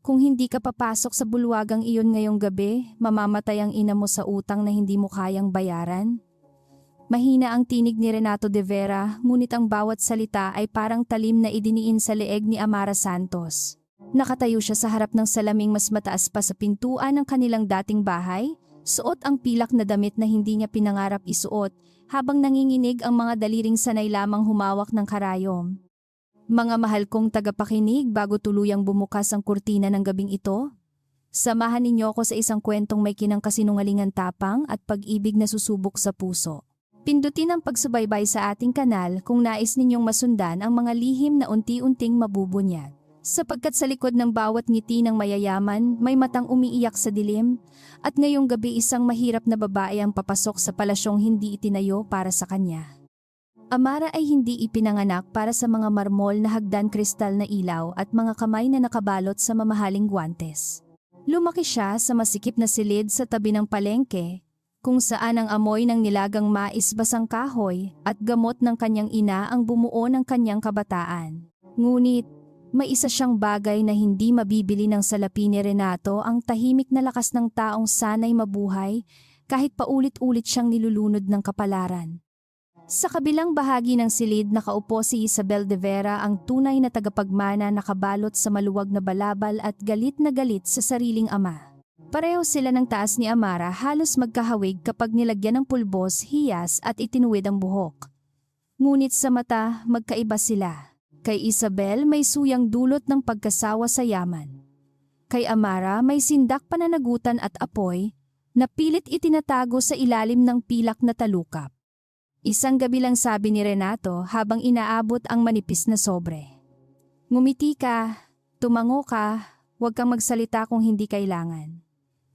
kung hindi ka papasok sa bulwagang iyon ngayong gabi, mamamatay ang ina mo sa utang na hindi mo kayang bayaran. Mahina ang tinig ni Renato de Vera, ngunit ang bawat salita ay parang talim na idiniin sa leeg ni Amara Santos. Nakatayo siya sa harap ng salaming mas mataas pa sa pintuan ng kanilang dating bahay, suot ang pilak na damit na hindi niya pinangarap isuot, habang nanginginig ang mga daliring sanay lamang humawak ng karayom. Mga mahal kong tagapakinig, bago tuluyang bumukas ang kurtina ng gabing ito, samahan ninyo ako sa isang kwentong may kinangkasinungalingan tapang at pag-ibig na susubok sa puso. Pindutin ang pagsubaybay sa ating kanal kung nais ninyong masundan ang mga lihim na unti-unting mabubunyag. Sapagkat sa likod ng bawat ngiti ng mayayaman, may matang umiiyak sa dilim, at ngayong gabi isang mahirap na babae ang papasok sa palasyong hindi itinayo para sa kanya. Amara ay hindi ipinanganak para sa mga marmol na hagdan kristal na ilaw at mga kamay na nakabalot sa mamahaling guwantes. Lumaki siya sa masikip na silid sa tabi ng palengke, kung saan ang amoy ng nilagang mais basang kahoy at gamot ng kanyang ina ang bumuo ng kanyang kabataan. Ngunit, may isa siyang bagay na hindi mabibili ng salapi ni Renato, ang tahimik na lakas ng taong sanay mabuhay kahit paulit-ulit siyang nilulunod ng kapalaran. Sa kabilang bahagi ng silid nakaupo si Isabel de Vera, ang tunay na tagapagmana, nakabalot sa maluwag na balabal at galit na galit sa sariling ama. Pareho sila ng taas ni Amara, halos magkahawig kapag nilagyan ng pulbos, hiyas at itinuwid ang buhok. Ngunit sa mata, magkaiba sila. Kay Isabel may suyang dulot ng pagkasawa sa yaman. Kay Amara may sindak pananagutan at apoy na pilit itinatago sa ilalim ng pilak na talukap. Isang gabi lang sabi ni Renato habang inaabot ang manipis na sobre. Ngumiti ka, tumango ka, huwag kang magsalita kung hindi kailangan.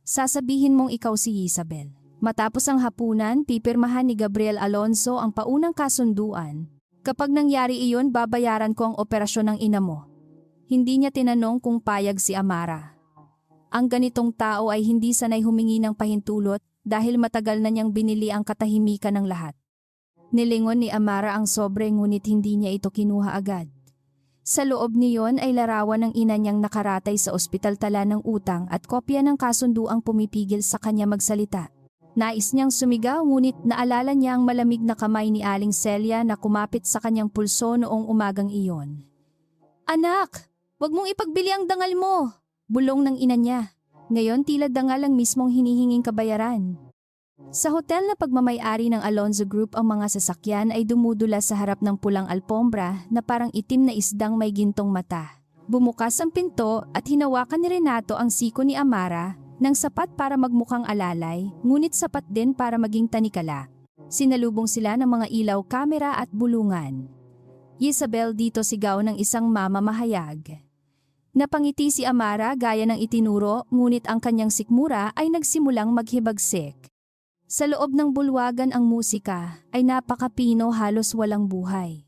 Sasabihin mong ikaw si Isabel. Matapos ang hapunan, pipirmahan ni Gabriel Alonso ang paunang kasunduan. Kapag nangyari iyon, babayaran ko ang operasyon ng ina mo. Hindi niya tinanong kung payag si Amara. Ang ganitong tao ay hindi sanay humingi ng pahintulot dahil matagal na niyang binili ang katahimikan ng lahat. Nilingon ni Amara ang sobre, ngunit hindi niya ito kinuha agad. Sa loob niyon ay larawan ng ina niyang nakaratay sa ospital tala ng utang at kopya ng kasunduang pumipigil sa kanya magsalita. Nais niyang sumigaw, ngunit naalala niya ang malamig na kamay ni Aling Celia na kumapit sa kanyang pulso noong umagang iyon. "Anak, wag mong ipagbili ang dangal mo!" bulong ng ina niya. Ngayon tila dangal ang mismong hinihinging kabayaran. Sa hotel na pagmamay-ari ng Alonzo Group, ang mga sasakyan ay dumudula sa harap ng pulang alpombra na parang itim na isdang may gintong mata. Bumukas ang pinto at hinawakan ni Renato ang siko ni Amara ng sapat para magmukhang alalay, ngunit sapat din para maging tanikala. Sinalubong sila ng mga ilaw, kamera at bulungan. Isabel, dito sigaw ng isang mamamahayag. Napangiti si Amara gaya ng itinuro, ngunit ang kanyang sikmura ay nagsimulang maghibagsik. Sa loob ng bulwagan ang musika ay napakapino, halos walang buhay.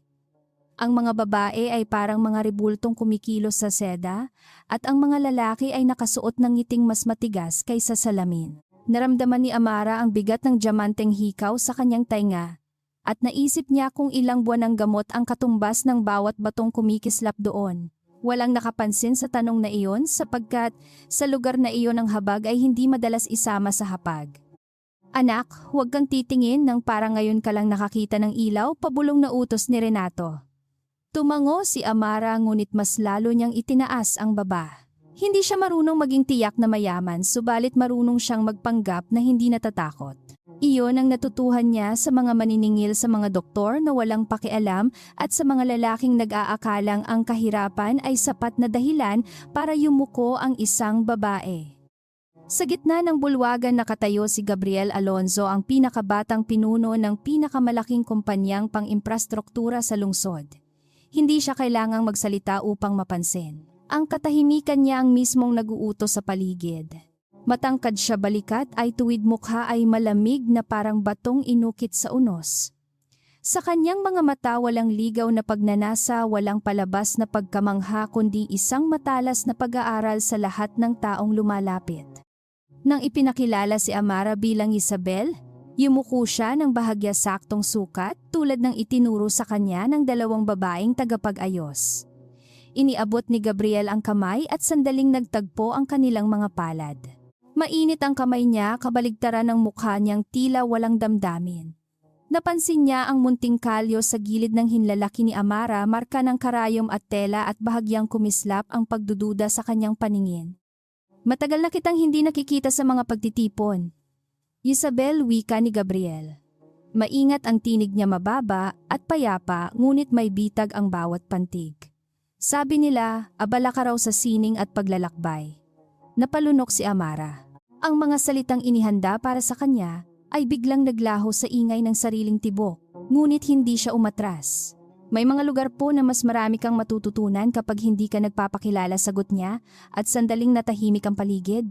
Ang mga babae ay parang mga rebultong kumikilos sa seda at ang mga lalaki ay nakasuot ng ngiting mas matigas kaysa salamin. Naramdaman ni Amara ang bigat ng diamanteng hikaw sa kanyang tainga at naisip niya kung ilang buwan ng gamot ang katumbas ng bawat batong kumikislap doon. Walang nakapansin sa tanong na iyon sapagkat sa lugar na iyon ang habag ay hindi madalas isama sa hapag. "Anak, huwag kang titingin nang parang ngayon ka lang nakakita ng ilaw," pabulong na utos ni Renato. Tumango si Amara, ngunit mas lalo niyang itinaas ang baba. Hindi siya marunong maging tiyak na mayaman, subalit marunong siyang magpanggap na hindi natatakot. Iyon ang natutuhan niya sa mga maniningil sa mga doktor na walang pakialam at sa mga lalaking nag-aakalang ang kahirapan ay sapat na dahilan para yumuko ang isang babae. Sa gitna ng bulwagan nakatayo si Gabriel Alonzo, ang pinakabatang pinuno ng pinakamalaking kumpanyang pang-imprastruktura sa lungsod. Hindi siya kailangang magsalita upang mapansin. Ang katahimikan niya ang mismong nag-uutos sa paligid. Matangkad siya, balikat ay tuwid, mukha ay malamig na parang batong inukit sa unos. Sa kanyang mga mata walang ligaw na pagnanasa, walang palabas na pagkamangha, kundi isang matalas na pag-aaral sa lahat ng taong lumalapit. Nang ipinakilala si Amara bilang Isabel, yumuko siya ng bahagya saktong sukat tulad ng itinuro sa kanya ng dalawang babaeng tagapag-ayos. Iniabot ni Gabriel ang kamay at sandaling nagtagpo ang kanilang mga palad. Mainit ang kamay niya, kabaligtaran ng mukha niyang tila walang damdamin. Napansin niya ang munting kalyo sa gilid ng hinlalaki ni Amara, marka ng karayom at tela at bahagyang kumislap ang pagdududa sa kanyang paningin. Matagal na kitang hindi nakikita sa mga pagtitipon. Isabel, wika ni Gabriel. Maingat ang tinig niya, mababa at payapa, ngunit may bitag ang bawat pantig. Sabi nila, abala ka raw sa sining at paglalakbay. Napalunok si Amara. Ang mga salitang inihanda para sa kanya ay biglang naglaho sa ingay ng sariling tibok, ngunit hindi siya umatras. May mga lugar po na mas marami kang matututunan kapag hindi ka nagpapakilala, sagot niya, at sandaling natahimik ang paligid.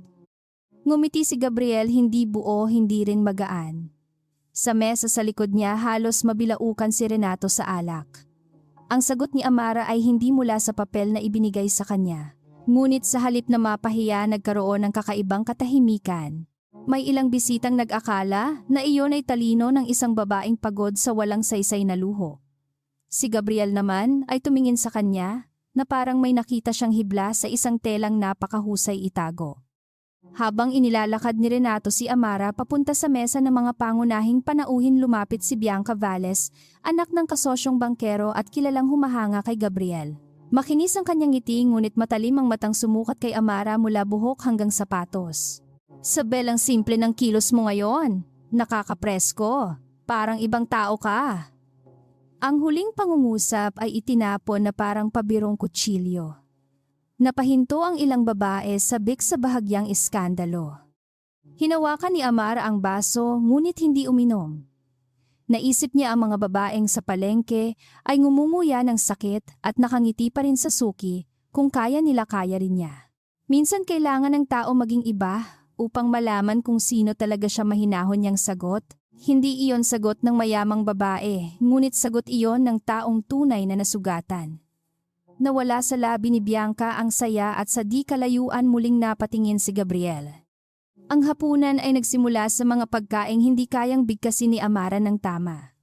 Ngumiti si Gabriel, hindi buo, hindi rin magaan. Sa mesa sa likod niya halos mabilaukan si Renato sa alak. Ang sagot ni Amara ay hindi mula sa papel na ibinigay sa kanya. Ngunit sa halip na mapahiya, nagkaroon ng kakaibang katahimikan. May ilang bisitang nag-akala na iyon ay talino ng isang babaeng pagod sa walang saysay na luho. Si Gabriel naman ay tumingin sa kanya na parang may nakita siyang hibla sa isang telang napakahusay itago. Habang inilalakad ni Renato si Amara papunta sa mesa ng mga pangunahing panauhin, lumapit si Bianca Valles, anak ng kasosyong bangkero at kilalang humahanga kay Gabriel. Makinis ang kanyang ngiti, ngunit matalim ang matang sumukat kay Amara mula buhok hanggang sapatos. Isabel, ang simple ng kilos mo ngayon. Nakakapresko. Parang ibang tao ka. Ang huling pangungusap ay itinapon na parang pabirong kutsilyo. Napahinto ang ilang babae sabik sa bahagyang iskandalo. Hinawakan ni Amara ang baso, ngunit hindi uminom. Naisip niya ang mga babaeng sa palengke ay ngumunguya ng sakit at nakangiti pa rin sa suki, kung kaya nila kaya rin niya. Minsan kailangan ng tao maging iba upang malaman kung sino talaga siya, mahinahon niyang sagot. Hindi iyon sagot ng mayamang babae, ngunit sagot iyon ng taong tunay na nasugatan. Nawala sa labi ni Bianca ang saya at sa di kalayuan muling napatingin si Gabriel. Ang hapunan ay nagsimula sa mga pagkaing hindi kayang bigkasin ni Amara ng tama.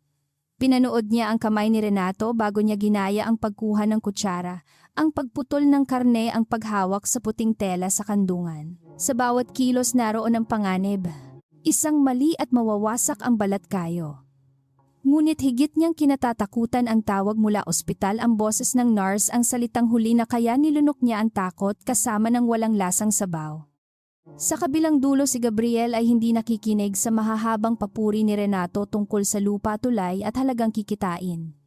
Pinanood niya ang kamay ni Renato bago niya ginaya ang pagkuha ng kutsara, ang pagputol ng karne, ang paghawak sa puting tela sa kandungan. Sa bawat kilos naroon ang panganib. Isang mali at mawawasak ang balat kayo. Ngunit higit niyang kinatatakutan ang tawag mula ospital, ang boses ng nurse, ang salitang huli na kaya nilunok niya ang takot kasama ng walang lasang sabaw. Sa kabilang dulo si Gabriel ay hindi nakikinig sa mahahabang papuri ni Renato tungkol sa lupa, tulay at halagang kikitain.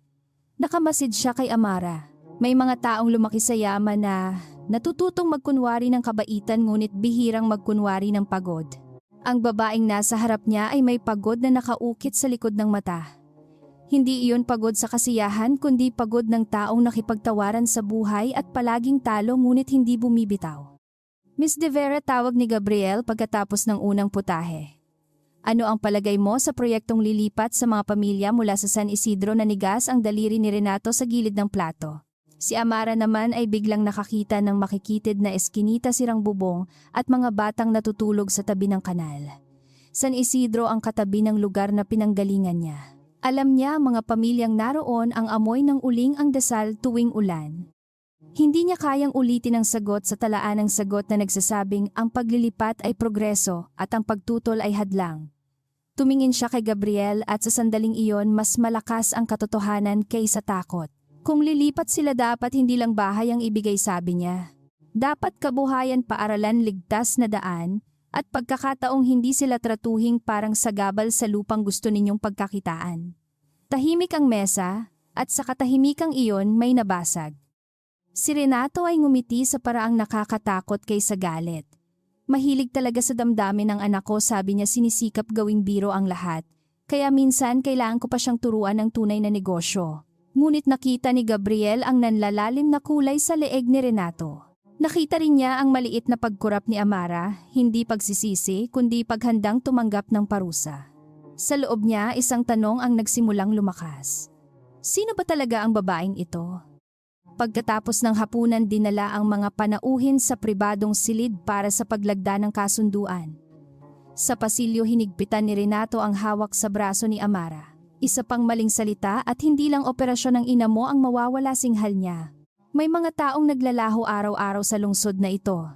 Nakamasid siya kay Amara. May mga taong lumaki sa yaman na natututong magkunwari ng kabaitan, ngunit bihirang magkunwari ng pagod. Ang babaeng nasa harap niya ay may pagod na nakaukit sa likod ng mata. Hindi iyon pagod sa kasiyahan, kundi pagod ng taong nakipagtawaran sa buhay at palaging talo ngunit hindi bumibitaw. Miss De Vera, tawag ni Gabriel pagkatapos ng unang putahe. Ano ang palagay mo sa proyektong lilipat sa mga pamilya mula sa San Isidro? Nanigas ang daliri ni Renato sa gilid ng plato. Si Amara naman ay biglang nakakita ng makikitid na eskinita, sirang bubong at mga batang natutulog sa tabi ng kanal. San Isidro ang katabi ng lugar na pinanggalingan niya. Alam niya ang mga pamilyang naroon, ang amoy ng uling, ang dasal tuwing ulan. Hindi niya kayang ulitin ang sagot sa talaan ng sagot na nagsasabing ang paglilipat ay progreso at ang pagtutol ay hadlang. Tumingin siya kay Gabriel at sa sandaling iyon mas malakas ang katotohanan kaysa takot. Kung lilipat sila, dapat hindi lang bahay ang ibigay, sabi niya. Dapat kabuhayan, paaralan, ligtas na daan, at pagkakataong hindi sila tratuhing parang sagabal sa lupang gusto ninyong pagkakitaan. Tahimik ang mesa at sa katahimikang iyon may nabasag. Si Renato ay ngumiti sa paraang nakakatakot kaysa galit. Mahilig talaga sa damdamin ng anak ko, sabi niya, sinisikap gawing biro ang lahat. Kaya minsan kailangan ko pa siyang turuan ng tunay na negosyo. Ngunit nakita ni Gabriel ang nanlalalim na kulay sa leeg ni Renato. Nakita rin niya ang maliit na pagkurap ni Amara, hindi pagsisisi kundi paghandang tumanggap ng parusa. Sa loob niya, isang tanong ang nagsimulang lumakas. Sino ba talaga ang babaeng ito? Pagkatapos ng hapunan, dinala ang mga panauhin sa pribadong silid para sa paglagda ng kasunduan. Sa pasilyo, hinigpitan ni Renato ang hawak sa braso ni Amara. Isa pang maling salita at hindi lang operasyon ng ina mo ang mawawala, singhal niya. May mga taong naglalaho araw-araw sa lungsod na ito.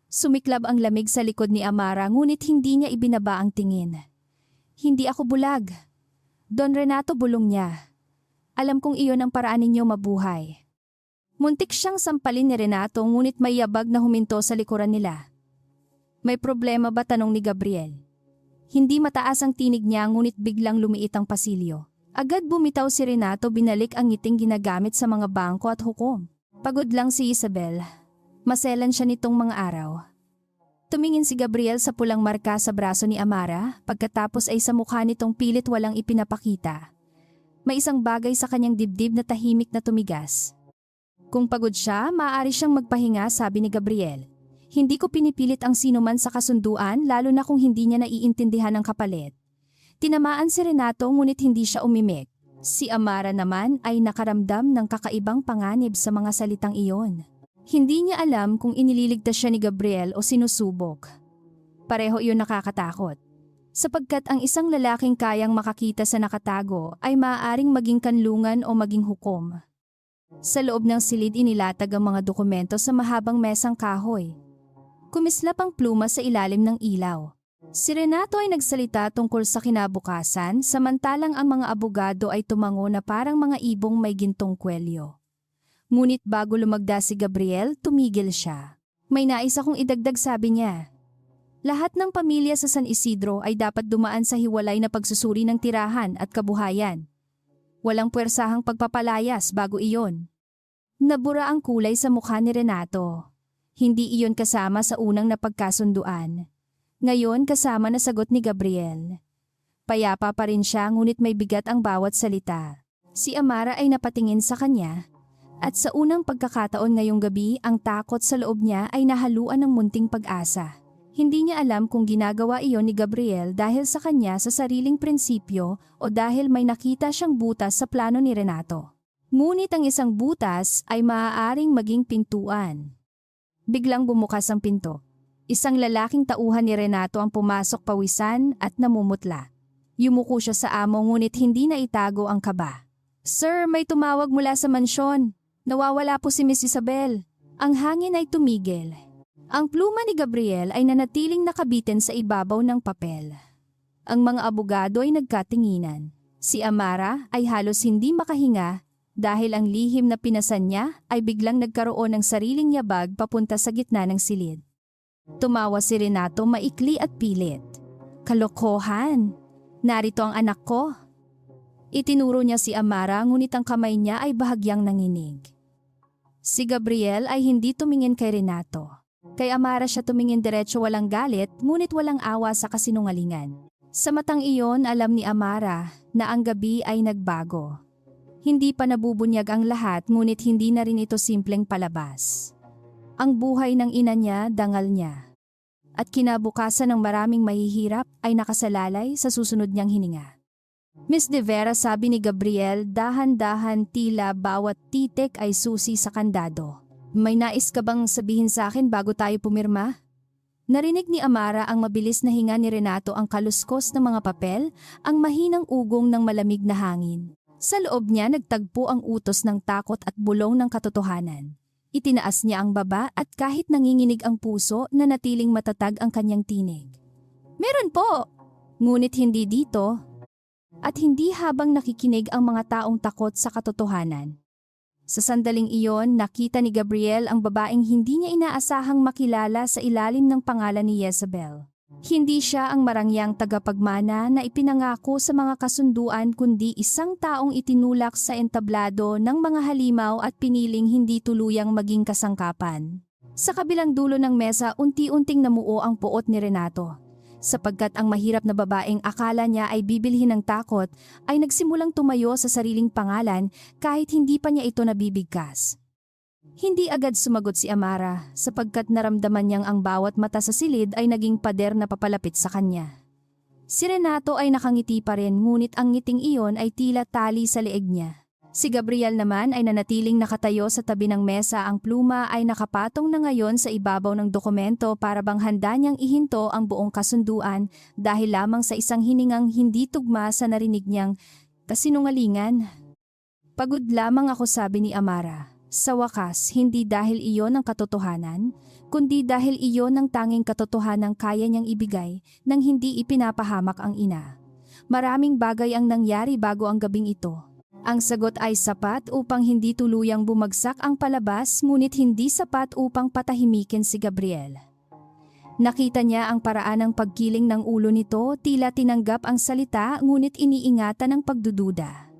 Sumiklab ang lamig sa likod ni Amara ngunit hindi niya ibinaba ang tingin. Hindi ako bulag. Don Renato, bulong niya. Alam kong iyon ang paraan ninyo mabuhay. Muntik siyang sampalin ni Renato ngunit may yabag na huminto sa likuran nila. May problema ba, tanong ni Gabriel? Hindi mataas ang tinig niya ngunit biglang lumiit ang pasilyo. Agad bumitaw si Renato, binalik ang ngiting ginagamit sa mga bangko at hukom. Pagod lang si Isabel. Maselan siya nitong mga araw. Tumingin si Gabriel sa pulang marka sa braso ni Amara, pagkatapos ay sa mukha nitong pilit walang ipinapakita. May isang bagay sa kanyang dibdib na tahimik na tumigas. Kung pagod siya, maaari siyang magpahinga, sabi ni Gabriel. Hindi ko pinipilit ang sinuman sa kasunduan, lalo na kung hindi niya naiintindihan ang kapalit. Tinamaan si Renato ngunit hindi siya umimik. Si Amara naman ay nakaramdam ng kakaibang panganib sa mga salitang iyon. Hindi niya alam kung inililigtas siya ni Gabriel o sinusubok. Pareho iyon nakakatakot. Sapagkat ang isang lalaking kayang makakita sa nakatago ay maaaring maging kanlungan o maging hukom. Sa loob ng silid inilatag ang mga dokumento sa mahabang mesang kahoy. Kumislap ang pluma sa ilalim ng ilaw. Si Renato ay nagsalita tungkol sa kinabukasan samantalang ang mga abogado ay tumango na parang mga ibong may gintong kwelyo. Ngunit bago lumagda si Gabriel, tumigil siya. May nais akong idagdag, sabi niya. Lahat ng pamilya sa San Isidro ay dapat dumaan sa hiwalay na pagsusuri ng tirahan at kabuhayan. Walang puwersahang pagpapalayas bago iyon. Nabura ang kulay sa mukha ni Renato. Hindi iyon kasama sa unang napagkasunduan. Ngayon kasama na sagot ni Gabriel. Payapa pa rin siya ngunit may bigat ang bawat salita. Si Amara ay napatingin sa kanya. At sa unang pagkakataon ngayong gabi, ang takot sa loob niya ay nahaluan ng munting pag-asa. Hindi niya alam kung ginagawa iyon ni Gabriel dahil sa kanya sa sariling prinsipyo o dahil may nakita siyang butas sa plano ni Renato. Ngunit ang isang butas ay maaaring maging pintuan. Biglang bumukas ang pinto. Isang lalaking tauhan ni Renato ang pumasok, pawisan at namumutla. Yumuko siya sa amo ngunit hindi na itago ang kaba. Sir, may tumawag mula sa mansyon. Nawawala po si Miss Isabel. Ang hangin ay tumigil. Ang pluma ni Gabriel ay nanatiling nakabitin sa ibabaw ng papel. Ang mga abogado ay nagkatinginan. Si Amara ay halos hindi makahinga dahil ang lihim na pinasan niya ay biglang nagkaroon ng sariling yabag papunta sa gitna ng silid. Tumawa si Renato maikli at pilit. Kalokohan! Narito ang anak ko. Itinuro niya si Amara ngunit ang kamay niya ay bahagyang nanginig. Si Gabriel ay hindi tumingin kay Renato. Kay Amara siya tumingin diretso, walang galit ngunit walang awa sa kasinungalingan. Sa matang iyon alam ni Amara na ang gabi ay nagbago. Hindi pa nabubunyag ang lahat ngunit hindi na rin ito simpleng palabas. Ang buhay ng ina niya, dangal niya. At kinabukasan ng maraming mahihirap ay nakasalalay sa susunod niyang hininga. Miss De Vera, sabi ni Gabriel, dahan-dahan tila bawat titik ay susi sa kandado. May nais ka bang sabihin sa akin bago tayo pumirma? Narinig ni Amara ang mabilis na hinga ni Renato, ang kaluskos ng mga papel, ang mahinang ugong ng malamig na hangin. Sa loob niya nagtagpo ang utos ng takot at bulong ng katotohanan. Itinaas niya ang baba at kahit nanginginig ang puso, nanatiling matatag ang kanyang tinig. Meron po! Ngunit hindi dito. At hindi habang nakikinig ang mga taong takot sa katotohanan. Sa sandaling iyon, nakita ni Gabriel ang babaeng hindi niya inaasahang makilala sa ilalim ng pangalan ni Jezebel. Hindi siya ang marangyang tagapagmana na ipinangako sa mga kasunduan kundi isang taong itinulak sa entablado ng mga halimaw at piniling hindi tuluyang maging kasangkapan. Sa kabilang dulo ng mesa, unti-unting namuo ang puot ni Renato. Sapagkat ang mahirap na babaeng akala niya ay bibilhin ng takot ay nagsimulang tumayo sa sariling pangalan kahit hindi pa niya ito nabibigkas. Hindi agad sumagot si Amara sapagkat naramdaman niyang ang bawat mata sa silid ay naging pader na papalapit sa kanya. Si Renato ay nakangiti pa rin ngunit ang ngiting iyon ay tila tali sa leeg niya. Si Gabriel naman ay nanatiling nakatayo sa tabi ng mesa, ang pluma ay nakapatong na ngayon sa ibabaw ng dokumento para bang handa niyang ihinto ang buong kasunduan dahil lamang sa isang hiningang hindi tugma sa narinig niyang kasinungalingan. Pagod lamang ako, sabi ni Amara. Sa wakas, hindi dahil iyon ang katotohanan, kundi dahil iyon ang tanging katotohanang kaya niyang ibigay nang hindi ipinapahamak ang ina. Maraming bagay ang nangyari bago ang gabing ito. Ang sagot ay sapat upang hindi tuluyang bumagsak ang palabas, ngunit hindi sapat upang patahimikin si Gabriel. Nakita niya ang paraan ng pagkiling ng ulo nito, tila tinanggap ang salita ngunit iniingatan ang pagdududa.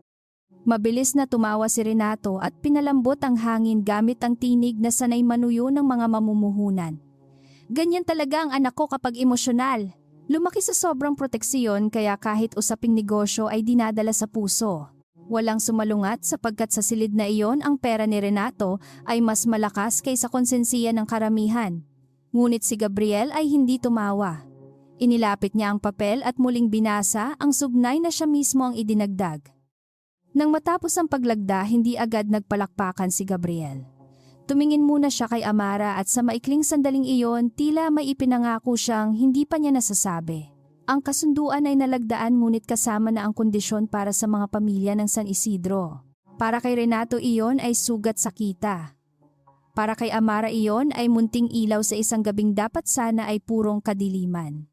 Mabilis na tumawa si Renato at pinalambot ang hangin gamit ang tinig na sanay manuyo ng mga mamumuhunan. Ganyan talaga ang anak ko kapag emosyonal. Lumaki sa sobrang proteksiyon kaya kahit usaping negosyo ay dinadala sa puso. Walang sumalungat sapagkat sa silid na iyon ang pera ni Renato ay mas malakas kaysa konsensiya ng karamihan. Ngunit si Gabriel ay hindi tumawa. Inilapit niya ang papel at muling binasa ang sugnay na siya mismo ang idinagdag. Nang matapos ang paglagda, hindi agad nagpalakpakan si Gabriel. Tumingin muna siya kay Amara at sa maikling sandaling iyon, tila may ipinangako siyang hindi pa niya nasasabi. Ang kasunduan ay nalagdaan ngunit kasama na ang kondisyon para sa mga pamilya ng San Isidro. Para kay Renato iyon ay sugat sa kita. Para kay Amara iyon ay munting ilaw sa isang gabing dapat sana ay purong kadiliman.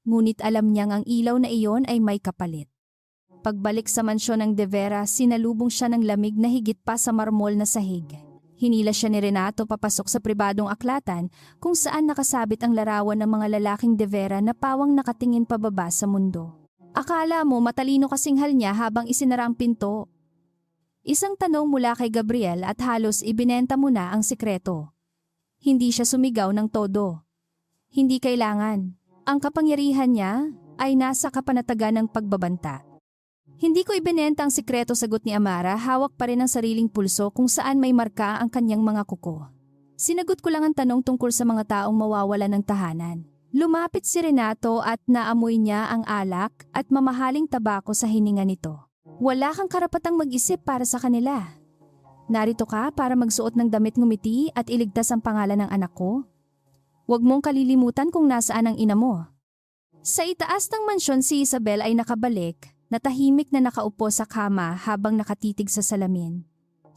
Ngunit alam niyang ang ilaw na iyon ay may kapalit. Pagbalik sa mansyon ng De Vera, sinalubong siya ng lamig na higit pa sa marmol na sahig. Hinila siya ni Renato papasok sa pribadong aklatan kung saan nakasabit ang larawan ng mga lalaking De Vera na pawang nakatingin pababa sa mundo. Akala mo matalino kasing hal niya habang isinara ang pinto. Isang tanong mula kay Gabriel at halos ibinenta mo na ang sikreto. Hindi siya sumigaw ng todo. Hindi kailangan. Ang kapangyarihan niya ay nasa kapanatagan ng pagbabanta. Hindi ko ibinenta ang sikreto, sagot ni Amara, hawak pa rin ang sariling pulso kung saan may marka ang kanyang mga kuko. Sinagot ko lang ang tanong tungkol sa mga taong mawawala ng tahanan. Lumapit si Renato at naamoy niya ang alak at mamahaling tabako sa hininga nito. Wala kang karapatang mag-isip para sa kanila. Narito ka para magsuot ng damit ngumiti at iligtas ang pangalan ng anak ko. Huwag mong kalilimutan kung nasaan ang ina mo. Sa itaas ng mansyon si Isabel ay nakabalik, na tahimik na nakaupo sa kama habang nakatitig sa salamin.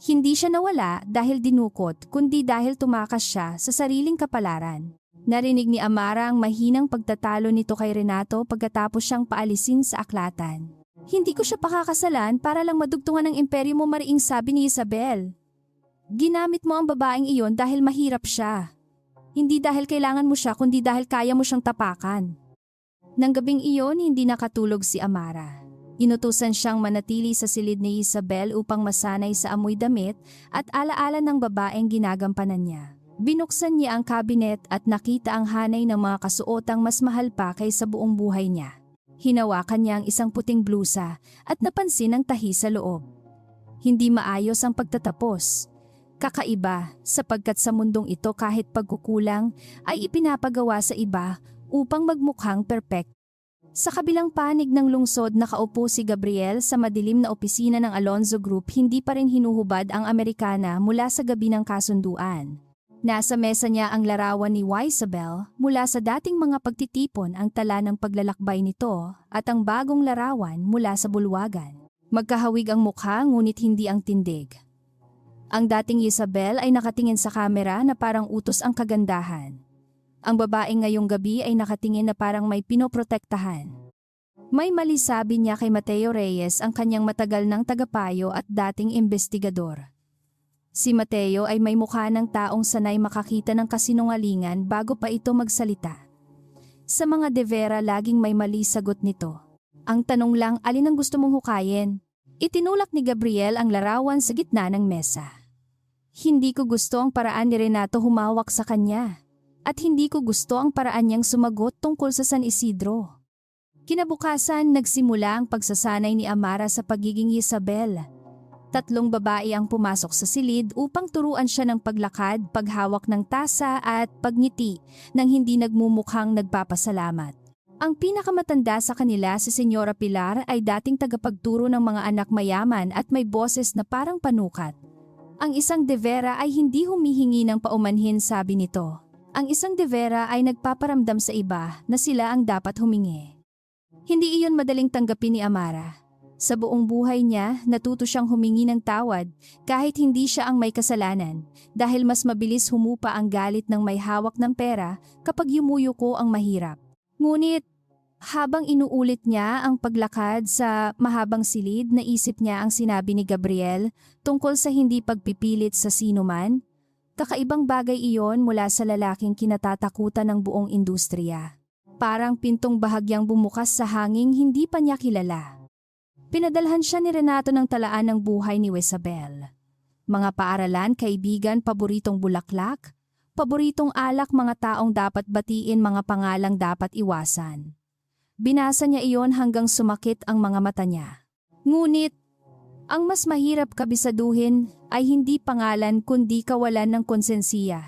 Hindi siya nawala dahil dinukot, kundi dahil tumakas siya sa sariling kapalaran. Narinig ni Amara ang mahinang pagtatalo nito kay Renato pagkatapos siyang paalisin sa aklatan. Hindi ko siya pakakasalan para lang madugtungan ng imperyo mo, mariing sabi ni Isabel. Ginamit mo ang babaeng iyon dahil mahirap siya. Hindi dahil kailangan mo siya kundi dahil kaya mo siyang tapakan. Nang gabing iyon, hindi nakatulog si Amara. Inutusan siyang manatili sa silid ni Isabel upang masanay sa amoy damit at alaala ng babaeng ginagampanan niya. Binuksan niya ang kabinet at nakita ang hanay ng mga kasuotang mas mahal pa kaysa buong buhay niya. Hinawakan niya ang isang puting blusa at napansin ang tahi sa loob. Hindi maayos ang pagtatapos. Kakaiba sapagkat sa mundong ito kahit pagkukulang ay ipinapagawa sa iba upang magmukhang perpekto. Sa kabilang panig ng lungsod nakaupo si Gabriel sa madilim na opisina ng Alonzo Group, hindi pa rin hinuhubad ang Amerikana mula sa gabi ng kasunduan. Nasa mesa niya ang larawan ni Isabel mula sa dating mga pagtitipon, ang tala ng paglalakbay nito at ang bagong larawan mula sa bulwagan. Magkahawig ang mukha ngunit hindi ang tindig. Ang dating Isabel ay nakatingin sa kamera na parang utos ang kagandahan. Ang babaeng ngayong gabi ay nakatingin na parang may pinoprotektahan. May mali, sabi niya kay Mateo Reyes, ang kanyang matagal ng tagapayo at dating investigador. Si Mateo ay may mukha ng taong sanay makakita ng kasinungalingan bago pa ito magsalita. Sa mga De Vera laging may mali, sagot nito. Ang tanong lang, alin ang gusto mong hukayin? Itinulak ni Gabriel ang larawan sa gitna ng mesa. Hindi ko gusto ang paraan ni Renato humawak sa kanya. At hindi ko gusto ang paraan niyang sumagot tungkol sa San Isidro. Kinabukasan, nagsimula ang pagsasanay ni Amara sa pagiging Isabel. 3 babae ang pumasok sa silid upang turuan siya ng paglakad, paghawak ng tasa at pagngiti nang hindi nagmumukhang nagpapasalamat. Ang pinakamatanda sa kanila, si Senyora Pilar, ay dating tagapagturo ng mga anak mayaman at may boses na parang panukat. Ang isang De Vera ay hindi humihingi ng paumanhin, sabi nito. Ang isang De Vera ay nagpaparamdam sa iba na sila ang dapat humingi. Hindi iyon madaling tanggapin ni Amara. Sa buong buhay niya, natuto siyang humingi ng tawad kahit hindi siya ang may kasalanan dahil mas mabilis humupa ang galit ng may hawak ng pera kapag yumuyuko ang mahirap. Ngunit habang inuulit niya ang paglakad sa mahabang silid, naisip niya ang sinabi ni Gabriel tungkol sa hindi pagpipilit sa sinuman. Kakaibang bagay iyon mula sa lalaking kinatatakutan ng buong industriya. Parang pintong bahagyang bumukas sa hanging hindi pa niya kilala. Pinadalhan siya ni Renato ng talaan ng buhay ni Jezabel. Mga paaralan, kaibigan, paboritong bulaklak, paboritong alak, mga taong dapat batiin, mga pangalang dapat iwasan. Binasa niya iyon hanggang sumakit ang mga mata niya. Ngunit, ang mas mahirap kabisaduhin ay hindi pangalan kundi kawalan ng konsensiya.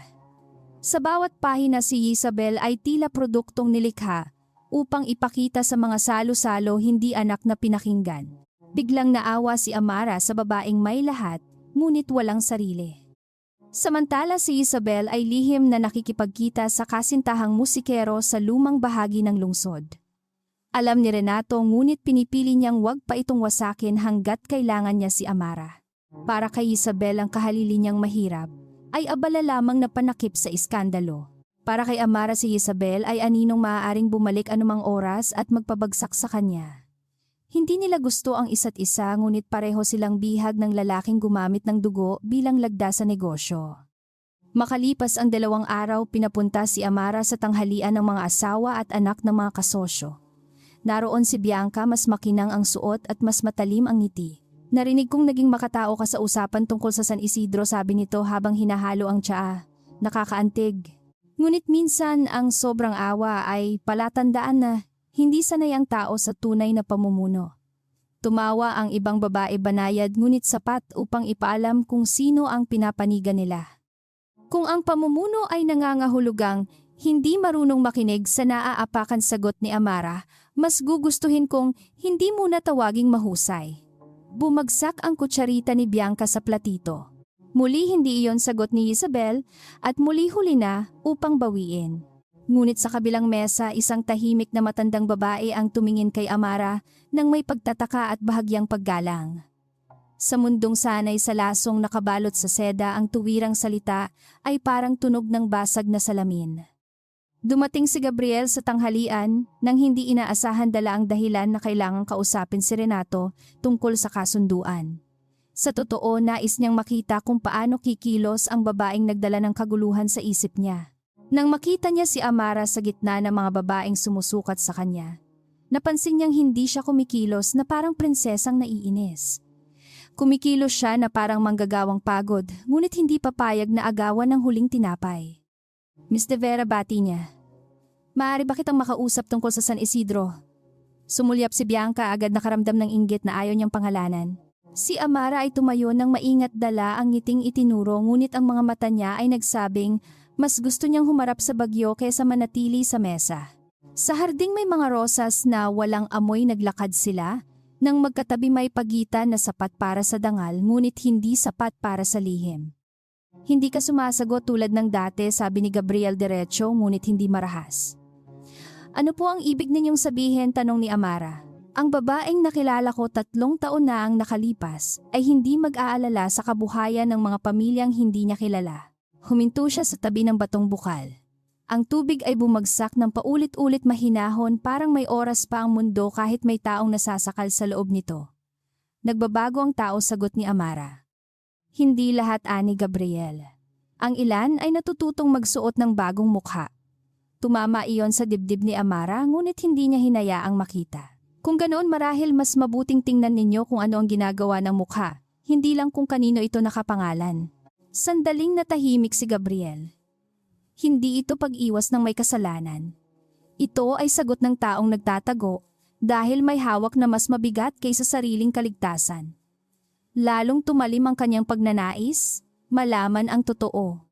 Sa bawat pahina si Jezabel ay tila produktong nilikha upang ipakita sa mga salo-salo hindi anak na pinakinggan. Biglang naawa si Amara sa babaeng may lahat, ngunit walang sarili. Samantala si Jezabel ay lihim na nakikipagkita sa kasintahang musikero sa lumang bahagi ng lungsod. Alam ni Renato ngunit pinipili niyang wag pa itong wasakin hanggat kailangan niya si Amara. Para kay Jezabel ang kahalili niyang mahirap ay abala lamang na panakip sa iskandalo. Para kay Amara si Jezabel ay aninong maaaring bumalik anumang oras at magpabagsak sa kanya. Hindi nila gusto ang isa't isa ngunit pareho silang bihag ng lalaking gumamit ng dugo bilang lagda sa negosyo. Makalipas ang 2 araw, pinapunta si Amara sa tanghalian ng mga asawa at anak ng mga kasosyo. Naroon si Bianca, mas makinang ang suot at mas matalim ang ngiti. Narinig kong naging makatao ka sa usapan tungkol sa San Isidro, sabi nito habang hinahalo ang tsaa. Nakakaantig. Ngunit minsan ang sobrang awa ay palatandaan na hindi sanay ang tao sa tunay na pamumuno. Tumawa ang ibang babae, banayad ngunit sapat upang ipaalam kung sino ang pinapanigan nila. Kung ang pamumuno ay nangangahulugang hindi marunong makinig sa naaapakan sagot ni Amara, mas gugustuhin kong hindi muna tawaging mahusay. Bumagsak ang kutsarita ni Bianca sa platito. Muli hindi iyon sagot ni Jezabel at muli huli na upang bawiin. Ngunit sa kabilang mesa, isang tahimik na matandang babae ang tumingin kay Amara nang may pagtataka at bahagyang paggalang. Sa mundong sanay sa lasong nakabalot sa seda, ang tuwirang salita ay parang tunog ng basag na salamin. Dumating si Gabriel sa tanghalian nang hindi inaasahan, dala ang dahilan na kailangang kausapin si Renato tungkol sa kasunduan. Sa totoo, nais niyang makita kung paano kikilos ang babaeng nagdala ng kaguluhan sa isip niya. Nang makita niya si Amara sa gitna ng mga babaeng sumusukat sa kanya, napansin niyang hindi siya kumikilos na parang prinsesang naiinis. Kumikilos siya na parang manggagawang pagod, ngunit hindi papayag na agawan ng huling tinapay. Miss De Vera, bati niya. Maaari ba kitang makausap tungkol sa San Isidro? Sumulyap si Bianca, agad nakaramdam ng inggit na ayaw niyang pangalanan. Si Amara ay tumayo ng maingat, dala ang ngiting itinuro, ngunit ang mga mata niya ay nagsabing mas gusto niyang humarap sa bagyo kaysa manatili sa mesa. Sa harding may mga rosas na walang amoy, naglakad sila. Nang magkatabi, may pagitan na sapat para sa dangal ngunit hindi sapat para sa lihim. Hindi ka sumasagot tulad ng dati, sabi ni Gabriel diretso ngunit hindi marahas. Ano po ang ibig ninyong sabihin, tanong ni Amara. Ang babaeng nakilala ko 3 taon na ang nakalipas ay hindi mag-aalala sa kabuhayan ng mga pamilyang hindi niya kilala. Huminto siya sa tabi ng batong bukal. Ang tubig ay bumagsak ng paulit-ulit, mahinahon, parang may oras pa ang mundo kahit may taong nasasakal sa loob nito. Nagbabago ang tao, sagot ni Amara. Hindi lahat, ani Gabriel. Ang ilan ay natututong magsuot ng bagong mukha. Tumama iyon sa dibdib ni Amara, ngunit hindi niya hinayaang makita. Kung ganoon, marahil mas mabuting tingnan ninyo kung ano ang ginagawa ng mukha, hindi lang kung kanino ito nakapangalan. Sandaling natahimik si Gabriel. Hindi ito pag-iwas ng may kasalanan. Ito ay sagot ng taong nagtatago dahil may hawak na mas mabigat kaysa sariling kaligtasan. Lalong tumalim ang kanyang pagnanais, malaman ang totoo.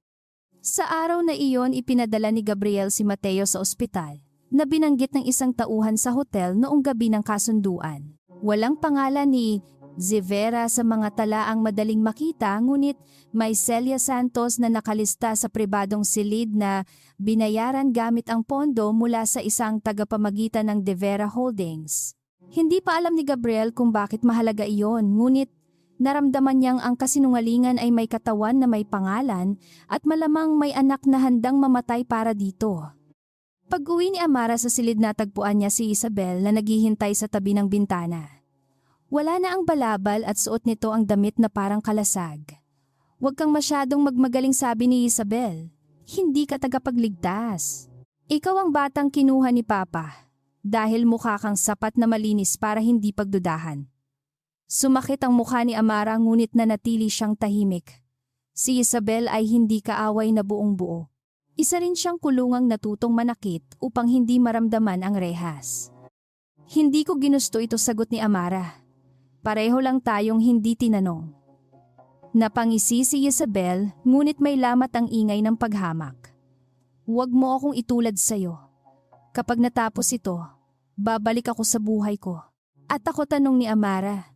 Sa araw na iyon, ipinadala ni Gabriel si Mateo sa ospital na binanggit ng isang tauhan sa hotel noong gabi ng kasunduan. Walang pangalan ni Zevera sa mga talaang madaling makita, ngunit may Celia Santos na nakalista sa pribadong silid na binayaran gamit ang pondo mula sa isang tagapamagitan ng De Vera Holdings. Hindi pa alam ni Gabriel kung bakit mahalaga iyon, ngunit naramdaman niyang ang kasinungalingan ay may katawan na may pangalan at malamang may anak na handang mamatay para dito. Pag-uwi ni Amara sa silid natagpuan niya si Isabel na naghihintay sa tabi ng bintana. Wala na ang balabal at suot nito ang damit na parang kalasag. "Huwag kang masyadong magmagaling," sabi ni Isabel. "Hindi ka tagapagligtas. Ikaw ang batang kinuha ni Papa. Dahil mukha kang sapat na malinis para hindi pagdudahan." Sumakit ang mukha ni Amara ngunit nanatili siyang tahimik. Si Isabel ay hindi kaaway na buong buo. Isa rin siyang kulungang natutong manakit upang hindi maramdaman ang rehas. "Hindi ko ginusto ito," sagot ni Amara. Pareho lang tayong hindi tinanong. Napangisi si Isabel ngunit may lamat ang ingay ng paghamak. "Huwag mo akong itulad sa'yo. Kapag natapos ito, babalik ako sa buhay ko." "At ako?" tanong ni Amara.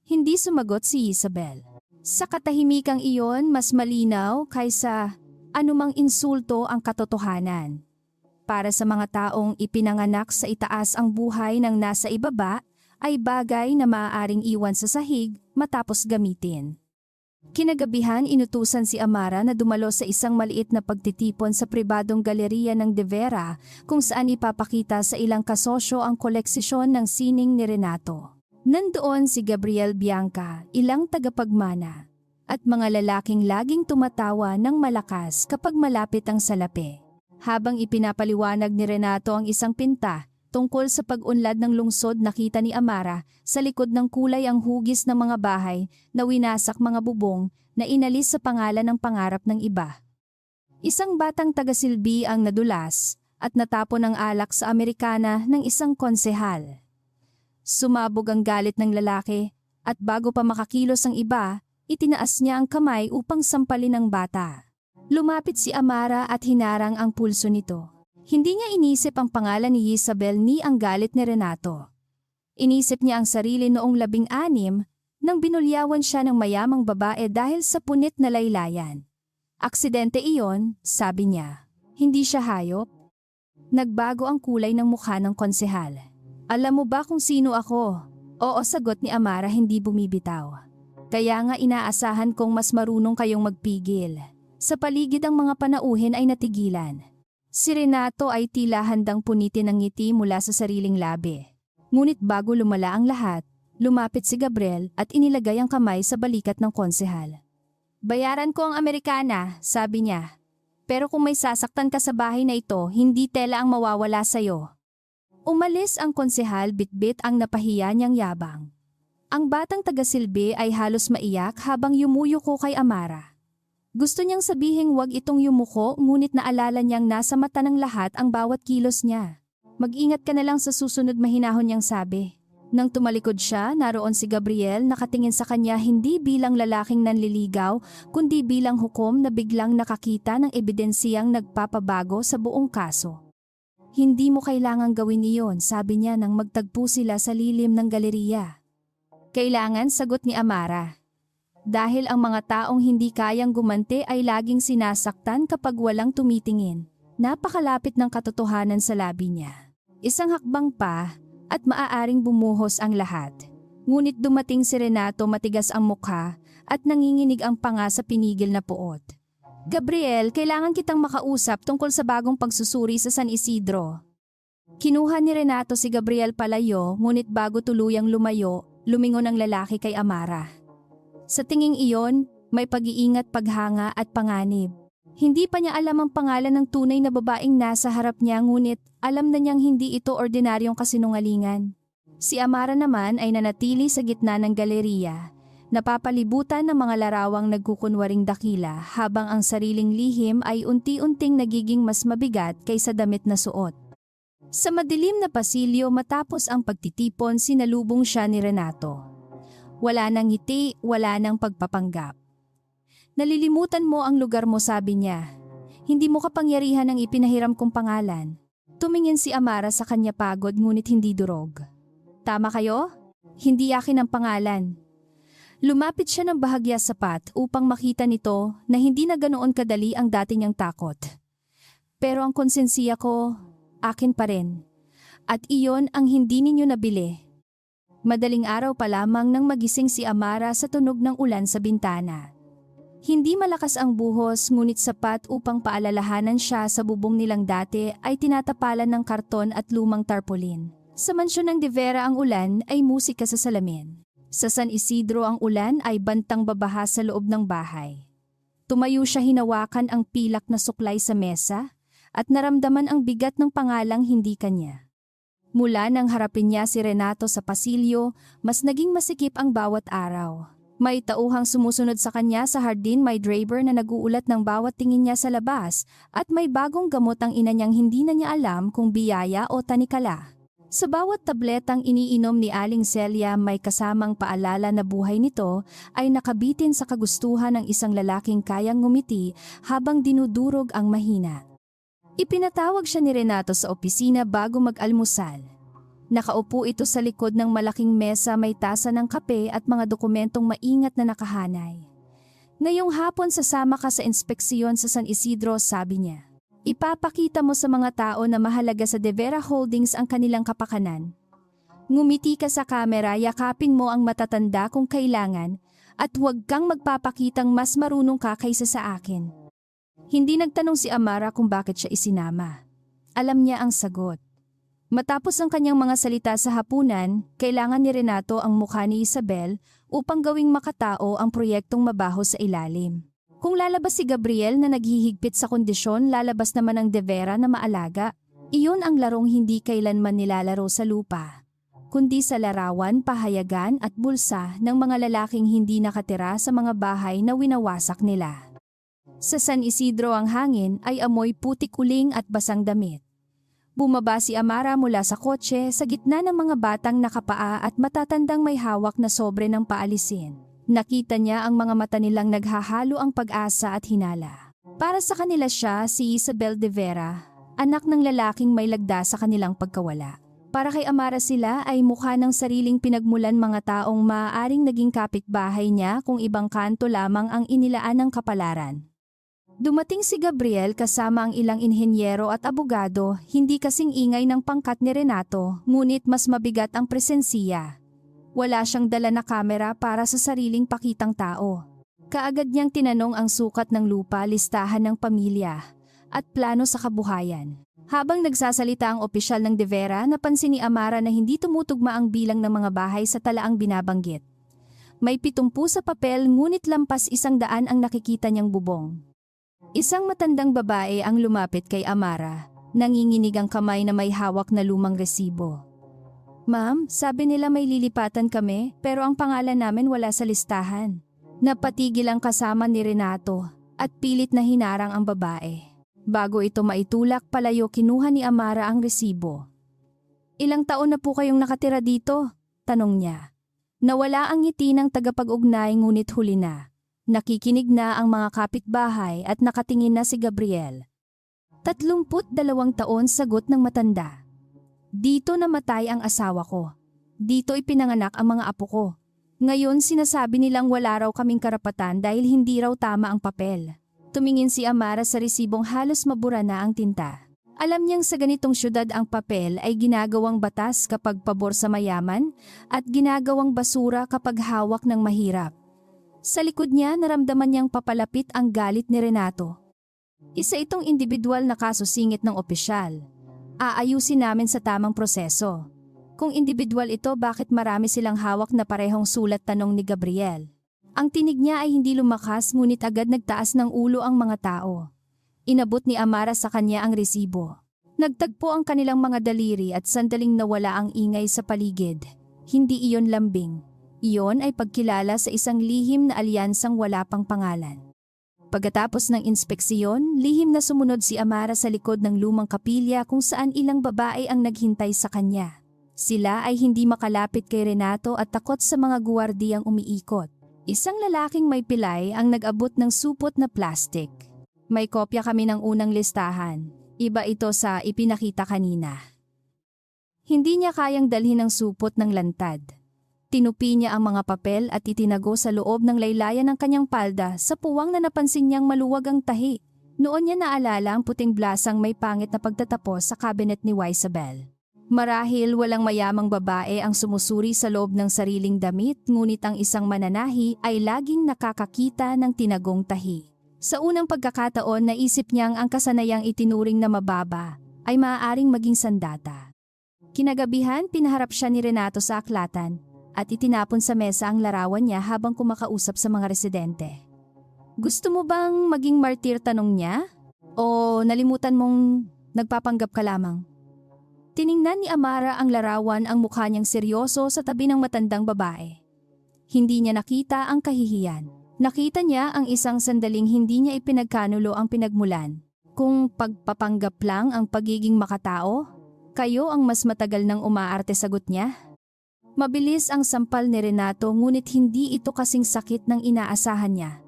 Hindi sumagot si Isabel. Sa katahimikang iyon, mas malinaw kaysa anumang insulto ang katotohanan. Para sa mga taong ipinanganak sa itaas, ang buhay ng nasa ibaba ay bagay na maaaring iwan sa sahig matapos gamitin. Kinagabihan, inutusan si Amara na dumalo sa isang maliit na pagtitipon sa pribadong galeriya ng De Vera kung saan ipapakita sa ilang kasosyo ang koleksyon ng sining ni Renato. Nandoon si Gabriel Bianca, ilang tagapagmana, at mga lalaking laging tumatawa ng malakas kapag malapit ang salapi. Habang ipinapaliwanag ni Renato ang isang pinta tungkol sa pag-unlad ng lungsod, nakita ni Amara sa likod ng kulay ang hugis ng mga bahay na winasak, mga bubong na inalis sa pangalan ng pangarap ng iba. Isang batang tagasilbi ang nadulas at natapon ng alak sa Amerikana ng isang konsehal. Sumabog ang galit ng lalaki at bago pa makakilos ang iba, itinaas niya ang kamay upang sampalin ang bata. Lumapit si Amara at hinarang ang pulso nito. Hindi niya inisip ang pangalan ni Isabel ni ang galit ni Renato. Inisip niya ang sarili noong 16 nang binulyawan siya ng mayamang babae dahil sa punit na laylayan. "Aksidente iyon," sabi niya. "Hindi siya hayop." Nagbago ang kulay ng mukha ng konsehal. "Alam mo ba kung sino ako?" "Oo," sagot ni Amara, hindi bumibitaw. "Kaya nga inaasahan kong mas marunong kayong magpigil." Sa paligid ang mga panauhin ay natigilan. Si Renato ay tila handang punitin ng ngiti mula sa sariling labi. Ngunit bago lumala ang lahat, lumapit si Gabriel at inilagay ang kamay sa balikat ng konsehal. "Bayaran ko ang Amerikana," sabi niya. "Pero kung may sasaktan ka sa bahay na ito, hindi tela ang mawawala sa'yo." Umalis ang konsehal, bitbit ang napahiya niyang yabang. Ang batang tagasilbi ay halos maiyak habang yumuyuko kay Amara. Gusto niyang sabihing wag itong yumuko, ngunit naalala niyang nasa mata ng lahat ang bawat kilos niya. "Mag-ingat ka na lang sa susunod," mahinahon niyang sabi. Nang tumalikod siya, naroon si Gabriel, nakatingin sa kanya hindi bilang lalaking nanliligaw, kundi bilang hukom na biglang nakakita ng ebidensiyang nagpapabago sa buong kaso. "Hindi mo kailangang gawin iyon," sabi niya nang magtagpo sila sa lilim ng galeriya. "Kailangan," sagot ni Amara. "Dahil ang mga taong hindi kayang gumanti ay laging sinasaktan kapag walang tumitingin." Napakalapit ng katotohanan sa labi niya. Isang hakbang pa at maaaring bumuhos ang lahat. Ngunit dumating si Renato, matigas ang mukha at nanginginig ang panga sa pinigil na puot. "Gabriel, kailangan kitang makausap tungkol sa bagong pagsusuri sa San Isidro." Kinuha ni Renato si Gabriel palayo, ngunit bago tuluyang lumayo, lumingon ang lalaki kay Amara. Sa tinging iyon, may pag-iingat, paghanga at panganib. Hindi pa niya alam ang pangalan ng tunay na babaeng nasa harap niya, ngunit alam na niyang hindi ito ordinaryong kasinungalingan. Si Amara naman ay nanatili sa gitna ng galeriya, napapalibutan ng mga larawang nagkukunwaring dakila habang ang sariling lihim ay unti-unting nagiging mas mabigat kaysa damit na suot. Sa madilim na pasilyo, matapos ang pagtitipon, sinalubong siya ni Renato. Wala nang ngiti, wala nang pagpapanggap. "Nalilimutan mo ang lugar mo," sabi niya. "Hindi mo kapangyarihan ang ipinahiram kong pangalan." Tumingin si Amara sa kanya, pagod ngunit hindi durog. "Tama kayo? Hindi akin ang pangalan." Lumapit siya ng bahagya sapat upang makita nito na hindi na ganoon kadali ang dati niyang takot. "Pero ang konsensiya ko, akin pa rin. At iyon ang hindi ninyo nabili." Madaling araw pa lamang nang magising si Amara sa tunog ng ulan sa bintana. Hindi malakas ang buhos ngunit sapat upang paalalahanan siya sa bubong nilang dati ay tinatapalan ng karton at lumang tarpaulin. Sa mansyon ng De Vera ang ulan ay musika sa salamin. Sa San Isidro ang ulan ay bantang babaha sa loob ng bahay. Tumayo siya, hinawakan ang pilak na suklay sa mesa at naramdaman ang bigat ng pangalang hindi kanya. Mula nang harapin niya si Renato sa pasilyo, mas naging masikip ang bawat araw. May tauhang sumusunod sa kanya sa hardin, may driver na nag-uulat ng bawat tingin niya sa labas at may bagong gamot ang ina niyang hindi na niya alam kung biyaya o tanikala. Sa bawat tabletang iniinom ni Aling Celia may kasamang paalala na buhay nito ay nakabitin sa kagustuhan ng isang lalaking kayang ngumiti habang dinudurog ang mahina. Ipinatawag siya ni Renato sa opisina bago mag-almusal. Nakaupo ito sa likod ng malaking mesa, may tasa ng kape at mga dokumentong maingat na nakahanay. Ngayong hapon sasama ka sa inspeksyon sa San Isidro, sabi niya. Ipapakita mo sa mga tao na mahalaga sa De Vera Holdings ang kanilang kapakanan. Ngumiti ka sa kamera, yakapin mo ang matatanda kung kailangan, at huwag kang magpapakitang mas marunong ka kaysa sa akin. Hindi nagtanong si Amara kung bakit siya isinama. Alam niya ang sagot. Matapos ang kanyang mga salita sa hapunan, kailangan ni Renato ang mukha ni Isabel upang gawing makatao ang proyektong mabaho sa ilalim. Kung lalabas si Gabriel na naghihigpit sa kondisyon, lalabas naman ang De Vera na maalaga. Iyon ang larong hindi kailanman nilalaro sa lupa, kundi sa larawan, pahayagan at bulsa ng mga lalaking hindi nakatira sa mga bahay na winawasak nila. Sa San Isidro ang hangin ay amoy putik uling at basang damit. Bumaba si Amara mula sa kotse sa gitna ng mga batang nakapaa at matatandang may hawak na sobre ng paalisin. Nakita niya ang mga mata nilang naghahalo ang pag-asa at hinala. Para sa kanila siya si Isabel De Vera, anak ng lalaking may lagda sa kanilang pagkawala. Para kay Amara sila ay mukha ng sariling pinagmulan, mga taong maaaring naging kapitbahay niya kung ibang kanto lamang ang inilaan ng kapalaran. Dumating si Gabriel kasama ang ilang inhenyero at abogado, hindi kasing ingay ng pangkat ni Renato, ngunit mas mabigat ang presensiya. Wala siyang dala na kamera para sa sariling pakitang tao. Kaagad niyang tinanong ang sukat ng lupa, listahan ng pamilya, at plano sa kabuhayan. Habang nagsasalita ang opisyal ng De Vera, napansin ni Amara na hindi tumutugma ang bilang ng mga bahay sa talaang binabanggit. May 70 sa papel ngunit lampas 100 ang nakikita niyang bubong. Isang matandang babae ang lumapit kay Amara, nanginginig ang kamay na may hawak na lumang resibo. Ma'am, sabi nila may lilipatan kami pero ang pangalan namin wala sa listahan. Napatigil ang kasama ni Renato at pilit na hinarang ang babae. Bago ito maitulak palayo, kinuha ni Amara ang resibo. Ilang taon na po kayong nakatira dito? Tanong niya. Nawala ang ngiti ng tagapag-ugnay ngunit huli na. Nakikinig na ang mga kapitbahay at nakatingin na si Gabriel. 32 taon, sagot ng matanda. Dito namatay ang asawa ko. Dito ipinanganak ang mga apo ko. Ngayon sinasabi nilang wala raw kaming karapatan dahil hindi raw tama ang papel. Tumingin si Amara sa resibong, halos mabura na ang tinta. Alam niyang sa ganitong syudad ang papel ay ginagawang batas kapag pabor sa mayaman at ginagawang basura kapag hawak ng mahirap. Sa likod niya naramdaman niyang papalapit ang galit ni Renato. Isa itong individual na kaso, singit ng opisyal. Aayusin namin sa tamang proseso. Kung individual ito, bakit marami silang hawak na parehong sulat, tanong ni Gabriel. Ang tinig niya ay hindi lumakas ngunit agad nagtaas ng ulo ang mga tao. Inabot ni Amara sa kanya ang resibo. Nagtagpo ang kanilang mga daliri at sandaling nawala ang ingay sa paligid. Hindi iyon lambing. Iyon ay pagkilala sa isang lihim na alyansang wala pang pangalan. Pagkatapos ng inspeksyon, lihim na sumunod si Amara sa likod ng lumang kapilya kung saan ilang babae ang naghintay sa kanya. Sila ay hindi makalapit kay Renato at takot sa mga guwardiyang umiikot. Isang lalaking may pilay ang nag-abot ng supot na plastik. May kopya kami ng unang listahan. Iba ito sa ipinakita kanina. Hindi niya kayang dalhin ang supot ng lantad. Tinupi niya ang mga papel at itinago sa loob ng laylayan ng kanyang palda sa puwang na napansin niyang maluwag ang tahi. Noon niya naalala ang puting blasang may pangit na pagtatapos sa cabinet ni Isabel. Marahil walang mayamang babae ang sumusuri sa loob ng sariling damit, ngunit ang isang mananahi ay laging nakakakita ng tinagong tahi. Sa unang pagkakataon, naisip niyang ang kasanayang itinuring na mababa ay maaaring maging sandata. Kinagabihan, pinaharap siya ni Renato sa aklatan at itinapon sa mesa ang larawan niya habang kumakausap sa mga residente. Gusto mo bang maging martir, tanong niya? O nalimutan mong nagpapanggap ka lamang? Tiningnan ni Amara ang larawan, ang mukha niyang seryoso sa tabi ng matandang babae. Hindi niya nakita ang kahihiyan. Nakita niya ang isang sandaling hindi niya ipinagkanulo ang pinagmulan. Kung pagpapanggap lang ang pagiging makatao, kayo ang mas matagal nang umaarte, sagot niya. Mabilis ang sampal ni Renato, ngunit hindi ito kasing sakit ng inaasahan niya.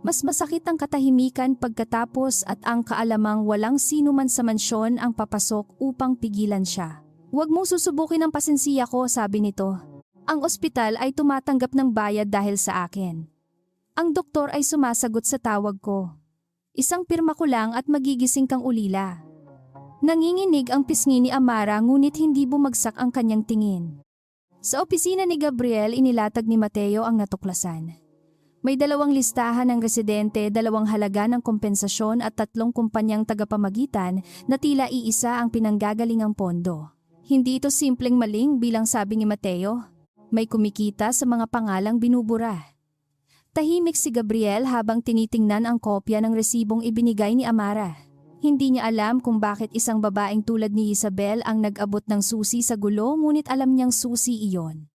Mas masakit ang katahimikan pagkatapos at ang kaalamang walang sino man sa mansyon ang papasok upang pigilan siya. Huwag mong susubukin ang pasensiya ko, sabi nito. Ang ospital ay tumatanggap ng bayad dahil sa akin. Ang doktor ay sumasagot sa tawag ko. Isang pirma ko lang at magigising kang ulila. Nanginginig ang pisngi ni Amara, ngunit hindi bumagsak ang kanyang tingin. Sa opisina ni Gabriel, inilatag ni Mateo ang natuklasan. May 2 listahan ng residente, 2 halaga ng kompensasyon at 3 kumpanyang tagapamagitan na tila iisa ang pinanggagalingang pondo. Hindi ito simpleng maling, bilang sabi ni Mateo. May kumikita sa mga pangalang binubura. Tahimik si Gabriel habang tinitingnan ang kopya ng resibong ibinigay ni Amara. Hindi niya alam kung bakit isang babaeng tulad ni Isabel ang nag-abot ng susi sa gulo, ngunit alam niyang susi iyon.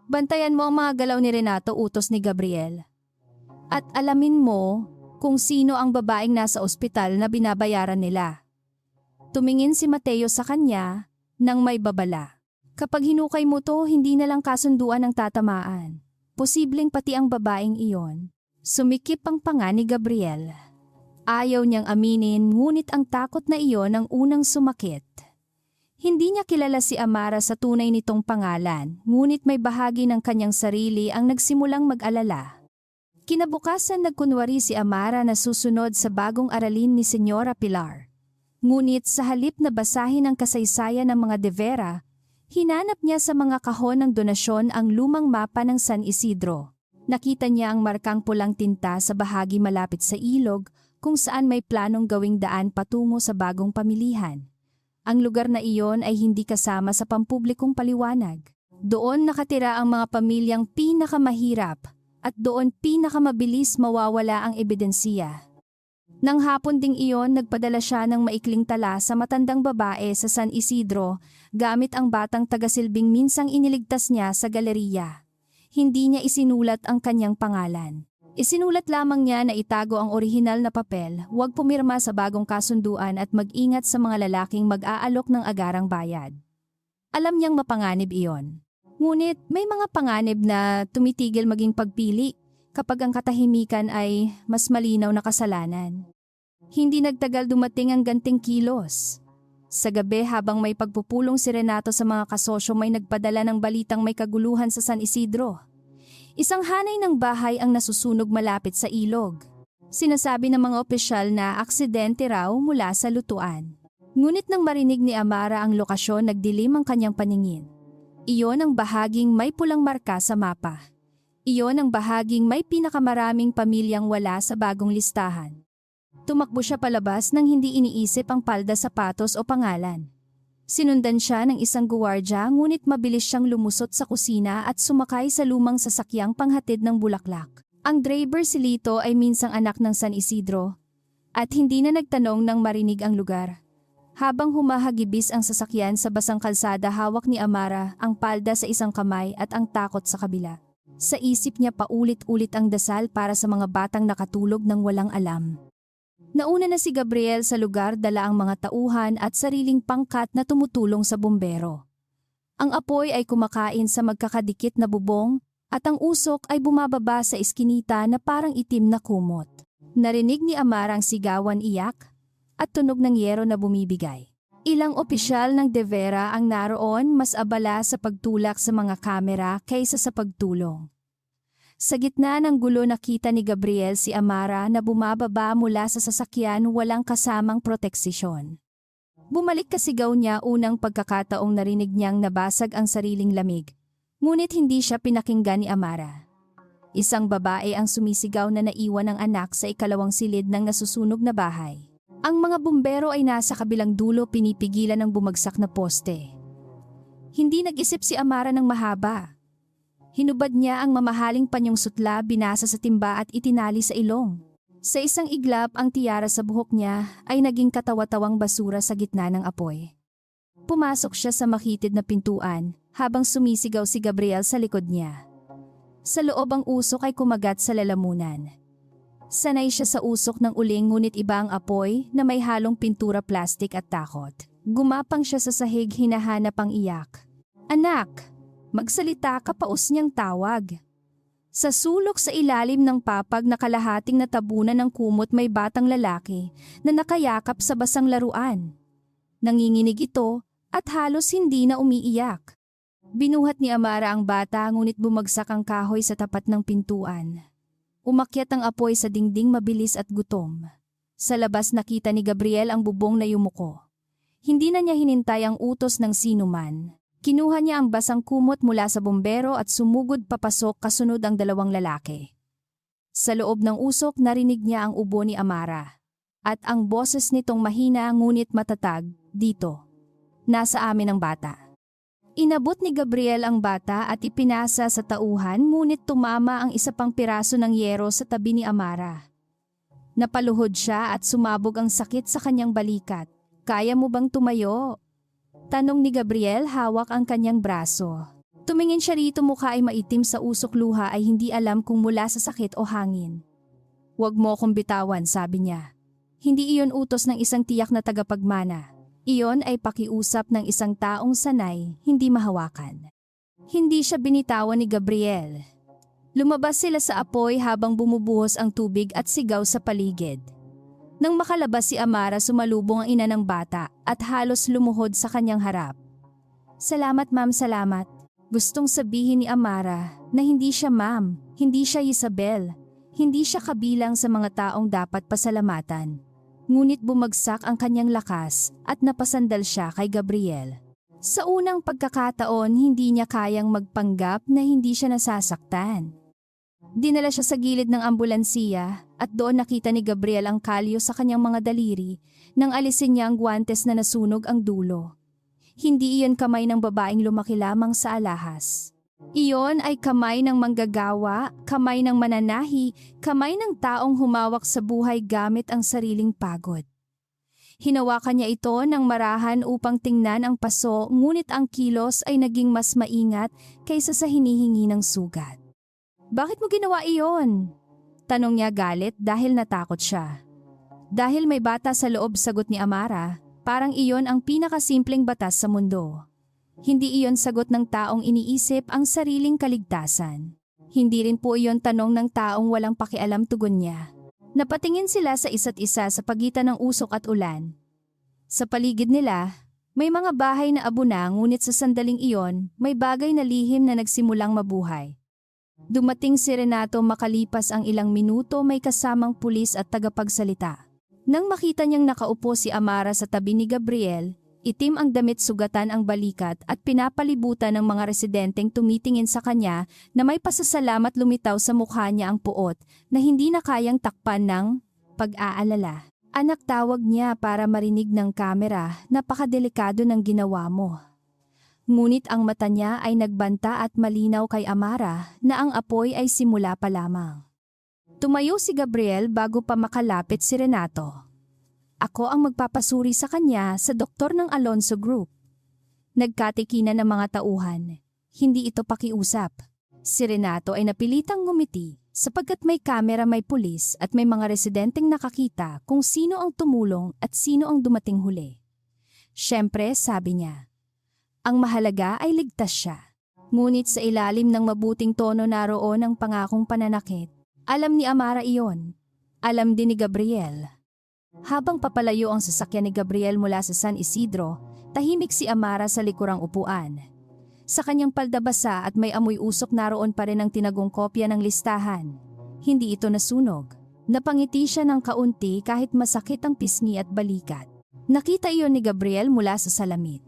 Bantayan mo ang mga galaw ni Renato, utos ni Gabriel. At alamin mo kung sino ang babaeng nasa ospital na binabayaran nila. Tumingin si Mateo sa kanya nang may babala. Kapag hinukay mo to, hindi na lang kasunduan ang tatamaan. Posibleng pati ang babaeng iyon. Sumikip ang panga ni Gabriel. Ayaw niyang aminin, ngunit ang takot na iyon ang unang sumakit. Hindi niya kilala si Amara sa tunay nitong pangalan, ngunit may bahagi ng kanyang sarili ang nagsimulang mag-alala. Kinabukasan, nagkunwari si Amara na susunod sa bagong aralin ni Senyora Pilar. Ngunit sa halip na basahin ang kasaysayan ng mga De Vera, hinanap niya sa mga kahon ng donasyon ang lumang mapa ng San Isidro. Nakita niya ang markang pulang tinta sa bahagi malapit sa ilog kung saan may planong gawing daan patungo sa bagong pamilihan. Ang lugar na iyon ay hindi kasama sa pampublikong paliwanag. Doon nakatira ang mga pamilyang pinakamahirap at doon pinakamabilis mawawala ang ebidensiya. Nang hapon ding iyon, nagpadala siya ng maikling tala sa matandang babae sa San Isidro gamit ang batang tagasilbing minsang iniligtas niya sa galeriya. Hindi niya isinulat ang kanyang pangalan. Isinulat lamang niya na itago ang orihinal na papel, huwag pumirma sa bagong kasunduan at mag-ingat sa mga lalaking mag-aalok ng agarang bayad. Alam niyang mapanganib iyon. Ngunit may mga panganib na tumitigil maging pagpili kapag ang katahimikan ay mas malinaw na kasalanan. Hindi nagtagal, dumating ang ganting kilos. Sa gabi, habang may pagpupulong si Renato sa mga kasosyo, may nagpadala ng balitang may kaguluhan sa San Isidro. Isang hanay ng bahay ang nasusunog malapit sa ilog. Sinasabi ng mga opisyal na aksidente raw mula sa lutuan. Ngunit nang marinig ni Amara ang lokasyon, nagdilim ang kanyang paningin. Iyon ang bahaging may pulang marka sa mapa. Iyon ang bahaging may pinakamaraming pamilyang wala sa bagong listahan. Tumakbo siya palabas nang hindi iniisip ang palda, sapatos o pangalan. Sinundan siya ng isang guwardya, ngunit mabilis siyang lumusot sa kusina at sumakay sa lumang sasakyang panghatid ng bulaklak. Ang driver, si Lito, ay minsang anak ng San Isidro at hindi na nagtanong nang marinig ang lugar. Habang humahagibis ang sasakyan sa basang kalsada, hawak ni Amara ang palda sa isang kamay at ang takot sa kabila. Sa isip niya, paulit-ulit ang dasal para sa mga batang nakatulog ng walang alam. Nauna na si Gabriel sa lugar, dala ang mga tauhan at sariling pangkat na tumutulong sa bumbero. Ang apoy ay kumakain sa magkakadikit na bubong at ang usok ay bumababa sa iskinita na parang itim na kumot. Narinig ni Amara ang sigawan, iyak at tunog ng yero na bumibigay. Ilang opisyal ng De Vera ang naroon, mas abala sa pagtulak sa mga kamera kaysa sa pagtulong. Sa gitna ng gulo, nakita ni Gabriel si Amara na bumababa mula sa sasakyan, walang kasamang proteksyon. Bumalik kasigaw niya unang pagkakataong narinig niyang nabasag ang sariling lamig. Ngunit hindi siya pinakinggan ni Amara. Isang babae ang sumisigaw na naiwan ng anak sa ikalawang silid ng nasusunog na bahay. Ang mga bumbero ay nasa kabilang dulo pinipigilan ng bumagsak na poste. Hindi nag-isip si Amara ng mahaba. Hinubad niya ang mamahaling panyong sutla, binasa sa timba at itinali sa ilong. Sa isang iglap ang tiyara sa buhok niya ay naging katawa-tawang basura sa gitna ng apoy. Pumasok siya sa makitid na pintuan habang sumisigaw si Gabriel sa likod niya. Sa loob ang usok ay kumagat sa lalamunan. Sanay siya sa usok ng uling ngunit iba ang apoy na may halong pintura plastik at takot. Gumapang siya sa sahig, hinahanap ang iyak. "Anak, magsalita ka," paus niyang tawag. Sa sulok sa ilalim ng papag na kalahating natabunan ng kumot may batang lalaki na nakayakap sa basang laruan. Nanginginig ito at halos hindi na umiiyak. Binuhat ni Amara ang bata ngunit bumagsak ang kahoy sa tapat ng pintuan. Umakyat ang apoy sa dingding, mabilis at gutom. Sa labas nakita ni Gabriel ang bubong na yumuko. Hindi na niya hinintay ang utos ng sinuman. Kinuha niya ang basang kumot mula sa bumbero at sumugod papasok kasunod ang dalawang lalaki. Sa loob ng usok narinig niya ang ubo ni Amara. At ang boses nitong mahina ngunit matatag, "Dito. Nasa amin ang bata." Inabot ni Gabriel ang bata at ipinasa sa tauhan ngunit tumama ang isa pang piraso ng yero sa tabi ni Amara. Napaluhod siya at sumabog ang sakit sa kanyang balikat. "Kaya mo bang tumayo?" Tanong ni Gabriel, hawak ang kanyang braso. Tumingin siya rito, mukha ay maitim sa usok, luha ay hindi alam kung mula sa sakit o hangin. "Huwag mo akong bitawan," sabi niya. Hindi iyon utos ng isang tiyak na tagapagmana. Iyon ay pakiusap ng isang taong sanay, hindi mahawakan. Hindi siya binitawan ni Gabriel. Lumabas sila sa apoy habang bumubuhos ang tubig at sigaw sa paligid. Nang makalabas si Amara, sumalubong ang ina ng bata at halos lumuhod sa kanyang harap. "Salamat ma'am, salamat." Gustong sabihin ni Amara na hindi siya ma'am, hindi siya Isabel, hindi siya kabilang sa mga taong dapat pasalamatan. Ngunit bumagsak ang kanyang lakas at napasandal siya kay Gabriel. Sa unang pagkakataon, hindi niya kayang magpanggap na hindi siya nasasaktan. Dinala siya sa gilid ng ambulansiya at doon nakita ni Gabriel ang kalyo sa kanyang mga daliri nang alisin niya ang guwantes na nasunog ang dulo. Hindi iyon kamay ng babaeng lumaki lamang sa alahas. Iyon ay kamay ng manggagawa, kamay ng mananahi, kamay ng taong humawak sa buhay gamit ang sariling pagod. Hinawakan niya ito ng marahan upang tingnan ang paso, ngunit ang kilos ay naging mas maingat kaysa sa hinihingi ng sugat. "Bakit mo ginawa iyon?" Tanong niya galit dahil natakot siya. Dahil may bata sa loob, sagot ni Amara, parang iyon ang pinakasimpleng batas sa mundo. Hindi iyon sagot ng taong iniisip ang sariling kaligtasan. Hindi rin po iyon tanong ng taong walang pakialam, tugon niya. Napatingin sila sa isa't isa sa pagitan ng usok at ulan. Sa paligid nila, may mga bahay na abo na, ngunit sa sandaling iyon, may bagay na lihim na nagsimulang mabuhay. Dumating si Renato, makalipas ang ilang minuto may kasamang pulis at tagapagsalita. Nang makita niyang nakaupo si Amara sa tabi ni Gabriel, itim ang damit, sugatan ang balikat at pinapalibutan ng mga residenteng tumitingin sa kanya na may pasasalamat, lumitaw sa mukha niya ang puot na hindi na kayang takpan ng pag-aalala. "Anak," tawag niya para marinig ng kamera, "napakadelikado ng ginawa mo." Ngunit ang mata niya ay nagbanta at malinaw kay Amara na ang apoy ay simula pa lamang. Tumayo si Gabriel bago pa makalapit si Renato. "Ako ang magpapasuri sa kanya sa doktor ng Alonso Group." Nagkatikinan ng mga tauhan. Hindi ito pakiusap. Si Renato ay napilitang ngumiti sapagkat may kamera, may pulis at may mga residenteng nakakita kung sino ang tumulong at sino ang dumating huli. Siyempre, sabi niya, ang mahalaga ay ligtas siya. Ngunit sa ilalim ng mabuting tono naroon ang pangakong pananakit. Alam ni Amara iyon. Alam din ni Gabriel. Habang papalayo ang sasakyan ni Gabriel mula sa San Isidro, tahimik si Amara sa likurang upuan. Sa kanyang palda basa at may amoy usok, naroon pa rin ang tinagong kopya ng listahan. Hindi ito nasunog. Napangiti siya ng kaunti kahit masakit ang pisngi at balikat. Nakita iyon ni Gabriel mula sa salamin.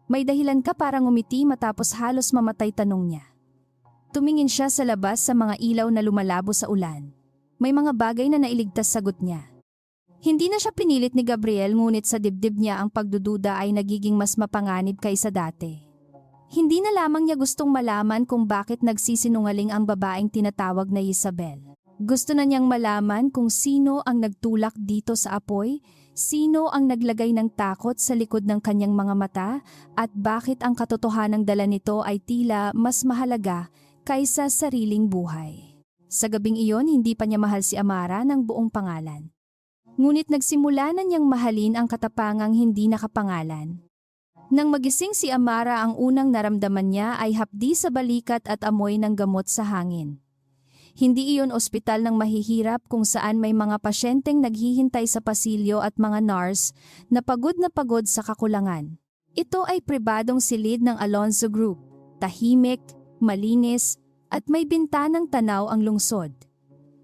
May dahilan ka para ngumiti matapos halos mamatay, tanong niya. Tumingin siya sa labas sa mga ilaw na lumalabo sa ulan. May mga bagay na nailigtas, sagot niya. Hindi na siya pinilit ni Gabriel, ngunit sa dibdib niya ang pagdududa ay nagiging mas mapanganib kaysa dati. Hindi na lamang niya gustong malaman kung bakit nagsisinungaling ang babaeng tinatawag na Isabel. Gusto na niyang malaman kung sino ang nagtulak dito sa apoy, sino ang naglagay ng takot sa likod ng kanyang mga mata, at bakit ang katotohanang dala nito ay tila mas mahalaga kaysa sariling buhay. Sa gabing iyon, hindi pa niya mahal si Amara ng buong pangalan. Ngunit nagsimula na niyang mahalin ang katapangang hindi nakapangalan. Nang magising si Amara, ang unang naramdaman niya ay hapdi sa balikat at amoy ng gamot sa hangin. Hindi iyon ospital ng mahihirap kung saan may mga pasyenteng naghihintay sa pasilyo at mga nurse na pagod sa kakulangan. Ito ay pribadong silid ng Alonzo Group, tahimik, malinis, at may bintanang tanaw ang lungsod.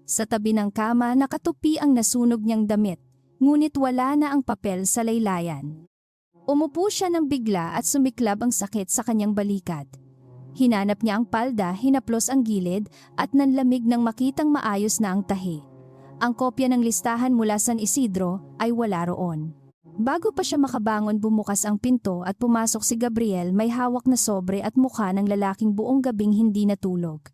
Sa tabi ng kama nakatupi ang nasunog niyang damit, ngunit wala na ang papel sa laylayan. Umupo siya ng bigla at sumiklab ang sakit sa kanyang balikat. Hinanap niya ang palda, hinaplos ang gilid at nanlamig nang makitang maayos na ang tahi. Ang kopya ng listahan mula San Isidro ay wala roon. Bago pa siya makabangon, bumukas ang pinto at pumasok si Gabriel, may hawak na sobre at mukha ng lalaking buong gabing hindi natulog.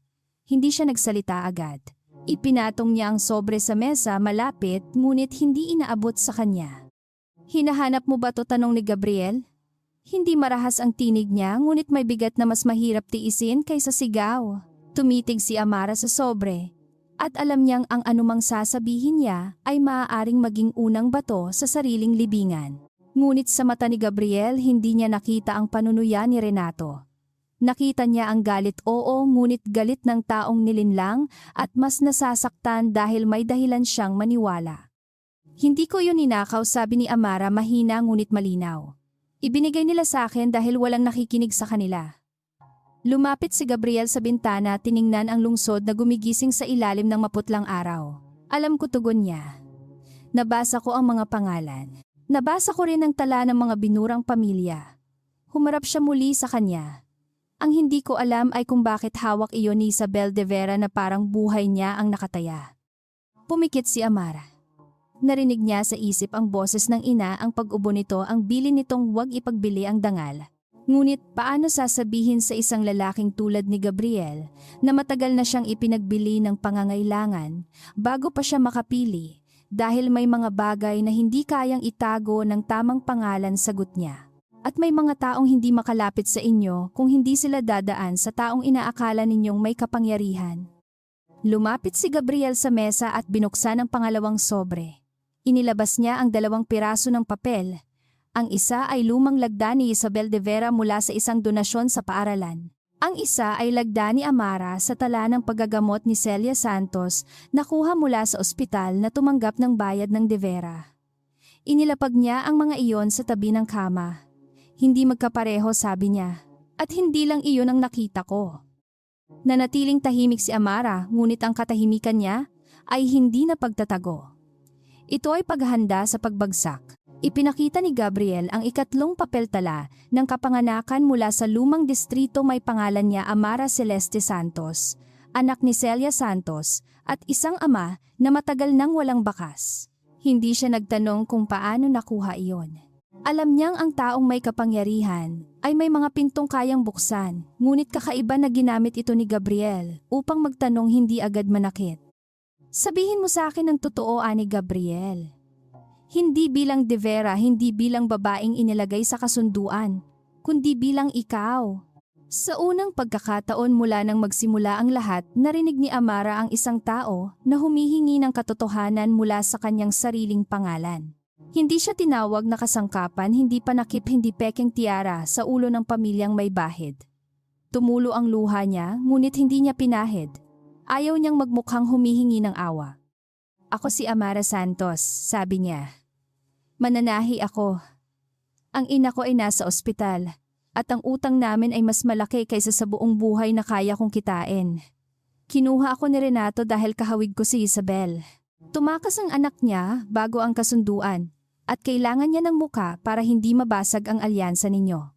Hindi siya nagsalita agad. Ipinatong niya ang sobre sa mesa malapit, ngunit hindi inaabot sa kanya. Hinahanap mo ba to? Tanong ni Gabriel. Hindi marahas ang tinig niya, ngunit may bigat na mas mahirap tiisin kaysa sigaw. Tumitig si Amara sa sobre, at alam niyang ang anumang sasabihin niya ay maaaring maging unang bato sa sariling libingan. Ngunit sa mata ni Gabriel, hindi niya nakita ang panunuya ni Renato. Nakita niya ang galit, oo, ngunit galit ng taong nilinlang at mas nasasaktan dahil may dahilan siyang maniwala. Hindi ko yun ninakaw, sabi ni Amara, mahina ngunit malinaw. Ibinigay nila sa akin dahil walang nakikinig sa kanila. Lumapit si Gabriel sa bintana, tiningnan ang lungsod na gumigising sa ilalim ng maputlang araw. Alam ko, tugon niya. Nabasa ko ang mga pangalan. Nabasa ko rin ang tala ng mga binurang pamilya. Humarap siya muli sa kanya. Ang hindi ko alam ay kung bakit hawak iyon ni Isabel de Vera na parang buhay niya ang nakataya. Pumikit si Amara. Narinig niya sa isip ang boses ng ina, ang pag-ubo nito, ang bilin nitong huwag ipagbili ang dangal. Ngunit paano sasabihin sa isang lalaking tulad ni Gabriel na matagal na siyang ipinagbili ng pangangailangan bago pa siya makapili dahil may mga bagay na hindi kayang itago ng tamang pangalan, sagot niya. At may mga taong hindi makalapit sa inyo kung hindi sila dadaan sa taong inaakala ninyong may kapangyarihan. Lumapit si Gabriel sa mesa at binuksan ang pangalawang sobre. Inilabas niya ang 2 piraso ng papel. Ang isa ay lumang lagda ni Isabel de Vera mula sa isang donasyon sa paaralan. Ang isa ay lagda ni Amara sa tala ng paggagamot ni Celia Santos, nakuha mula sa ospital na tumanggap ng bayad ng de Vera. Inilapag niya ang mga iyon sa tabi ng kama. Hindi magkapareho, sabi niya. At hindi lang iyon ang nakita ko. Nanatiling tahimik si Amara, ngunit ang katahimikan niya ay hindi na pagtatago. Ito ay paghahanda sa pagbagsak. Ipinakita ni Gabriel ang 3 papeltala ng kapanganakan mula sa lumang distrito, may pangalan niya Amara Celeste Santos, anak ni Celia Santos, at isang ama na matagal nang walang bakas. Hindi siya nagtanong kung paano nakuha iyon. Alam niyang ang taong may kapangyarihan ay may mga pintong kayang buksan, ngunit kakaiba na ginamit ito ni Gabriel upang magtanong, hindi agad manakit. Sabihin mo sa akin ang totoo, ani Gabriel. Hindi bilang de Vera, hindi bilang babaeng inilagay sa kasunduan, kundi bilang ikaw. Sa unang pagkakataon mula nang magsimula ang lahat, narinig ni Amara ang isang tao na humihingi ng katotohanan mula sa kanyang sariling pangalan. Hindi siya tinawag na kasangkapan, hindi panakip, hindi pekeng tiara sa ulo ng pamilyang may bahid. Tumulo ang luha niya, ngunit hindi niya pinahid. Ayaw niyang magmukhang humihingi ng awa. Ako si Amara Santos, sabi niya. Mananahi ako. Ang ina ko ay nasa ospital, at ang utang namin ay mas malaki kaysa sa buong buhay na kaya kong kitain. Kinuha ako ni Renato dahil kahawig ko si Isabel. Tumakas ang anak niya bago ang kasunduan, at kailangan niya ng muka para hindi mabasag ang alyansa ninyo.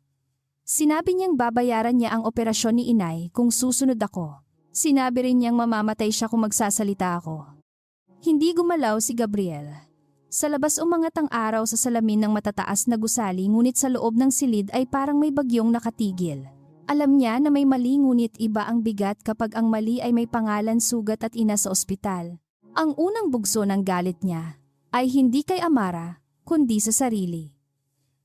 Sinabi niyang babayaran niya ang operasyon ni inay kung susunod ako. Sinabi rin niyang mamamatay siya kung magsasalita ako. Hindi gumalaw si Gabriel. Sa labas umangat ang araw sa salamin ng matataas na gusali ngunit sa loob ng silid ay parang may bagyong nakatigil. Alam niya na may mali ngunit iba ang bigat kapag ang mali ay may pangalan, sugat at ina sa ospital. Ang unang bugso ng galit niya ay hindi kay Amara kundi sa sarili.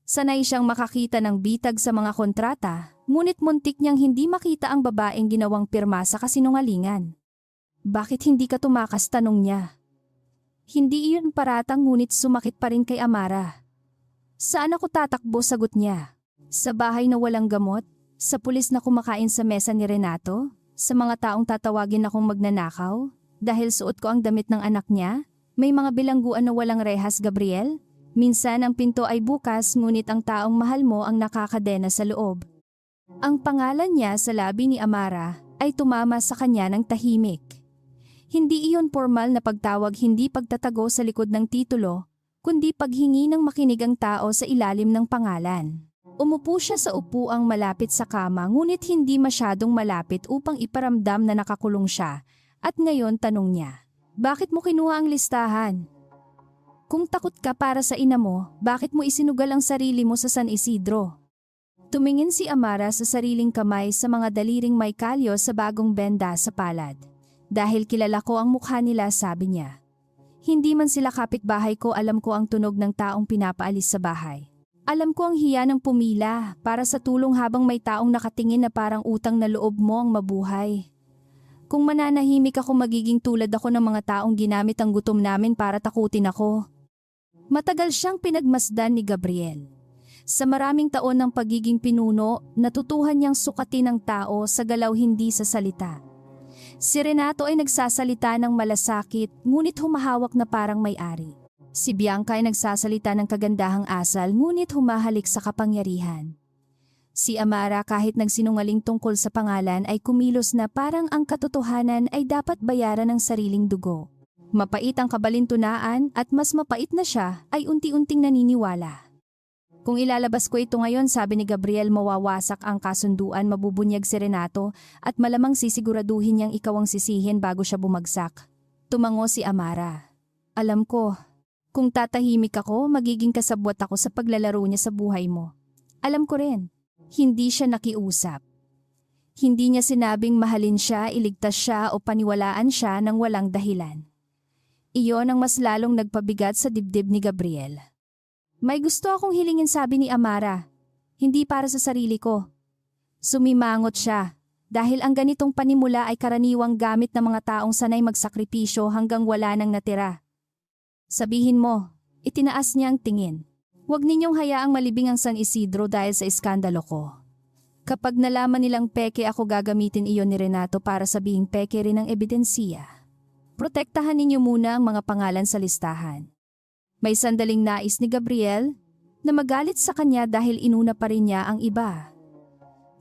Sanay siyang makakita ng bitag sa mga kontrata, ngunit muntik niyang hindi makita ang babaeng ginawang pirma sa kasinungalingan. Bakit hindi ka tumakas, tanong niya. Hindi iyon paratang ngunit sumakit pa rin kay Amara. Saan ako tatakbo, sagot niya. Sa bahay na walang gamot, sa pulis na kumakain sa mesa ni Renato, sa mga taong tatawagin akong magnanakaw, dahil suot ko ang damit ng anak niya, may mga bilangguan na walang rehas, Gabriel. Minsan ang pinto ay bukas ngunit ang taong mahal mo ang nakakadena sa loob. Ang pangalan niya sa labi ni Amara ay tumama sa kanya ng tahimik. Hindi iyon formal na pagtawag, hindi pagtatago sa likod ng titulo, kundi paghingi ng makinig ang tao sa ilalim ng pangalan. Umupo siya sa upuang malapit sa kama ngunit hindi masyadong malapit upang iparamdam na nakakulong siya. At ngayon tanong niya, bakit mo kinuha ang listahan? Kung takot ka para sa ina mo, bakit mo isinugal ang sarili mo sa San Isidro? Tumingin si Amara sa sariling kamay sa mga daliring may kalyo sa bagong benda sa palad. Dahil kilala ko ang mukha nila, sabi niya. Hindi man sila kapitbahay ko, alam ko ang tunog ng taong pinapaalis sa bahay. Alam ko ang hiya ng pumila para sa tulong habang may taong nakatingin na parang utang na loob mo ang mabuhay. Kung mananahimik ako, magiging tulad ako ng mga taong ginamit ang gutom namin para takutin ako. Matagal siyang pinagmasdan ni Gabriel. Sa maraming taon ng pagiging pinuno, natutuhan niyang sukatin ang tao sa galaw, hindi sa salita. Si Renato ay nagsasalita ng malasakit, ngunit humahawak na parang may-ari. Si Bianca ay nagsasalita ng kagandahang asal, ngunit humahalik sa kapangyarihan. Si Amara, kahit nagsinungaling tungkol sa pangalan, ay kumilos na parang ang katotohanan ay dapat bayaran ng sariling dugo. Mapait ang kabalintunaan at mas mapait na siya ay unti-unting naniniwala. Kung ilalabas ko ito ngayon, sabi ni Gabriel, mawawasak ang kasunduan, mabubunyag si Renato at malamang sisiguraduhin niyang ikaw ang sisihin bago siya bumagsak. Tumango si Amara. Alam ko, kung tatahimik ako, magiging kasabwat ako sa paglalaro niya sa buhay mo. Alam ko rin, hindi siya nakiusap. Hindi niya sinabing mahalin siya, iligtas siya o paniwalaan siya ng walang dahilan. Iyon ang mas lalong nagpabigat sa dibdib ni Gabriel. May gusto akong hilingin, sabi ni Amara. Hindi para sa sarili ko. Sumimangot siya, dahil ang ganitong panimula ay karaniwang gamit ng mga taong sanay magsakripisyo hanggang wala nang natira. Sabihin mo, itinaas niya ang tingin. Huwag ninyong hayaang malibing ang San Isidro dahil sa iskandalo ko. Kapag nalaman nilang peke ako, gagamitin iyon ni Renato para sabihing peke rin ang ebidensiya. Protektahan ninyo muna ang mga pangalan sa listahan. May sandaling nais ni Gabriel na magalit sa kanya dahil inuna pa rin niya ang iba.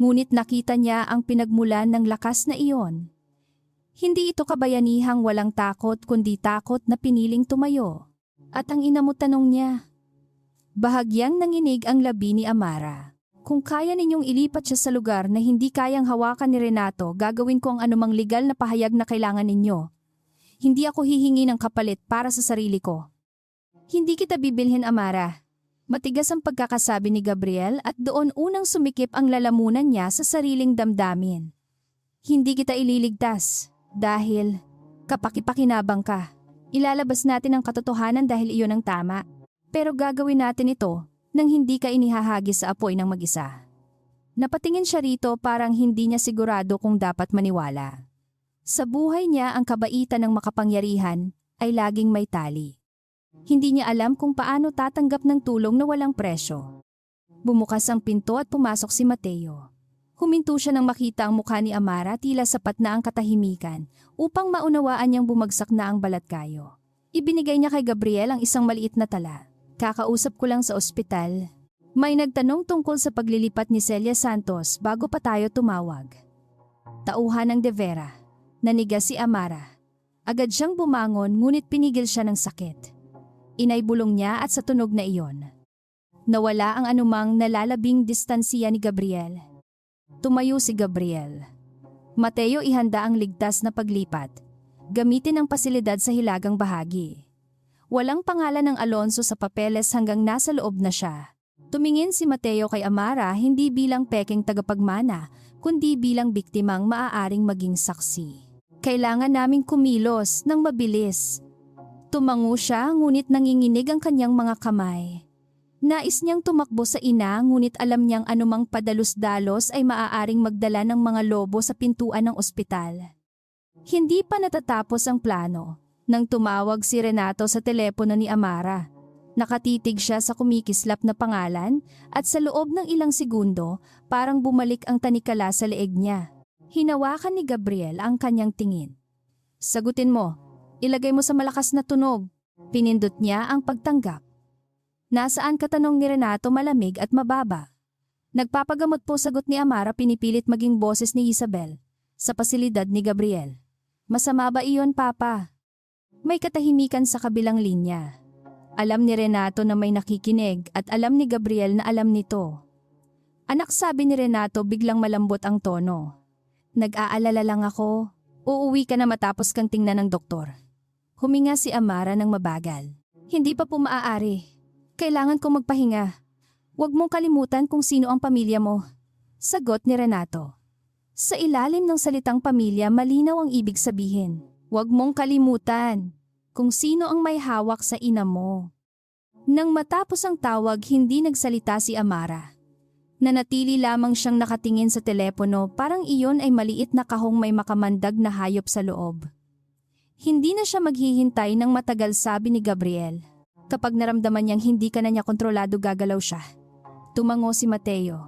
Ngunit nakita niya ang pinagmulan ng lakas na iyon. Hindi ito kabayanihang walang takot kundi takot na piniling tumayo. At ang ina mo, tanong niya. Bahagyang nanginig ang labi ni Amara. Kung kaya ninyong ilipat siya sa lugar na hindi kayang hawakan ni Renato, gagawin ko ang anumang legal na pahayag na kailangan ninyo. Hindi ako hihingi ng kapalit para sa sarili ko. Hindi kita bibilhin, Amara. Matigas ang pagkakasabi ni Gabriel at doon unang sumikip ang lalamunan niya sa sariling damdamin. Hindi kita ililigtas dahil kapakipakinabang ka. Ilalabas natin ang katotohanan dahil iyon ang tama. Pero gagawin natin ito nang hindi ka inihahagis sa apoy ng mag-isa. Napatingin siya rito, parang hindi niya sigurado kung dapat maniwala. Sa buhay niya, ang kabaitan ng makapangyarihan ay laging may tali. Hindi niya alam kung paano tatanggap ng tulong na walang presyo. Bumukas ang pinto at pumasok si Mateo. Huminto siya nang makita ang mukha ni Amara, tila sapat na ang katahimikan upang maunawaan niyang bumagsak na ang balatkayo. Ibinigay niya kay Gabriel ang isang maliit na tala. Kakausap ko lang sa ospital. May nagtanong tungkol sa paglilipat ni Celia Santos bago pa tayo tumawag. Tauhan ng De Vera. Nanigas si Amara. Agad siyang bumangon ngunit pinigil siya ng sakit. Inaybulong niya at sa tunog na iyon, nawala ang anumang nalalabing distansiya ni Gabriel. Tumayo si Gabriel. Mateo, ihanda ang ligtas na paglipat. Gamitin ang pasilidad sa hilagang bahagi. Walang pangalan ng Alonso sa papeles hanggang nasa loob na siya. Tumingin si Mateo kay Amara hindi bilang peking tagapagmana, kundi bilang biktimang maaaring maging saksi. Kailangan naming kumilos ng mabilis. Tumango siya ngunit nanginginig ang kanyang mga kamay. Nais niyang tumakbo sa ina ngunit alam niyang anumang padalos-dalos ay maaaring magdala ng mga lobo sa pintuan ng ospital. Hindi pa natatapos ang plano nang tumawag si Renato sa telepono ni Amara. Nakatitig siya sa kumikislap na pangalan at sa loob ng ilang segundo parang bumalik ang tanikala sa leeg niya. Hinawakan ni Gabriel ang kanyang tingin. Sagutin mo, ilagay mo sa malakas na tunog. Pinindot niya ang pagtanggap. Nasaan ka, tanong ni Renato malamig at mababa. Nagpapagamot po, sagot ni Amara, pinipilit maging boses ni Isabel. Sa pasilidad ni Gabriel. Masama ba iyon, Papa? May katahimikan sa kabilang linya. Alam ni Renato na may nakikinig at alam ni Gabriel na alam nito. Anak, sabi ni Renato, biglang malambot ang tono. Nag-aalala lang ako. Uuwi ka na matapos kang tingnan ng doktor. Huminga si Amara ng mabagal. Hindi pa po maaari. Kailangan kong magpahinga. Huwag mong kalimutan kung sino ang pamilya mo. Sagot ni Renato. Sa ilalim ng salitang pamilya, malinaw ang ibig sabihin. Huwag mong kalimutan kung sino ang may hawak sa ina mo. Nang matapos ang tawag, hindi nagsalita si Amara. Nanatili lamang siyang nakatingin sa telepono, parang iyon ay maliit na kahong may makamandag na hayop sa loob. Hindi na siya maghihintay ng matagal, sabi ni Gabriel. Kapag naramdaman niyang hindi ka na niya kontrolado, gagalaw siya. Tumango si Mateo.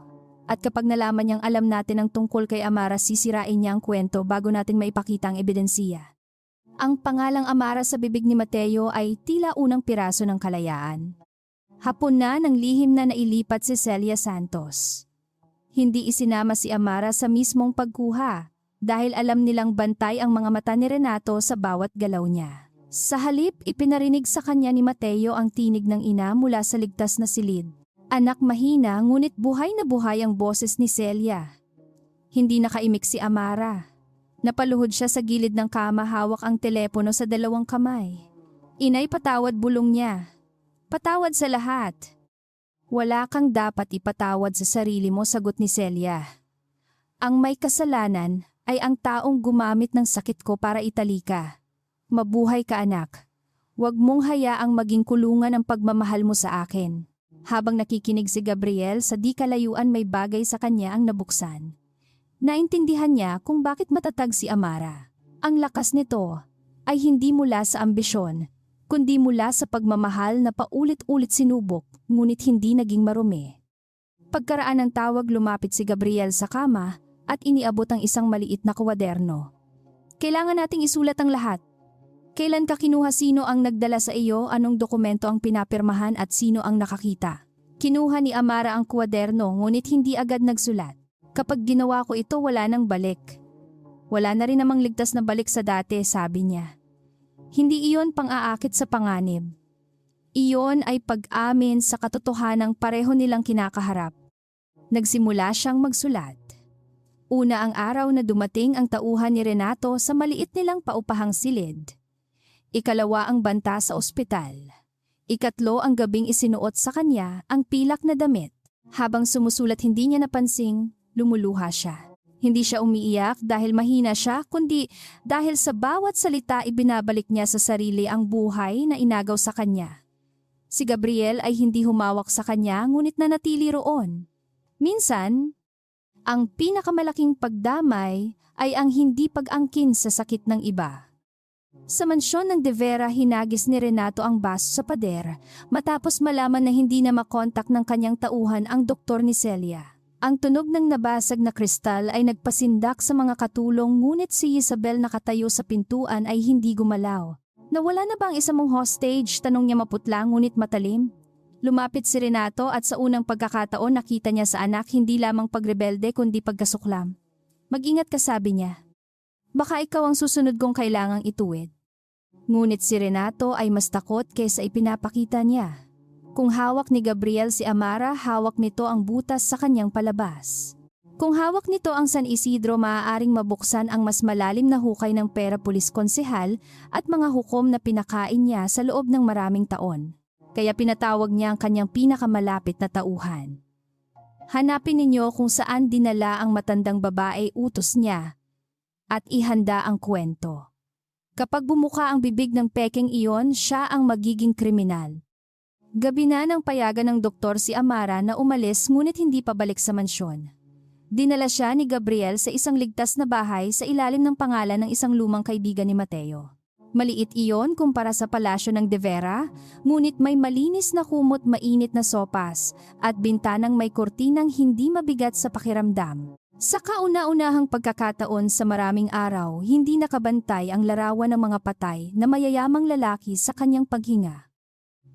At kapag nalaman niyang alam natin ang tungkol kay Amara, sisirain niya ang kwento bago natin maipakita ang ebidensiya. Ang pangalang Amara sa bibig ni Mateo ay tila unang piraso ng kalayaan. Hapon na nang lihim na nailipat si Celia Santos. Hindi isinama si Amara sa mismong pagkuha dahil alam nilang bantay ang mga mata ni Renato sa bawat galaw niya. Sa halip, ipinarinig sa kanya ni Mateo ang tinig ng ina mula sa ligtas na silid. Anak, mahina ngunit buhay na buhay ang boses ni Celia. Hindi nakaimik si Amara. Napaluhod siya sa gilid ng kama, hawak ang telepono sa dalawang kamay. Inay, patawad, bulong niya. Patawad sa lahat. Wala kang dapat ipatawad sa sarili mo, sagot ni Celia. Ang may kasalanan ay ang taong gumamit ng sakit ko para italika. Mabuhay ka, anak. Huwag mong hayaang maging kulungan ang pagmamahal mo sa akin. Habang nakikinig si Gabriel, sa di kalayuan may bagay sa kanya ang nabuksan. Naintindihan niya kung bakit matatag si Amara. Ang lakas nito ay hindi mula sa ambisyon, kundi mula sa pagmamahal na paulit-ulit sinubok ngunit hindi naging marumi. Pagkaraan ng tawag, lumapit si Gabriel sa kama at iniabot ang isang maliit na kwaderno. Kailangan nating isulat ang lahat. Kailan ka kinuha, sino ang nagdala sa iyo, anong dokumento ang pinapirmahan at sino ang nakakita. Kinuha ni Amara ang kwaderno ngunit hindi agad nagsulat. Kapag ginawa ko ito, wala nang balik. Wala na rin namang ligtas na balik sa dati, sabi niya. Hindi iyon pang-aakit sa panganib. Iyon ay pag-amin sa katotohanang pareho nilang kinakaharap. Nagsimula siyang magsulat. Una ang araw na dumating ang tauhan ni Renato sa maliit nilang paupahang silid. Ikalawa ang banta sa ospital. Ikatlo ang gabing isinuot sa kanya ang pilak na damit. Habang sumusulat, hindi niya napansing lumuluha siya. Hindi siya umiiyak dahil mahina siya, kundi dahil sa bawat salita ibinabalik niya sa sarili ang buhay na inagaw sa kanya. Si Gabriel ay hindi humawak sa kanya ngunit nanatili roon. Minsan, ang pinakamalaking pagdamay ay ang hindi pag-angkin sa sakit ng iba. Sa mansyon ng De Vera, hinagis ni Renato ang baso sa pader matapos malaman na hindi na makontak ng kanyang tauhan ang doktor ni Celia. Ang tunog ng nabasag na kristal ay nagpasindak sa mga katulong ngunit si Isabel nakatayo sa pintuan ay hindi gumalaw. Nawala na ba ang isa mong hostage? Tanong niya maputla ngunit matalim. Lumapit si Renato at sa unang pagkakataon nakita niya sa anak hindi lamang pagrebelde kundi pagkasuklam. Mag-ingat ka, sabi niya. Baka ikaw ang susunod kong kailangang ituwid. Ngunit si Renato ay mas takot kaysa ipinapakita niya. Kung hawak ni Gabriel si Amara, hawak nito ang butas sa kanyang palabas. Kung hawak nito ang San Isidro, maaaring mabuksan ang mas malalim na hukay ng pera pulis konsehal at mga hukom na pinakain niya sa loob ng maraming taon. Kaya pinatawag niya ang kanyang pinakamalapit na tauhan. Hanapin ninyo kung saan dinala ang matandang babae utos niya at ihanda ang kwento. Kapag bumuka ang bibig ng pekeng iyon, siya ang magiging kriminal. Gabi na nang payagan ng doktor si Amara na umalis ngunit hindi pabalik sa mansyon. Dinala siya ni Gabriel sa isang ligtas na bahay sa ilalim ng pangalan ng isang lumang kaibigan ni Mateo. Maliit iyon kumpara sa palasyo ng De Vera, ngunit may malinis na kumot, mainit na sopas, at bintanang may kurtinang hindi mabigat sa pakiramdam. Sa kauna-unahang pagkakataon sa maraming araw, hindi nakabantay ang larawan ng mga patay na mayayamang lalaki sa kanyang paghinga.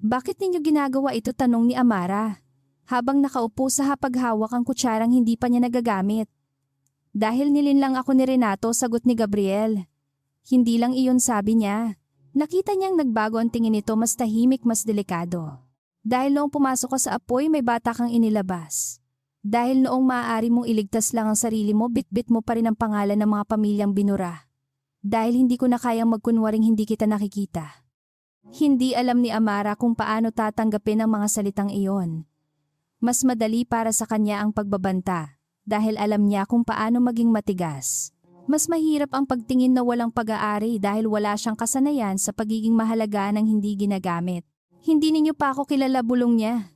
"Bakit ninyo ginagawa ito?" tanong ni Amara, habang nakaupo sa hapaghawak ang kutsarang hindi pa niya nagagamit. "Dahil nilinlang ako ni Renato," sagot ni Gabriel. Hindi lang iyon, sabi niya. Nakita niyang nagbago ang tingin nito, mas tahimik, mas delikado. Dahil noong pumasok ka sa apoy, may bata kang inilabas. Dahil noong maaari mong iligtas lang ang sarili mo, bitbit mo pa rin ang pangalan ng mga pamilyang binura. Dahil hindi ko na kayang magkunwaring hindi kita nakikita. Hindi alam ni Amara kung paano tatanggapin ang mga salitang iyon. Mas madali para sa kanya ang pagbabanta, dahil alam niya kung paano maging matigas. Mas mahirap ang pagtingin na walang pag-aari dahil wala siyang kasanayan sa pagiging mahalaga ng hindi ginagamit. "Hindi ninyo pa ako kilala," bulong niya.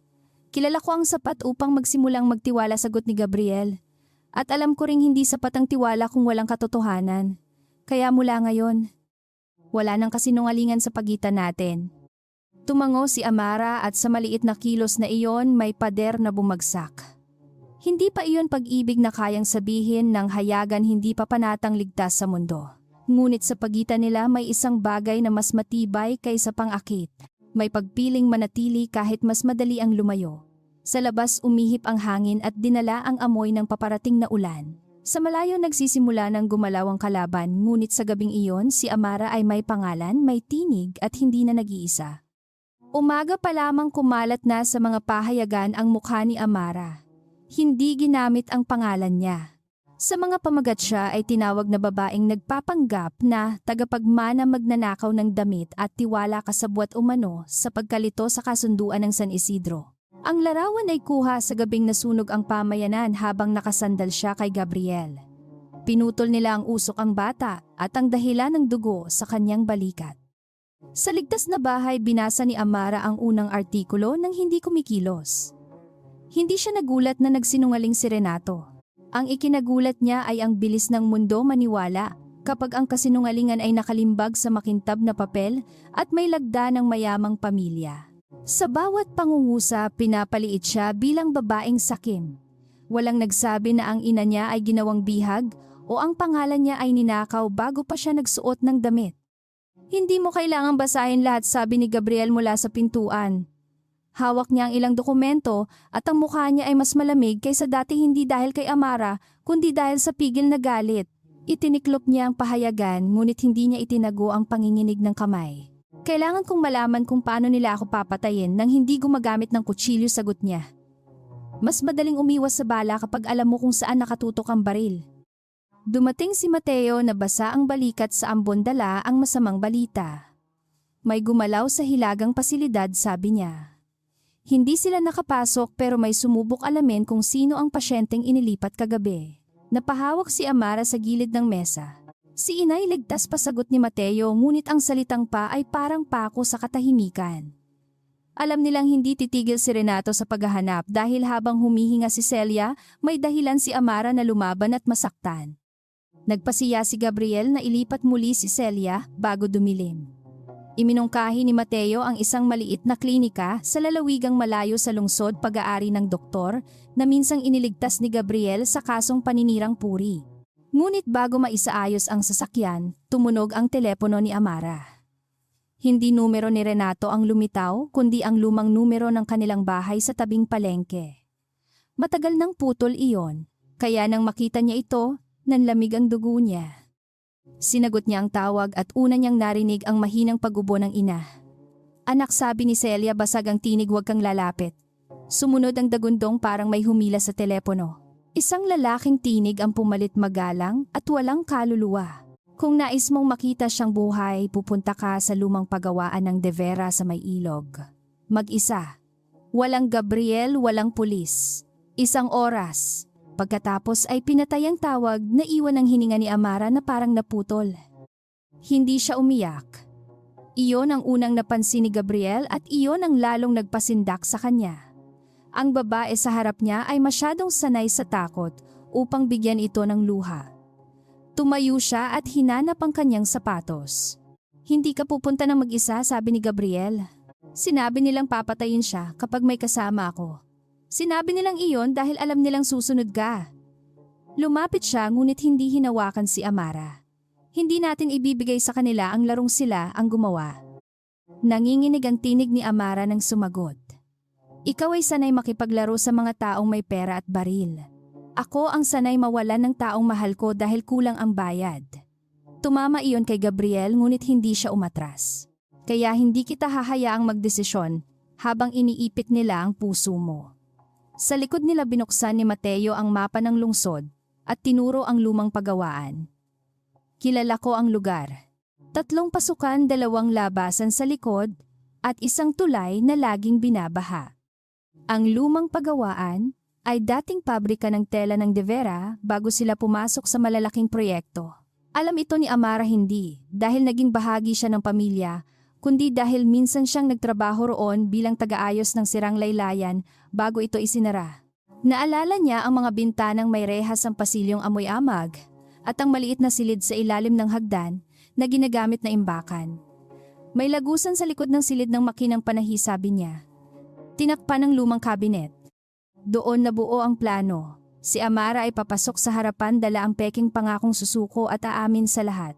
"Kilala ko ang sapat upang magsimulang magtiwala," sagot ni Gabriel. "At alam ko ring hindi sapat ang tiwala kung walang katotohanan. Kaya mula ngayon, wala nang kasinungalingan sa pagitan natin." Tumango si Amara at sa maliit na kilos na iyon may pader na bumagsak. Hindi pa iyon pag-ibig na kayang sabihin ng hayagan, hindi pa panatang ligtas sa mundo. Ngunit sa pagitan nila may isang bagay na mas matibay kaysa pang-akit. May pagpiling manatili kahit mas madali ang lumayo. Sa labas umihip ang hangin at dinala ang amoy ng paparating na ulan. Sa malayo nagsisimula ng gumalaw ang kalaban, ngunit sa gabing iyon si Amara ay may pangalan, may tinig at hindi na nag-iisa. Umaga pa lamang kumalat na sa mga pahayagan ang mukha ni Amara. Hindi ginamit ang pangalan niya. Sa mga pamagat siya ay tinawag na babaeng nagpapanggap na tagapagmana, magnanakaw ng damit at tiwala kasabwat umano sa pagkalito sa kasunduan ng San Isidro. Ang larawan ay kuha sa gabing nasunog ang pamayanan habang nakasandal siya kay Gabriel. Pinutol nila ang usok ang bata at ang dahilan ng dugo sa kanyang balikat. Sa ligtas na bahay binasa ni Amara ang unang artikulo nang hindi kumikilos. Hindi siya nagulat na nagsinungaling si Renato. Ang ikinagulat niya ay ang bilis ng mundo maniwala kapag ang kasinungalingan ay nakalimbag sa makintab na papel at may lagda ng mayamang pamilya. Sa bawat pangungusap, pinapaliit siya bilang babaeng sakim. Walang nagsabi na ang ina niya ay ginawang bihag o ang pangalan niya ay ninakaw bago pa siya nagsuot ng damit. "Hindi mo kailangang basahin lahat," sabi ni Gabriel mula sa pintuan. Hawak niya ang ilang dokumento at ang mukha niya ay mas malamig kaysa dati, hindi dahil kay Amara, kundi dahil sa pigil na galit. Itiniklop niya ang pahayagan, ngunit hindi niya itinago ang panginginig ng kamay. "Kailangan kong malaman kung paano nila ako papatayin nang hindi gumagamit ng kutsilyo," sagot niya. Mas madaling umiwas sa bala kapag alam mo kung saan nakatutok ang baril. Dumating si Mateo na basa ang balikat sa ambon, dala ang masamang balita. May gumalaw sa hilagang pasilidad, sabi niya. Hindi sila nakapasok pero may sumubok alamin kung sino ang pasyenteng inilipat kagabi. Napahawak si Amara sa gilid ng mesa. Si Inay ligtas pa, sagot ni Mateo, ngunit ang salitang pa ay parang pako sa katahimikan. Alam nilang hindi titigil si Renato sa paghahanap dahil habang humihinga si Celia, may dahilan si Amara na lumaban at masaktan. Nagpasiya si Gabriel na ilipat muli si Celia bago dumilim. Iminungkahi ni Mateo ang isang maliit na klinika sa lalawigang malayo sa lungsod, pag-aari ng doktor na minsang iniligtas ni Gabriel sa kasong paninirang puri. Ngunit bago maisaayos ang sasakyan, tumunog ang telepono ni Amara. Hindi numero ni Renato ang lumitaw, kundi ang lumang numero ng kanilang bahay sa tabing palengke. Matagal nang putol iyon, kaya nang makita niya ito, nanlamig ang dugo niya. Sinagot niya ang tawag at una niyang narinig ang mahinang pag-ubo ng ina. Anak, sabi ni Celia, basag ang tinig, huwag kang lalapit. Sumunod ang dagundong parang may humila sa telepono. Isang lalaking tinig ang pumalit, magalang at walang kaluluwa. Kung nais mong makita siyang buhay, pupunta ka sa lumang pagawaan ng De Vera sa may ilog. Mag-isa. Walang Gabriel, walang pulis. 1 oras. Pagkatapos ay pinatay ang tawag, na iwan ang hininga ni Amara na parang naputol. Hindi siya umiyak. Iyon ang unang napansin ni Gabriel at iyon ang lalong nagpasindak sa kanya. Ang babae sa harap niya ay masyadong sanay sa takot upang bigyan ito ng luha. Tumayo siya at hinanap ang kanyang sapatos. Hindi ka pupunta ng mag-isa, sabi ni Gabriel. Sinabi nilang papatayin siya kapag may kasama ako. Sinabi nilang iyon dahil alam nilang susunod ka. Lumapit siya ngunit hindi hinawakan si Amara. Hindi natin ibibigay sa kanila ang larong sila ang gumawa. Nanginginig ang tinig ni Amara nang sumagot. Ikaw ay sanay makipaglaro sa mga taong may pera at baril. Ako ang sanay mawalan ng taong mahal ko dahil kulang ang bayad. Tumama iyon kay Gabriel ngunit hindi siya umatras. Kaya hindi kita hahayaang magdesisyon habang iniipit nila ang puso mo. Sa likod nila binuksan ni Mateo ang mapa ng lungsod at tinuro ang lumang pagawaan. Kilala ko ang lugar. 3 pasukan, 2 labasan sa likod, at 1 tulay na laging binabaha. Ang lumang pagawaan ay dating pabrika ng tela ng De Vera bago sila pumasok sa malalaking proyekto. Alam ito ni Amara hindi dahil naging bahagi siya ng pamilya, kundi dahil minsan siyang nagtrabaho roon bilang taga-ayos ng sirang laylayan bago ito isinara. Naalala niya ang mga bintanang may rehas ang pasilyong amoy amag, at ang maliit na silid sa ilalim ng hagdan na ginagamit na imbakan. May lagusan sa likod ng silid ng makinang panahi, sabi niya. Tinakpan ng lumang kabinet. Doon nabuo ang plano. Si Amara ay papasok sa harapan, dala ang peking pangakong susuko at aamin sa lahat.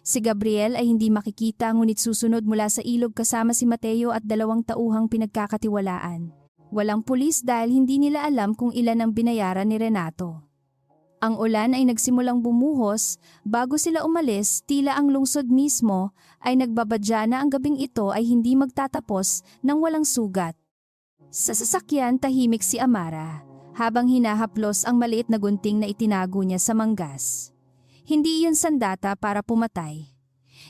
Si Gabriel ay hindi makikita ngunit susunod mula sa ilog kasama si Mateo at 2 tauhang pinagkakatiwalaan. Walang pulis dahil hindi nila alam kung ilan ang binayaran ni Renato. Ang ulan ay nagsimulang bumuhos, bago sila umalis, tila ang lungsod mismo ay nagbabadya na ang gabing ito ay hindi magtatapos nang walang sugat. Sa sasakyan, tahimik si Amara, habang hinahaplos ang maliit na gunting na itinago niya sa manggas. Hindi iyon sandata para pumatay.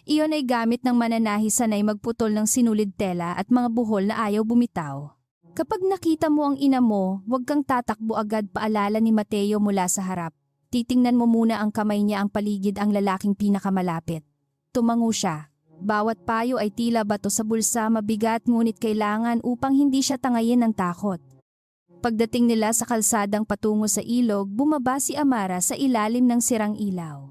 Iyon ay gamit ng mananahi sanay magputol ng sinulid tela at mga buhol na ayaw bumitaw. Kapag nakita mo ang ina mo, huwag kang tatakbo agad, paalala ni Mateo mula sa harap. Titingnan mo muna ang kamay niya, ang paligid ang lalaking pinakamalapit. Tumango siya. Bawat payo ay tila bato sa bulsa, mabigat ngunit kailangan upang hindi siya tangayin ng takot. Pagdating nila sa kalsadang patungo sa ilog, bumaba si Amara sa ilalim ng sirang ilaw.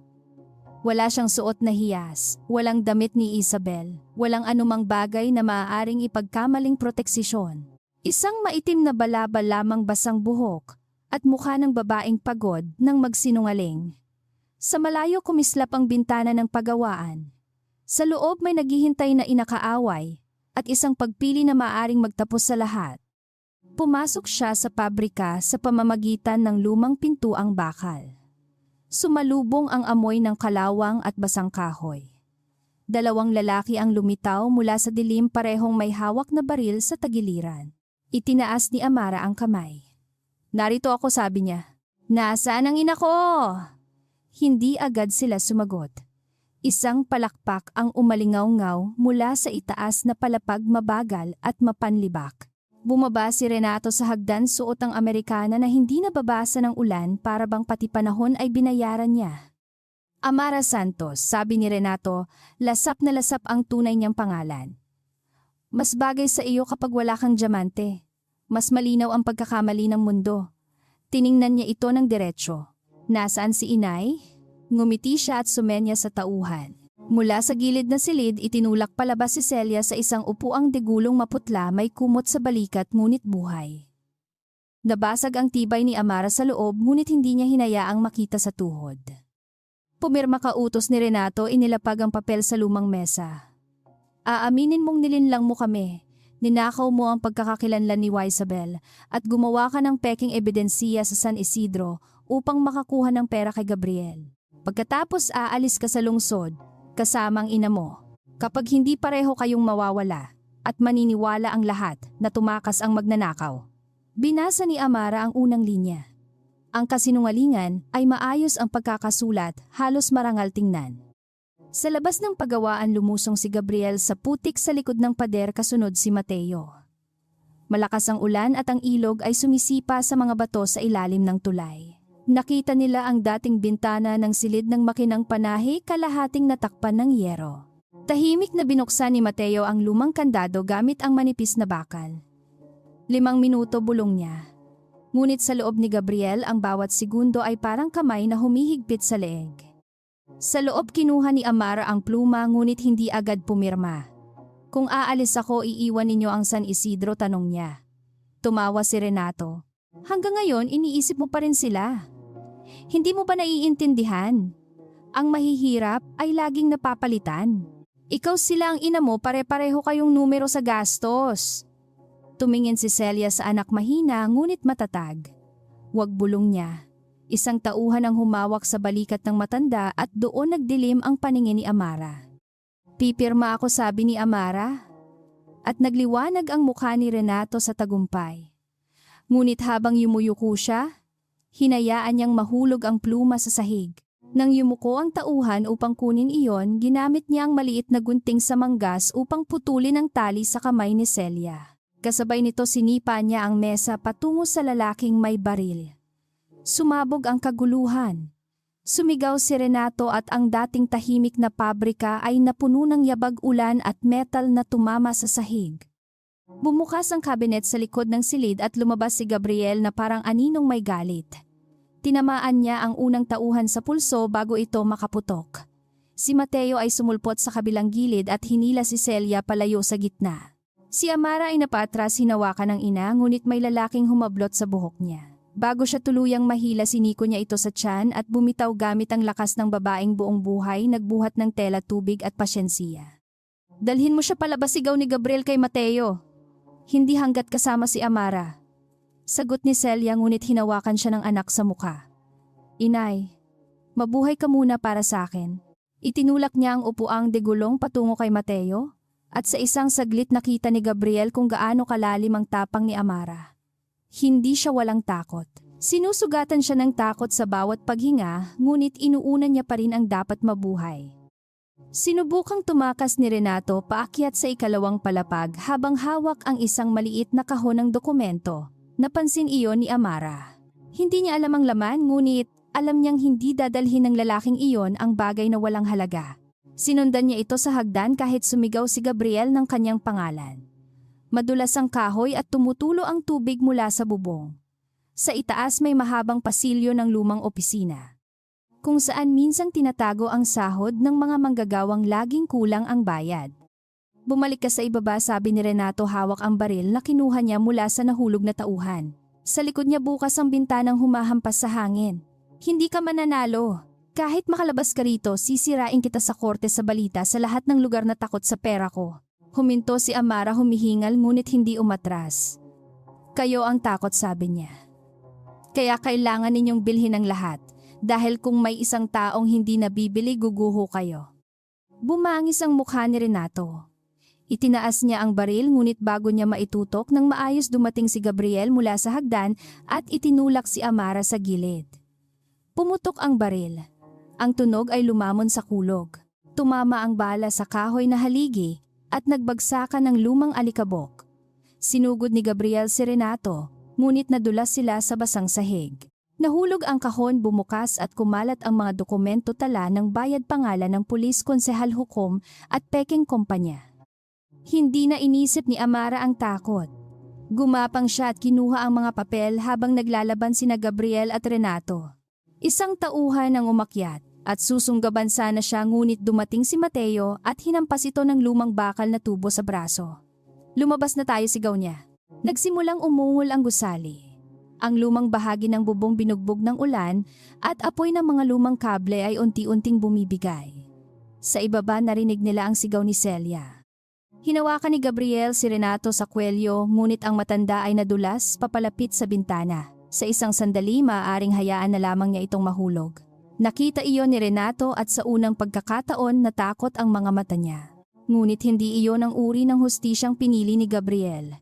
Wala siyang suot na hiyas, walang damit ni Isabel, walang anumang bagay na maaaring ipagkamaling proteksisyon. Isang maitim na balabal lamang, basang buhok, at mukha ng babaeng pagod nang magsinungaling. Sa malayo kumislap ang bintana ng pagawaan. Sa loob may naghihintay na inakaaway, at isang pagpili na maaaring magtapos sa lahat. Pumasok siya sa pabrika sa pamamagitan ng lumang pintuang bakal. Sumalubong ang amoy ng kalawang at basang kahoy. 2 lalaki ang lumitaw mula sa dilim, parehong may hawak na baril sa tagiliran. Itinaas ni Amara ang kamay. Narito ako, sabi niya. Nasaan ang ina ko? Hindi agad sila sumagot. Isang palakpak ang umalingaw-ngaw mula sa itaas na palapag, mabagal at mapanlibak. Bumaba si Renato sa hagdan, suot ang Amerikana na hindi nababasa ng ulan, para bang pati panahon ay binayaran niya. Amara Santos, sabi ni Renato, lasap na lasap ang tunay niyang pangalan. Mas bagay sa iyo kapag wala kang diamante. Mas malinaw ang pagkakamali ng mundo. Tiningnan niya ito ng diretsyo. Nasaan si inay? Ngumiti siya at sumenya sa tauhan. Mula sa gilid na silid, itinulak palabas si Celia sa isang upuang degulong maputla, may kumot sa balikat ngunit buhay. Nabasag ang tibay ni Amara sa loob ngunit hindi niya hinayaang makita sa tuhod. Pumirma ka, utos ni Renato, inilapag ang papel sa lumang mesa. Aaminin mong nilinlang mo kami. Ninakaw mo ang pagkakakilanlan ni Isabel at gumawa ka ng peking ebidensiya sa San Isidro upang makakuha ng pera kay Gabriel. Pagkatapos aalis ka sa lungsod, kasamang ina mo. Kapag hindi pareho kayong mawawala at maniniwala ang lahat na tumakas ang magnanakaw. Binasa ni Amara ang unang linya. Ang kasinungalingan ay maayos ang pagkakasulat, halos marangal tingnan. Sa labas ng pagawaan lumusong si Gabriel sa putik sa likod ng pader kasunod si Mateo. Malakas ang ulan at ang ilog ay sumisipa sa mga bato sa ilalim ng tulay. Nakita nila ang dating bintana ng silid ng makinang panahe kalahating natakpan ng yero. Tahimik na binuksan ni Mateo ang lumang kandado gamit ang manipis na bakal. 5 minuto bulong niya. Ngunit sa loob ni Gabriel ang bawat segundo ay parang kamay na humihigpit sa leeg. Sa loob kinuha ni Amara ang pluma ngunit hindi agad pumirma. Kung aalis ako iiwan ninyo ang San Isidro, tanong niya. Tumawa si Renato. Hanggang ngayon iniisip mo pa rin sila. Hindi mo ba naiintindihan? Ang mahihirap ay laging napapalitan. Ikaw sila ang ina mo, pare-pareho kayong numero sa gastos. Tumingin si Celia sa anak mahina ngunit matatag. Huwag bulong niya. Isang tauhan ang humawak sa balikat ng matanda at doon nagdilim ang paningin ni Amara. Pipirma ako, sabi ni Amara. At nagliwanag ang mukha ni Renato sa tagumpay. Ngunit habang yumuyuko siya, hinayaan niyang mahulog ang pluma sa sahig. Nang yumuko ang tauhan upang kunin iyon, ginamit niya ang maliit na gunting sa manggas upang putulin ang tali sa kamay ni Celia. Kasabay nito sinipa niya ang mesa patungo sa lalaking may baril. Sumabog ang kaguluhan. Sumigaw si Renato at ang dating tahimik na pabrika ay napuno ng yabag ulan at metal na tumama sa sahig. Bumukas ang kabinet sa likod ng silid at lumabas si Gabriel na parang aninong may galit. Tinamaan niya ang unang tauhan sa pulso bago ito makaputok. Si Mateo ay sumulpot sa kabilang gilid at hinila si Celia palayo sa gitna. Si Amara ay napaatras, hinawakan ng ina ngunit may lalaking humablot sa buhok niya. Bago siya tuluyang mahila, siniko niya ito sa tiyan at bumitaw gamit ang lakas ng babaeng buong buhay, nagbuhat ng tela, tubig at pasyensiya. Dalhin mo siya palabas, sigaw ni Gabriel kay Mateo. Hindi hanggat kasama si Amara. Sagot ni Celia ngunit hinawakan siya ng anak sa mukha. Inay, mabuhay ka muna para sa akin. Itinulak niya ang upuang degulong patungo kay Mateo at sa isang saglit nakita ni Gabriel kung gaano kalalim ang tapang ni Amara. Hindi siya walang takot. Sinusugatan siya ng takot sa bawat paghinga ngunit inuunan niya pa rin ang dapat mabuhay. Sinubukang tumakas ni Renato paakyat sa ikalawang palapag habang hawak ang isang maliit na kahon ng dokumento. Napansin iyon ni Amara. Hindi niya alam ang laman ngunit alam niyang hindi dadalhin ng lalaking iyon ang bagay na walang halaga. Sinundan niya ito sa hagdan kahit sumigaw si Gabriel ng kanyang pangalan. Madulas ang kahoy at tumutulo ang tubig mula sa bubong. Sa itaas may mahabang pasilyo ng lumang opisina, kung saan minsang tinatago ang sahod ng mga manggagawang laging kulang ang bayad. Bumalik ka sa ibaba, sabi ni Renato, hawak ang baril na kinuha niya mula sa nahulog na tauhan. Sa likod niya bukas ang bintanang humahampas sa hangin. Hindi ka mananalo. Kahit makalabas ka rito, sisirain kita sa korte, sa balita, sa lahat ng lugar na takot sa pera ko. Huminto si Amara, humihingal ngunit hindi umatras. Kayo ang takot, sabi niya. Kaya kailangan ninyong bilhin ang lahat. Dahil kung may isang taong hindi nabibili, guguho kayo. Bumangis ang mukha ni Renato. Itinaas niya ang baril ngunit bago niya maitutok nang maayos dumating si Gabriel mula sa hagdan at itinulak si Amara sa gilid. Pumutok ang baril. Ang tunog ay lumamon sa kulog. Tumama ang bala sa kahoy na haligi at nagbagsakan ng lumang alikabok. Sinugod ni Gabriel si Renato, ngunit nadulas sila sa basang sahig. Nahulog ang kahon, bumukas at kumalat ang mga dokumento, tala ng bayad, pangalan ng pulis, konsehal hukom at peking kumpanya. Hindi na inisip ni Amara ang takot. Gumapang siya at kinuha ang mga papel habang naglalaban sina Gabriel at Renato. Isang tauhan ang umakyat at susunggaban sana siya ngunit dumating si Mateo at hinampas ito ng lumang bakal na tubo sa braso. Lumabas na tayo, sigaw niya. Nagsimulang umungol ang gusali. Ang lumang bahagi ng bubong binugbog ng ulan at apoy ng mga lumang kable ay unti-unting bumibigay. Sa ibaba narinig nila ang sigaw ni Celia. Hinawakan ni Gabriel si Renato sa kwelyo ngunit ang matanda ay nadulas papalapit sa bintana. Sa isang sandali maaaring hayaan na lamang niya itong mahulog. Nakita iyon ni Renato at sa unang pagkakataon natakot ang mga mata niya. Ngunit hindi iyon ang uri ng hustisyang pinili ni Gabriel.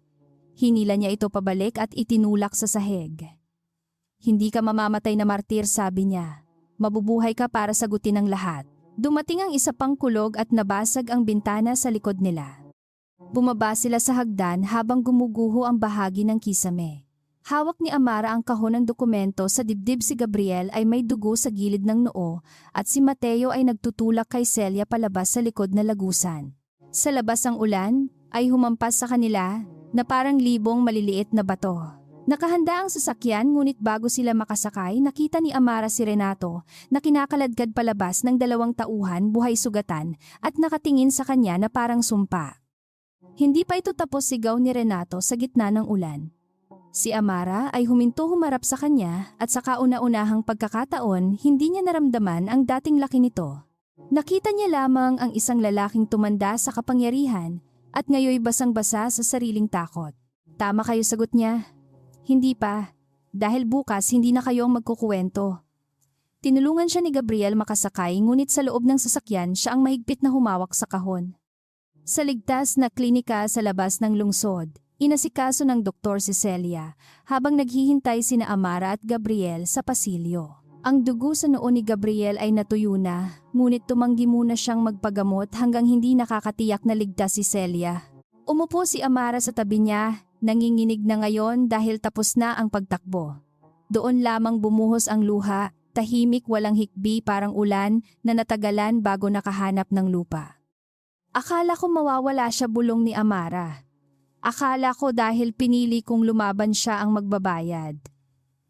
Hinila niya ito pabalik at itinulak sa sahig. Hindi ka mamamatay na martir, sabi niya. Mabubuhay ka para sagutin ang lahat. Dumating ang isa pang kulog at nabasag ang bintana sa likod nila. Bumaba sila sa hagdan habang gumuguho ang bahagi ng kisame. Hawak ni Amara ang kahon ng dokumento, sa dibdib si Gabriel ay may dugo sa gilid ng noo at si Mateo ay nagtutulak kay Celia palabas sa likod na lagusan. Sa labas ang ulan ay humampas sa kanila na parang libong maliliit na bato. Nakahanda ang sasakyan, ngunit bago sila makasakay nakita ni Amara si Renato na kinakaladkad palabas ng 2 tauhan buhay sugatan at nakatingin sa kanya na parang sumpa. Hindi pa ito tapos, sigaw ni Renato sa gitna ng ulan. Si Amara ay humarap sa kanya at sa kauna-unahang pagkakataon hindi niya naramdaman ang dating laki nito. Nakita niya lamang ang isang lalaking tumanda sa kapangyarihan at ngayoy basang-basa sa sariling takot. Tama kayo, sagot niya. Hindi pa, dahil bukas hindi na kayong magkukuwento. Tinulungan siya ni Gabriel makasakay, ngunit sa loob ng sasakyan siya ang mahigpit na humawak sa kahon. Sa ligtas na klinika sa labas ng lungsod, inasikaso ng doktor si Celia habang naghihintay sina Amara at Gabriel sa pasilyo. Ang dugo sa noo ni Gabriel ay natuyo na, ngunit tumanggi muna siyang magpagamot hanggang hindi nakakatiyak na ligtas si Celia. Umupo si Amara sa tabi niya, nanginginig na ngayon dahil tapos na ang pagtakbo. Doon lamang bumuhos ang luha, tahimik, walang hikbi, parang ulan na natagalan bago nakahanap ng lupa. Akala ko mawawala siya, bulong ni Amara. Akala ko dahil pinili kong lumaban siya ang magbabayad.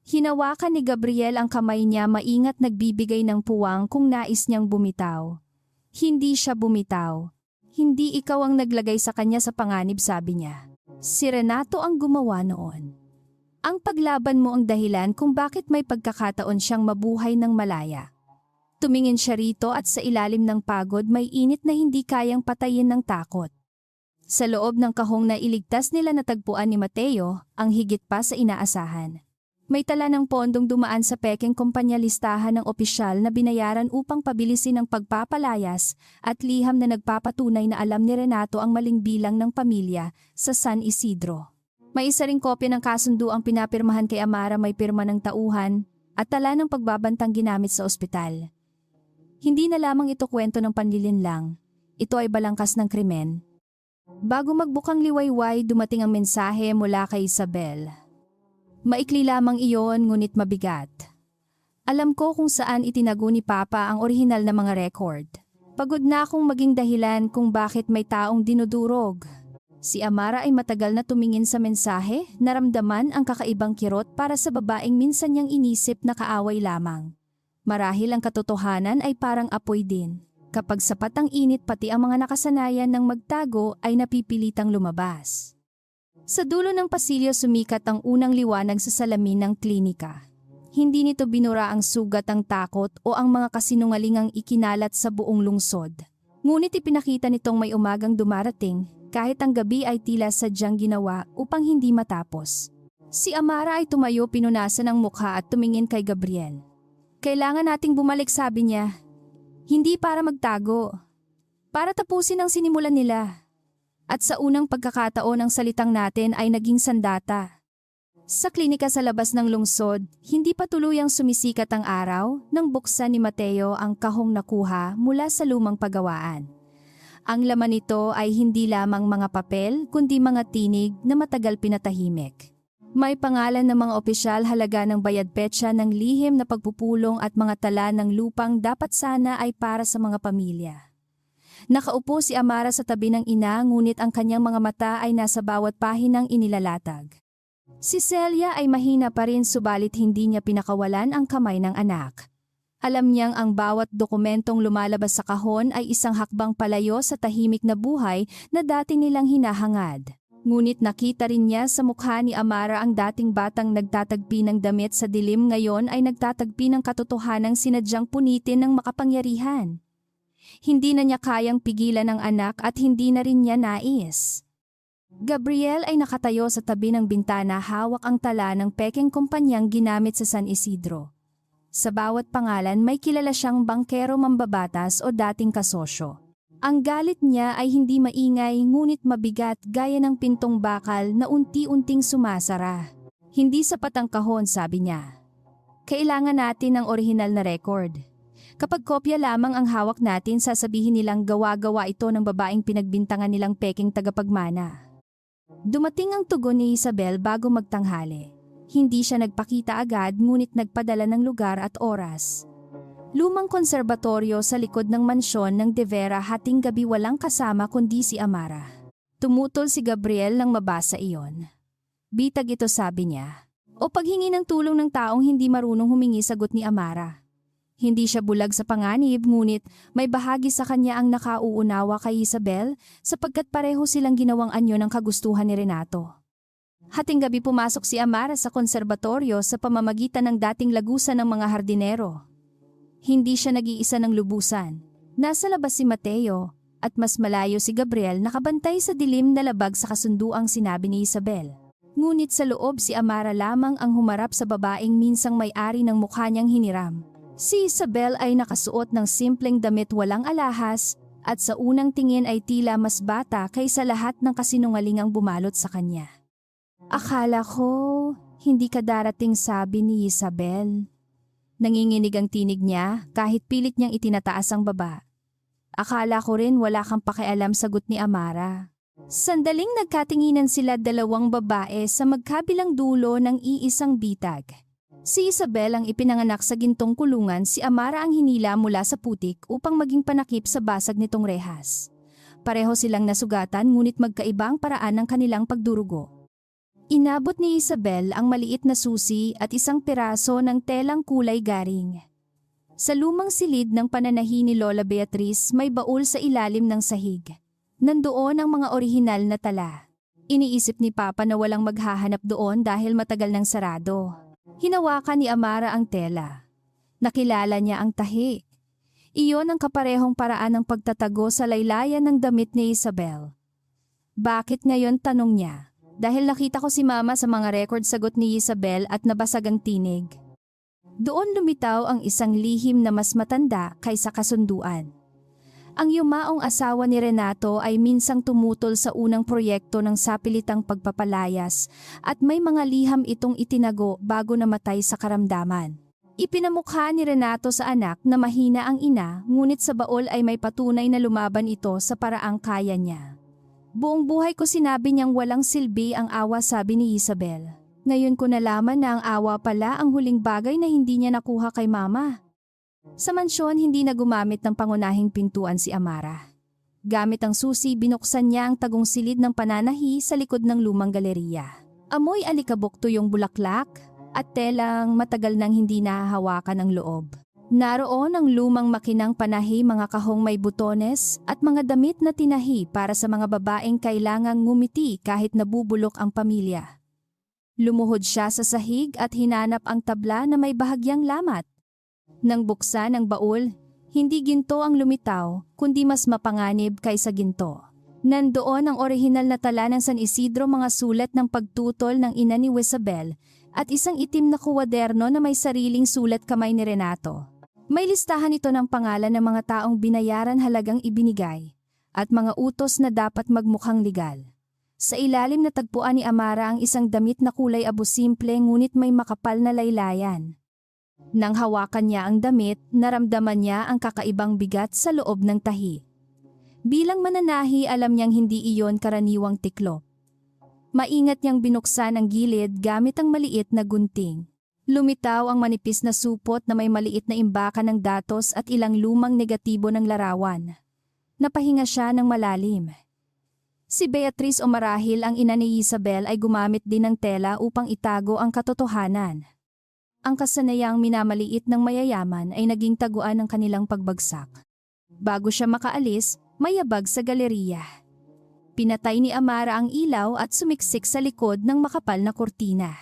Hinawakan ni Gabriel ang kamay niya, maingat nagbibigay ng puwang kung nais niyang bumitaw. Hindi siya bumitaw. Hindi ikaw ang naglagay sa kanya sa panganib, sabi niya. Si Renato ang gumawa noon. Ang paglaban mo ang dahilan kung bakit may pagkakataon siyang mabuhay ng malaya. Tumingin siya rito at sa ilalim ng pagod may init na hindi kayang patayin ng takot. Sa loob ng kahong na iligtas nila natagpuan ni Mateo ang higit pa sa inaasahan. May tala ng pondong dumaan sa Peking kumpanya, listahan ng opisyal na binayaran upang pabilisin ang pagpapalayas at liham na nagpapatunay na alam ni Renato ang maling bilang ng pamilya sa San Isidro. May isa ring kopya ng kasunduang pinapirmahan kay Amara, may pirma ng tauhan at tala ng pagbabantang ginamit sa ospital. Hindi na lamang ito kwento ng panlilinlang, ito ay balangkas ng krimen. Bago magbukang liwayway, dumating ang mensahe mula kay Isabel. Maikli lamang iyon, ngunit mabigat. Alam ko kung saan itinago ni Papa ang orihinal na mga record. Pagod na akong maging dahilan kung bakit may taong dinudurog. Si Amara ay matagal na tumingin sa mensahe, naramdaman ang kakaibang kirot para sa babaeng minsan niyang inisip na kaaway lamang. Marahil ang katotohanan ay parang apoy din. Kapag sapat ang init, pati ang mga nakasanayan ng magtago ay napipilitang lumabas. Sa dulo ng pasilyo sumikat ang unang liwanag sa salamin ng klinika. Hindi nito binura ang sugat, ang takot o ang mga kasinungalingang ikinalat sa buong lungsod. Ngunit ipinakita nitong may umagang dumarating, kahit ang gabi ay tila sadyang ginawa upang hindi matapos. Si Amara ay tumayo, pinunasan ang mukha at tumingin kay Gabriel. Kailangan nating bumalik, sabi niya. Hindi para magtago. Para tapusin ang sinimulan nila. At sa unang pagkakataon ang salitang natin ay naging sandata. Sa klinika sa labas ng lungsod, hindi pa tuluyang sumisikat ang araw nang buksan ni Mateo ang kahong nakuha mula sa lumang pagawaan. Ang laman nito ay hindi lamang mga papel kundi mga tinig na matagal pinatahimik. May pangalan ng mga opisyal, halaga ng bayad, petsa ng lihim na pagpupulong at mga tala ng lupang dapat sana ay para sa mga pamilya. Nakaupo si Amara sa tabi ng ina, ngunit ang kanyang mga mata ay nasa bawat pahinang inilalatag. Si Celia ay mahina pa rin, subalit hindi niya pinakawalan ang kamay ng anak. Alam niyang ang bawat dokumentong lumalabas sa kahon ay isang hakbang palayo sa tahimik na buhay na dati nilang hinahangad. Ngunit nakita rin niya sa mukha ni Amara ang dating batang nagtatagpi ng damit sa dilim, ngayon ay nagtatagpi ng katotohanang sinadyang punitin ng makapangyarihan. Hindi na niya kayang pigilan ang anak at hindi na rin niya nais. Gabriel ay nakatayo sa tabi ng bintana, hawak ang tala ng Peking kumpanyang ginamit sa San Isidro. Sa bawat pangalan may kilala siyang bangkero mambabatas o dating kasosyo. Ang galit niya ay hindi maingay ngunit mabigat gaya ng pintong bakal na unti-unting sumasara. Hindi sapat ang kahon, sabi niya. Kailangan natin ng orihinal na record. Kapag kopya lamang ang hawak natin, sasabihin nilang gawa-gawa ito ng babaeng pinagbintangan nilang peking tagapagmana. Dumating ang tugon ni Isabel bago magtanghali. Hindi siya nagpakita agad ngunit nagpadala ng lugar at oras. Lumang konserbatoryo sa likod ng mansyon ng De Vera, hating gabi walang kasama kundi si Amara. Tumutol si Gabriel nang mabasa iyon. Bitag ito, sabi niya. O paghingi ng tulong ng taong hindi marunong humingi, sagot ni Amara. Hindi siya bulag sa panganib ngunit may bahagi sa kanya ang nakauunawa kay Isabel sapagkat pareho silang ginawang anyo ng kagustuhan ni Renato. Hating gabi pumasok si Amara sa konserbatoryo sa pamamagitan ng dating lagusan ng mga hardinero. Hindi siya nag-iisa ng lubusan. Nasa labas si Mateo at mas malayo si Gabriel, nakabantay sa dilim na labag sa kasunduang sinabi ni Isabel. Ngunit sa loob si Amara lamang ang humarap sa babaeng minsang may-ari ng mukha niyang hiniram. Si Isabel ay nakasuot ng simpleng damit walang alahas at sa unang tingin ay tila mas bata kaysa lahat ng kasinungalingang bumalot sa kanya. Akala ko hindi ka darating, sabi ni Isabel. Nanginginig ang tinig niya kahit pilit niyang itinataas ang baba. Akala ko rin wala kang pakialam, sagot ni Amara. Sandaling nagkatinginan sila, dalawang babae sa magkabilang dulo ng iisang bitag. Si Isabel ang ipinanganak sa gintong kulungan, si Amara ang hinila mula sa putik upang maging panakip sa basag nitong rehas. Pareho silang nasugatan ngunit magkaibang paraan ng kanilang pagdurugo. Inabot ni Isabel ang maliit na susi at isang piraso ng telang kulay garing. Sa lumang silid ng pananahi ni Lola Beatriz may baul sa ilalim ng sahig. Nandoon ang mga orihinal na tala. Iniisip ni Papa na walang maghahanap doon dahil matagal nang sarado. Hinawakan ni Amara ang tela. Nakilala niya ang tahi. Iyon ang kaparehong paraan ng pagtatago sa laylayan ng damit ni Isabel. Bakit ngayon, tanong niya. Dahil nakita ko si Mama sa mga record, sagot ni Isabel at nabasag ang tinig. Doon lumitaw ang isang lihim na mas matanda kaysa kasunduan. Ang yumaong asawa ni Renato ay minsang tumutol sa unang proyekto ng sapilitang pagpapalayas at may mga liham itong itinago bago namatay sa karamdaman. Ipinamukha ni Renato sa anak na mahina ang ina, ngunit sa baol ay may patunay na lumaban ito sa paraang kaya niya. Buong buhay ko sinabi niyang walang silbi ang awa, sabi ni Isabel. Ngayon ko nalaman na ang awa pala ang huling bagay na hindi niya nakuha kay Mama. Sa mansyon, hindi na gumamit ng pangunahing pintuan si Amara. Gamit ang susi, binuksan niya ang tagong silid ng pananahi sa likod ng lumang galeriya. Amoy alikabok tuyong bulaklak at telang matagal nang hindi nahahawakan ang loob. Naroon ang lumang makinang panahi, mga kahong may butones at mga damit na tinahi para sa mga babaeng kailangang ngumiti kahit nabubulok ang pamilya. Lumuhod siya sa sahig at hinanap ang tabla na may bahagyang lamat. Nang buksan ang baul, hindi ginto ang lumitaw kundi mas mapanganib kaysa ginto. Nandoon ang orihinal na tala ng San Isidro, mga sulat ng pagtutol ng ina ni Isabel at isang itim na kuwaderno na may sariling sulat kamay ni Renato. May listahan ito ng pangalan ng mga taong binayaran, halagang ibinigay, at mga utos na dapat magmukhang legal. Sa ilalim na tagpuan ni Amara ang isang damit na kulay abo, simple ngunit may makapal na laylayan. Nang hawakan niya ang damit, naramdaman niya ang kakaibang bigat sa loob ng tahi. Bilang mananahi, alam niyang hindi iyon karaniwang tiklop. Maingat niyang binuksan ang gilid gamit ang maliit na gunting. Lumitaw ang manipis na supot na may maliit na imbakan ng datos at ilang lumang negatibo ng larawan. Napahinga siya ng malalim. Si Beatriz o marahil ang ina ni Isabel ay gumamit din ng tela upang itago ang katotohanan. Ang kasanayang minamaliit ng mayayaman ay naging taguan ng kanilang pagbagsak. Bago siya makaalis, mayabag sa galeriya. Pinatay ni Amara ang ilaw at sumiksik sa likod ng makapal na kurtina.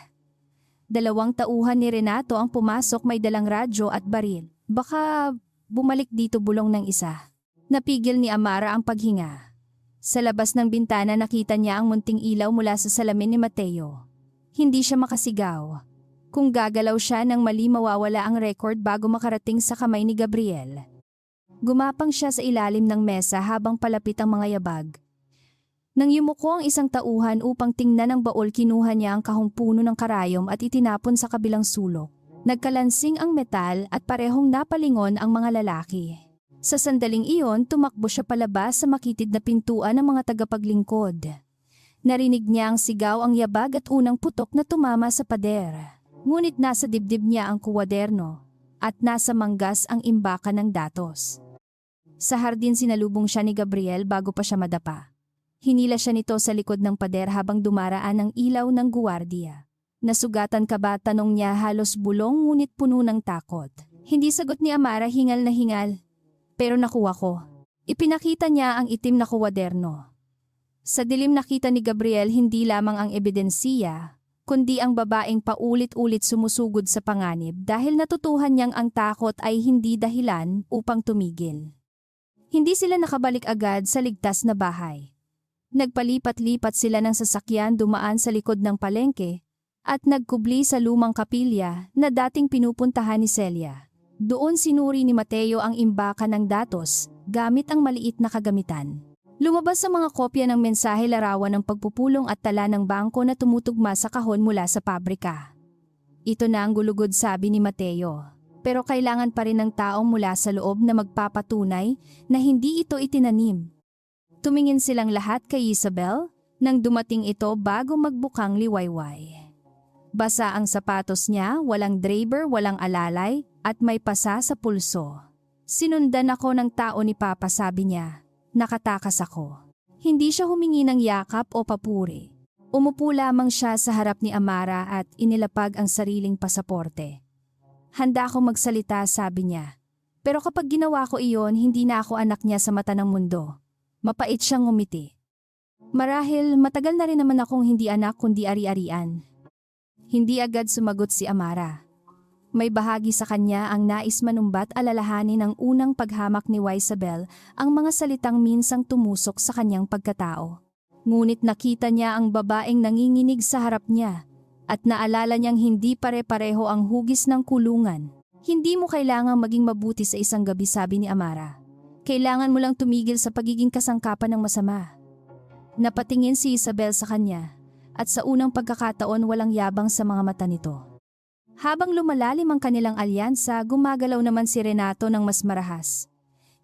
2 tauhan ni Renato ang pumasok, may dalang radyo at baril. Baka bumalik dito, bulong ng isa. Napigil ni Amara ang paghinga. Sa labas ng bintana nakita niya ang munting ilaw mula sa salamin ni Mateo. Hindi siya makasigaw. Kung gagalaw siya ng mali mawawala ang record bago makarating sa kamay ni Gabriel. Gumapang siya sa ilalim ng mesa habang palapit ang mga yabag. Nang yumuko ang isang tauhan upang tingnan ang baol, kinuha niya ang kahong puno ng karayom at itinapon sa kabilang sulok. Nagkalansing ang metal at parehong napalingon ang mga lalaki. Sa sandaling iyon, tumakbo siya palabas sa makitid na pintuan ng mga tagapaglingkod. Narinig niya ang sigaw, ang yabag at unang putok na tumama sa pader. Ngunit nasa dibdib niya ang kuwaderno at nasa manggas ang imbaka ng datos. Sa hardin sinalubong siya ni Gabriel bago pa siya madapa. Hinila siya nito sa likod ng pader habang dumaraan ang ilaw ng guwardiya. Nasugatan ka ba? Tanong niya, halos bulong ngunit puno ng takot. Hindi sagot ni Amara, hingal na hingal. Pero nakuha ko. Ipinakita niya ang itim na kuwaderno. Sa dilim nakita ni Gabriel hindi lamang ang ebidensiya, kundi ang babaeng paulit-ulit sumusugod sa panganib dahil natutuhan niyang ang takot ay hindi dahilan upang tumigil. Hindi sila nakabalik agad sa ligtas na bahay. Nagpalipat-lipat sila ng sasakyan, dumaan sa likod ng palengke at nagkubli sa lumang kapilya na dating pinupuntahan ni Celia. Doon sinuri ni Mateo ang imbaka ng datos gamit ang maliit na kagamitan. Lumabas sa mga kopya ng mensahe, larawan ng pagpupulong at tala ng bangko na tumutugma sa kahon mula sa pabrika. Ito na ang gulugod, sabi ni Mateo. Pero kailangan pa rin ng taong mula sa loob na magpapatunay na hindi ito itinanim. Tumingin silang lahat kay Isabel nang dumating ito bago magbukang liwayway. Basa ang sapatos niya, walang draper, walang alalay at may pasa sa pulso. Sinundan ako ng tao ni Papa, sabi niya. Nakatakas ako. Hindi siya humingi ng yakap o papuri. Umupo lamang siya sa harap ni Amara at inilapag ang sariling pasaporte. Handa akong magsalita, sabi niya. Pero kapag ginawa ko iyon, hindi na ako anak niya sa mata ng mundo. Mapait siyang ngumiti. Marahil matagal na rin naman akong hindi anak kundi ari-arian. Hindi agad sumagot si Amara. May bahagi sa kanya ang nais manumbat, alalahanin ng unang paghamak ni Isabel ang mga salitang minsang tumusok sa kanyang pagkatao. Ngunit nakita niya ang babaeng nanginginig sa harap niya at naalala niyang hindi pare-pareho ang hugis ng kulungan. Hindi mo kailangang maging mabuti sa isang gabi, sabi ni Amara. Kailangan mo lang tumigil sa pagiging kasangkapan ng masama. Napatingin si Isabel sa kanya at sa unang pagkakataon walang yabang sa mga mata nito. Habang lumalalim ang kanilang alyansa, gumagalaw naman si Renato ng mas marahas.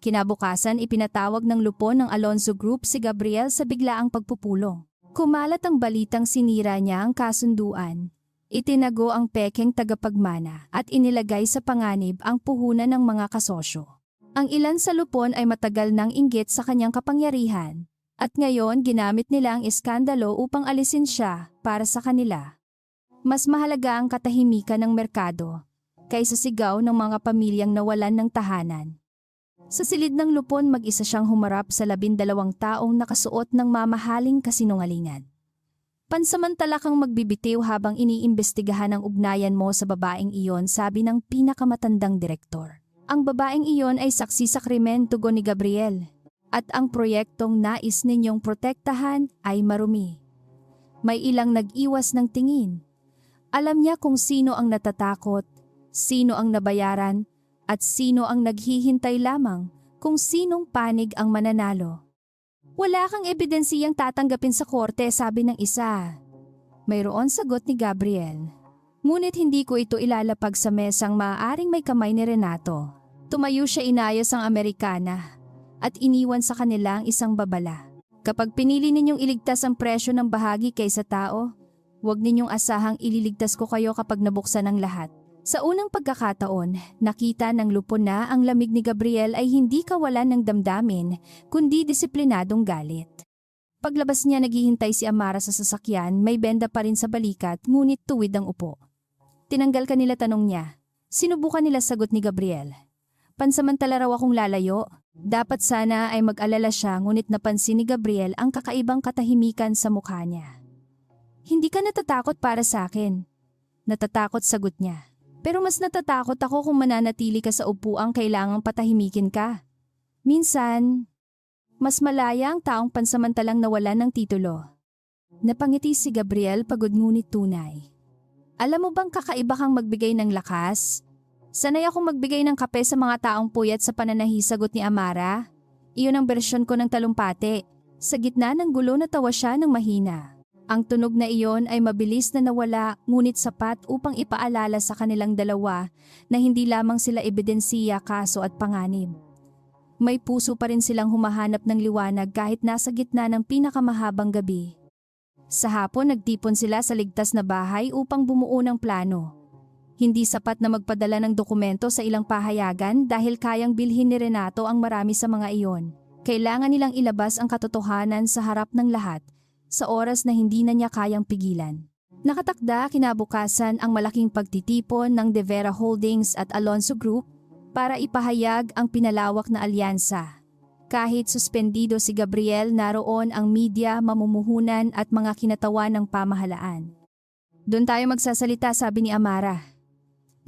Kinabukasan, ipinatawag ng lupon ng Alonzo Group si Gabriel sa biglaang pagpupulong. Kumalat ang balitang sinira niya ang kasunduan. Itinago ang pekeng tagapagmana at inilagay sa panganib ang puhunan ng mga kasosyo. Ang ilan sa lupon ay matagal nang inggit sa kanyang kapangyarihan at ngayon ginamit nila ang iskandalo upang alisin siya para sa kanila. Mas mahalaga ang katahimikan ng merkado kaysa sigaw ng mga pamilyang nawalan ng tahanan. Sa silid ng lupon, mag-isa siyang humarap sa 12 taong nakasuot ng mamahaling kasinungalingan. Pansamantala kang magbibitiw habang iniimbestigahan ang ugnayan mo sa babaeng iyon, sabi ng pinakamatandang direktor. Ang babaeng iyon ay saksi sa krimen, tugon ni Gabriel. At ang proyektong nais ninyong protektahan ay marumi. May ilang nag-iwas ng tingin. Alam niya kung sino ang natatakot, sino ang nabayaran, at sino ang naghihintay lamang kung sinong panig ang mananalo. Wala kang ebidensiyang tatanggapin sa korte, sabi ng isa. Mayroon, sagot ni Gabriel. Ngunit hindi ko ito ilalapag sa mesang maaaring may kamay ni Renato. Tumayo siya, inayos ang Amerikana at iniwan sa kanila ang isang babala. Kapag pinili ninyong iligtas ang presyo ng bahagi kaysa tao, huwag ninyong asahang ililigtas ko kayo kapag nabuksan ang lahat. Sa unang pagkakataon, nakita ng lupon na ang lamig ni Gabriel ay hindi kawalan ng damdamin, kundi disiplinadong galit. Paglabas niya, naghihintay si Amara sa sasakyan, may benda pa rin sa balikat, ngunit tuwid ang upo. Tinanggal kanila, tanong niya. Sinubukan nila, sagot ni Gabriel. Pansamantala raw akong lalayo. Dapat sana ay mag-alala siya, ngunit napansin ni Gabriel ang kakaibang katahimikan sa mukha niya. Hindi ka natatakot para sa akin. Natatakot, sagot niya. Pero mas natatakot ako kung mananatili ka sa upuang kailangang patahimikin ka. Minsan, mas malaya ang taong pansamantalang nawalan ng titulo. Napangiti si Gabriel, pagod ngunit tunay. Alam mo bang kakaiba kang magbigay ng lakas? Sanay akong magbigay ng kape sa mga taong puyat sa pananahi, sagot ni Amara. Iyon ang bersyon ko ng talumpati. Sa gitna ng gulo natawa siya ng mahina. Ang tunog na iyon ay mabilis na nawala ngunit sapat upang ipaalala sa kanilang dalawa na hindi lamang sila ebidensiya, kaso at panganib. May puso pa rin silang humahanap ng liwanag kahit nasa gitna ng pinakamahabang gabi. Sa hapon nagtipon sila sa ligtas na bahay upang bumuo ng plano. Hindi sapat na magpadala ng dokumento sa ilang pahayagan dahil kayang bilhin ni Renato ang marami sa mga iyon. Kailangan nilang ilabas ang katotohanan sa harap ng lahat sa oras na hindi na niya kayang pigilan. Nakatakda kinabukasan ang malaking pagtitipon ng De Vera Holdings at Alonso Group para ipahayag ang pinalawak na alyansa. Kahit suspendido si Gabriel, naroon ang media, mamumuhunan at mga kinatawan ng pamahalaan. Doon tayo magsasalita, sabi ni Amara.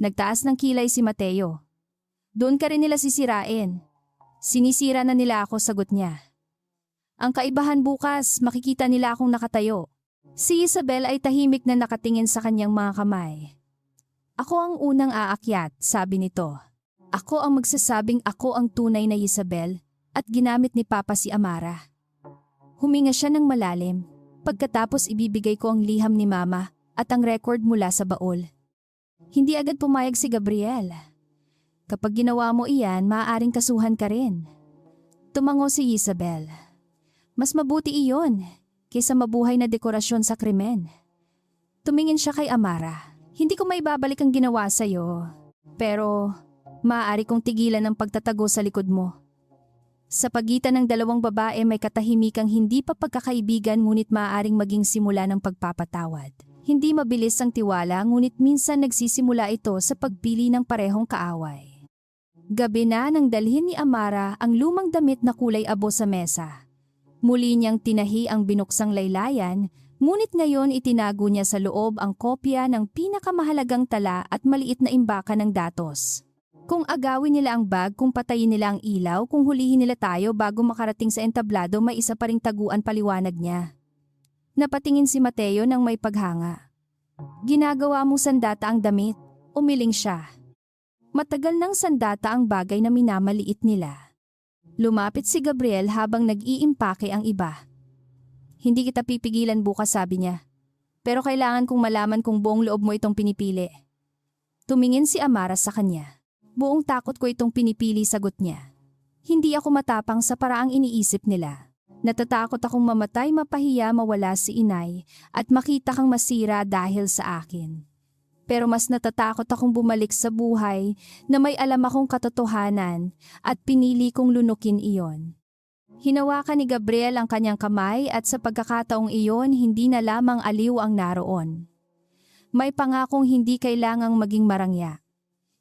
Nagtaas ng kilay si Mateo. Doon ka rin nila sisirain. Sinisira na nila ako, sagot niya. Ang kaibahan bukas, makikita nila akong nakatayo. Si Isabel ay tahimik na nakatingin sa kanyang mga kamay. Ako ang unang aakyat, sabi nito. Ako ang magsasabing ako ang tunay na Isabel at ginamit ni Papa si Amara. Huminga siya ng malalim. Pagkatapos ibibigay ko ang liham ni Mama at ang record mula sa baol. Hindi agad pumayag si Gabriel. Kapag ginawa mo iyan, maaaring kasuhan ka rin. Tumango si Isabel. Mas mabuti iyon kaysa mabuhay na dekorasyon sa krimen. Tumingin siya kay Amara. Hindi ko maibabalik ang ginawa sa'yo, pero maaari kong tigilan ang pagtatago sa likod mo. Sa pagitan ng dalawang babae may katahimikang hindi pa pagkakaibigan ngunit maaaring maging simula ng pagpapatawad. Hindi mabilis ang tiwala ngunit minsan nagsisimula ito sa pagpili ng parehong kaaway. Gabi na nang dalhin ni Amara ang lumang damit na kulay abo sa mesa. Muli niyang tinahi ang binuksang laylayan, ngunit ngayon itinago niya sa loob ang kopya ng pinakamahalagang tala at maliit na imbakan ng datos. Kung agawin nila ang bag, kung patayin nila ang ilaw, kung hulihin nila tayo bago makarating sa entablado, may isa pa ring taguan, paliwanag niya. Napatingin si Mateo nang may paghanga. Ginagawa mo sandata ang damit, umiling siya. Matagal nang sandata ang bagay na minamaliit nila. Lumapit si Gabriel habang nag-iimpake ang iba. Hindi kita pipigilan bukas, sabi niya. Pero kailangan kong malaman kung buong loob mo itong pinipili. Tumingin si Amara sa kanya. Buong takot ko itong pinipili, sagot niya. Hindi ako matapang sa paraang iniisip nila. Natatakot akong mamatay, mapahiya, mawala si inay at makita kang masira dahil sa akin. Pero mas natatakot akong bumalik sa buhay na may alam akong katotohanan at pinili kong lunukin iyon. Hinawakan ni Gabriel ang kanyang kamay at sa pagkakataong iyon hindi na lamang aliw ang naroon. May pangakong hindi kailangang maging marangya.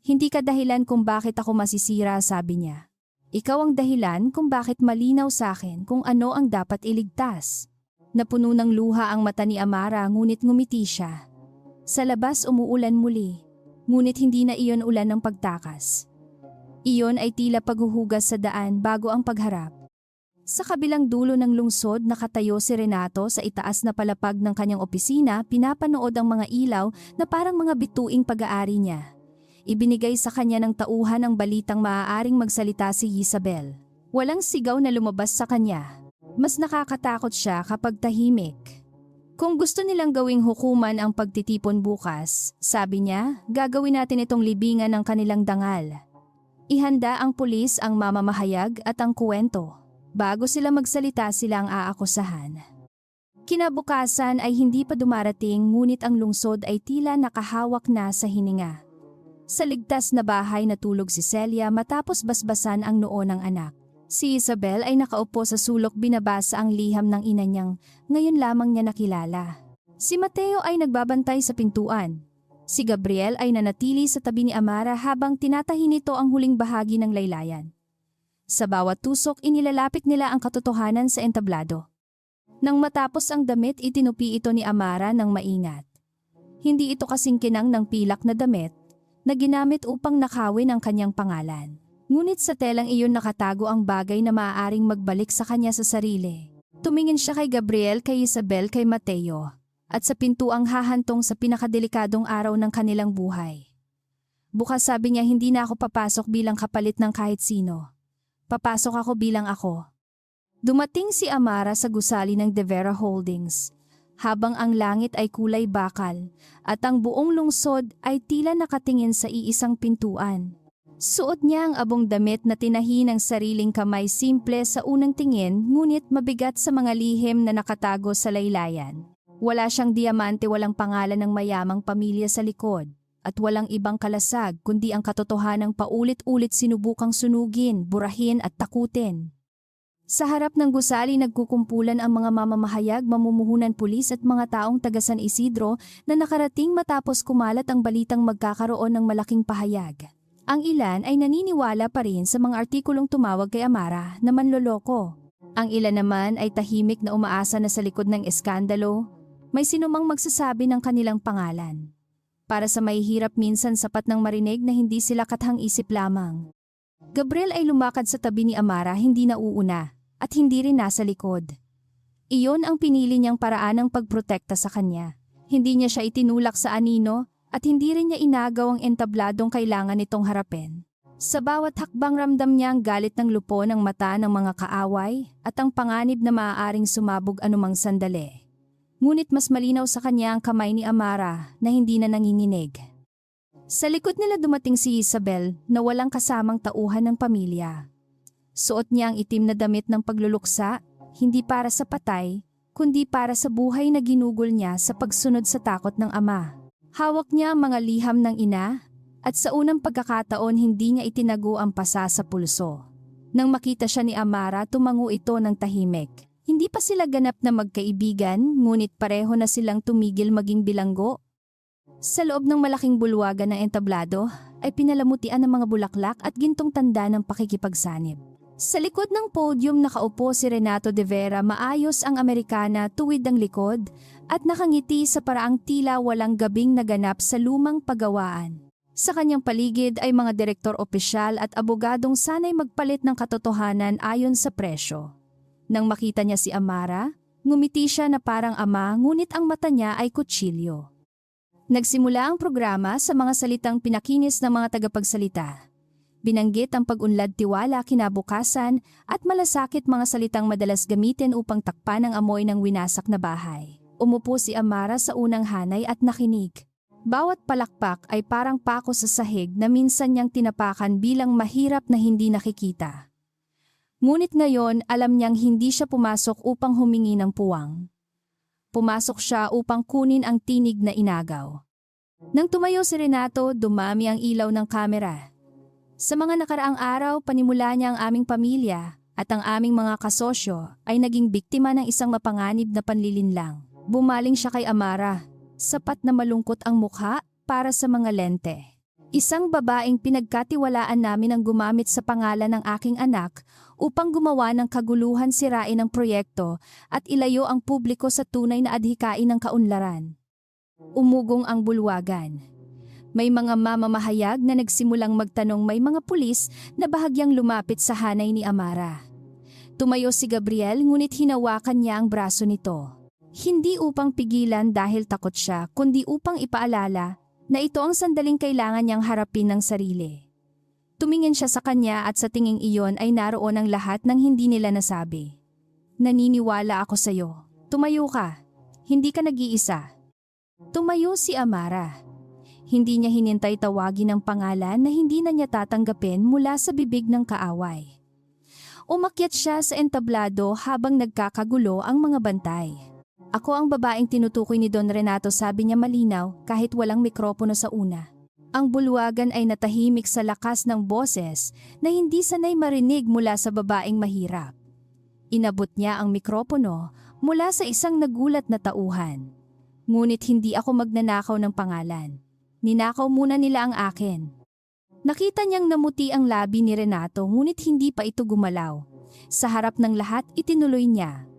Hindi ka dahilan kung bakit ako masisira, sabi niya. Ikaw ang dahilan kung bakit malinaw sa akin kung ano ang dapat iligtas. Napuno ng luha ang mata ni Amara ngunit ngumiti siya. Sa labas umuulan muli, ngunit hindi na iyon ulan ng pagtakas. Iyon ay tila paghuhugas sa daan bago ang pagharap. Sa kabilang dulo ng lungsod nakatayo si Renato sa itaas na palapag ng kanyang opisina, pinapanood ang mga ilaw na parang mga bituing pag-aari niya. Ibinigay sa kanya ng tauhan ang balitang maaaring magsalita si Isabel. Walang sigaw na lumabas sa kanya. Mas nakakatakot siya kapag tahimik. Kung gusto nilang gawing hukuman ang pagtitipon bukas, sabi niya, gagawin natin itong libingan ng kanilang dangal. Ihanda ang pulis, ang mamamahayag at ang kuwento. Bago sila magsalita, sila ang aakusahan. Kinabukasan ay hindi pa dumarating ngunit ang lungsod ay tila nakahawak na sa hininga. Sa ligtas na bahay natulog si Celia matapos basbasan ang noo ng anak. Si Isabel ay nakaupo sa sulok, binabasa ang liham ng ina niyang ngayon lamang niya nakilala. Si Mateo ay nagbabantay sa pintuan. Si Gabriel ay nanatili sa tabi ni Amara habang tinatahi nito ang huling bahagi ng laylayan. Sa bawat tusok inilalapit nila ang katotohanan sa entablado. Nang matapos ang damit, itinupi ito ni Amara ng maingat. Hindi ito kasing kinang ng pilak na damit na ginamit upang nakawin ang kanyang pangalan. Ngunit sa telang iyon nakatago ang bagay na maaaring magbalik sa kanya sa sarili. Tumingin siya kay Gabriel, kay Isabel, kay Mateo. at sa pintuang hahantong sa pinakadelikadong araw ng kanilang buhay. Bukas sabi niya hindi na ako papasok bilang kapalit ng kahit sino. Papasok ako bilang ako. Dumating si Amara sa gusali ng De Vera Holdings, habang ang langit ay kulay bakal at ang buong lungsod ay tila nakatingin sa iisang pintuan. Suot niya ang abong damit na tinahi ng sariling kamay, simple sa unang tingin ngunit mabigat sa mga lihim na nakatago sa laylayan. Wala siyang diamante, walang pangalan ng mayamang pamilya sa likod, at walang ibang kalasag kundi ang katotohanang paulit-ulit sinubukang sunugin, burahin at takutin. Sa harap ng gusali nagkukumpulan ang mga mamamahayag, mamumuhunan, pulis at mga taong taga San Isidro na nakarating matapos kumalat ang balitang magkakaroon ng malaking pahayag. Ang ilan ay naniniwala pa rin sa mga artikulong tumawag kay Amara na manloloko. Ang ilan naman ay tahimik na umaasa na sa likod ng eskandalo, may sinumang magsasabi ng kanilang pangalan. Para sa mahihirap minsan sapat ng marinig na hindi sila kathang-isip lamang. Gabriel ay lumakad sa tabi ni Amara, hindi nauuna at hindi rin nasa likod. Iyon ang pinili niyang paraan ng pagprotekta sa kanya. Hindi niya siya itinulak sa anino at hindi rin niya inagaw ang entabladong kailangan nitong harapin. Sa bawat hakbang ramdam niya ang galit ng lupo ng mata ng mga kaaway at ang panganib na maaaring sumabog anumang sandali. Ngunit mas malinaw sa kanya ang kamay ni Amara na hindi na nanginginig. Sa likod nila dumating si Isabel na walang kasamang tauhan ng pamilya. Suot niya ang itim na damit ng pagluluksa, hindi para sa patay, kundi para sa buhay na ginugol niya sa pagsunod sa takot ng ama. Hawak niya ang mga liham ng ina, at sa unang pagkakataon hindi niya itinago ang pasa sa pulso. Nang makita siya ni Amara, tumango ito ng tahimik. Hindi pa sila ganap na magkaibigan, ngunit pareho na silang tumigil maging bilanggo. Sa loob ng malaking bulwagan ng entablado ay pinalamutian ng mga bulaklak at gintong tanda ng pakikipagsanib. Sa likod ng podium nakaupo si Renato De Vera, maayos ang Amerikana, tuwid ang likod at nakangiti sa paraang tila walang gabing naganap sa lumang pagawaan. Sa kanyang paligid ay mga direktor opisyal at abogadong sanay magpalit ng katotohanan ayon sa presyo. Nang makita niya si Amara, ngumiti siya na parang ama, ngunit ang mata niya ay kutsilyo. Nagsimula ang programa sa mga salitang pinakinis ng mga tagapagsalita. Binanggit ang pag-unlad, tiwala, kinabukasan at malasakit, mga salitang madalas gamitin upang takpan ang amoy ng winasak na bahay. Umupo si Amara sa unang hanay at nakinig. Bawat palakpak ay parang pako sa sahig na minsan niyang tinapakan bilang mahirap na hindi nakikita. Ngunit ngayon alam niyang hindi siya pumasok upang humingi ng puwang. Pumasok siya upang kunin ang tinig na inagaw. Nang tumayo si Renato, dumami ang ilaw ng kamera. Sa mga nakaraang araw, panimula niya ang aming pamilya at ang aming mga kasosyo ay naging biktima ng isang mapanganib na panlilinlang. Bumaling siya kay Amara, sapat na malungkot ang mukha para sa mga lente. Isang babaeng pinagkatiwalaan namin ang gumamit sa pangalan ng aking anak upang gumawa ng kaguluhan, sirain ang proyekto at ilayo ang publiko sa tunay na adhikain ng kaunlaran. Umugong ang bulwagan. May mga mamamahayag na nagsimulang magtanong, may mga pulis na bahagyang lumapit sa hanay ni Amara. Tumayo si Gabriel ngunit hinawakan niya ang braso nito. Hindi upang pigilan dahil takot siya, kundi upang ipaalala na ito ang sandaling kailangan niyang harapin ng sarili. Tumingin siya sa kanya at sa tinging iyon ay naroon ang lahat ng hindi nila nasabi. Naniniwala ako sa iyo. Tumayo ka. Hindi ka nag-iisa. Tumayo si Amara. Hindi niya hinintay tawagin ang pangalan na hindi na niya tatanggapin mula sa bibig ng kaaway. Umakyat siya sa entablado habang nagkakagulo ang mga bantay. Ako ang babaeng tinutukoy ni Don Renato, sabi niya malinaw kahit walang mikropono sa una. Ang bulwagan ay natahimik sa lakas ng boses na hindi sanay marinig mula sa babaeng mahirap. Inabot niya ang mikropono mula sa isang nagulat na tauhan. Ngunit hindi ako magnanakaw ng pangalan. Ninakaw muna nila ang akin. Nakita niyang namuti ang labi ni Renato ngunit hindi pa ito gumalaw. Sa harap ng lahat itinuloy niya.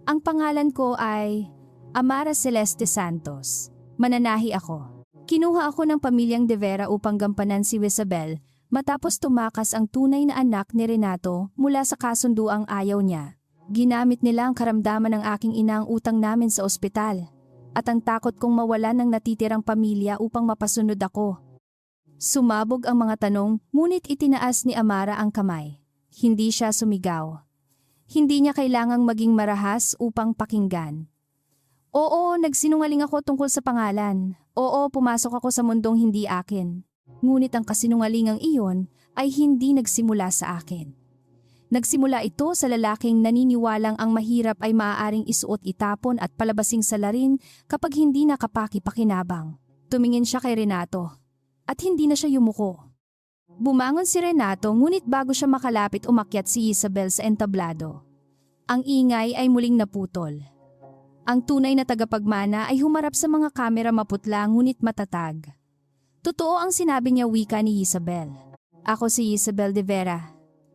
Ang pangalan ko ay Amara Celeste Santos. Mananahi ako. Kinuha ako ng pamilyang De Vera upang gampanan si Isabel matapos tumakas ang tunay na anak ni Renato mula sa kasunduang ayaw niya. Ginamit nila ang karamdaman ng aking ina, ang utang namin sa ospital. at ang takot kong mawala ng natitirang pamilya upang mapasunod ako. Sumabog ang mga tanong, ngunit itinaas ni Amara ang kamay. Hindi siya sumigaw. Hindi niya kailangang maging marahas upang pakinggan. Oo, nagsinungaling ako tungkol sa pangalan. Oo, pumasok ako sa mundong hindi akin. Ngunit ang kasinungalingang iyon ay hindi nagsimula sa akin. Nagsimula ito sa lalaking naniniwalang ang mahirap ay maaaring isuot itapon at palabasing salarin kapag hindi nakapaki-pakinabang. Tumingin siya kay Renato at hindi na siya yumuko. Bumangon si Renato ngunit bago siya makalapit umakyat si Isabel sa entablado. Ang ingay ay muling naputol. Ang tunay na tagapagmana ay humarap sa mga kamera maputla ngunit matatag. Totoo ang sinabi niya wika ni Isabel. Ako si Isabel de Vera.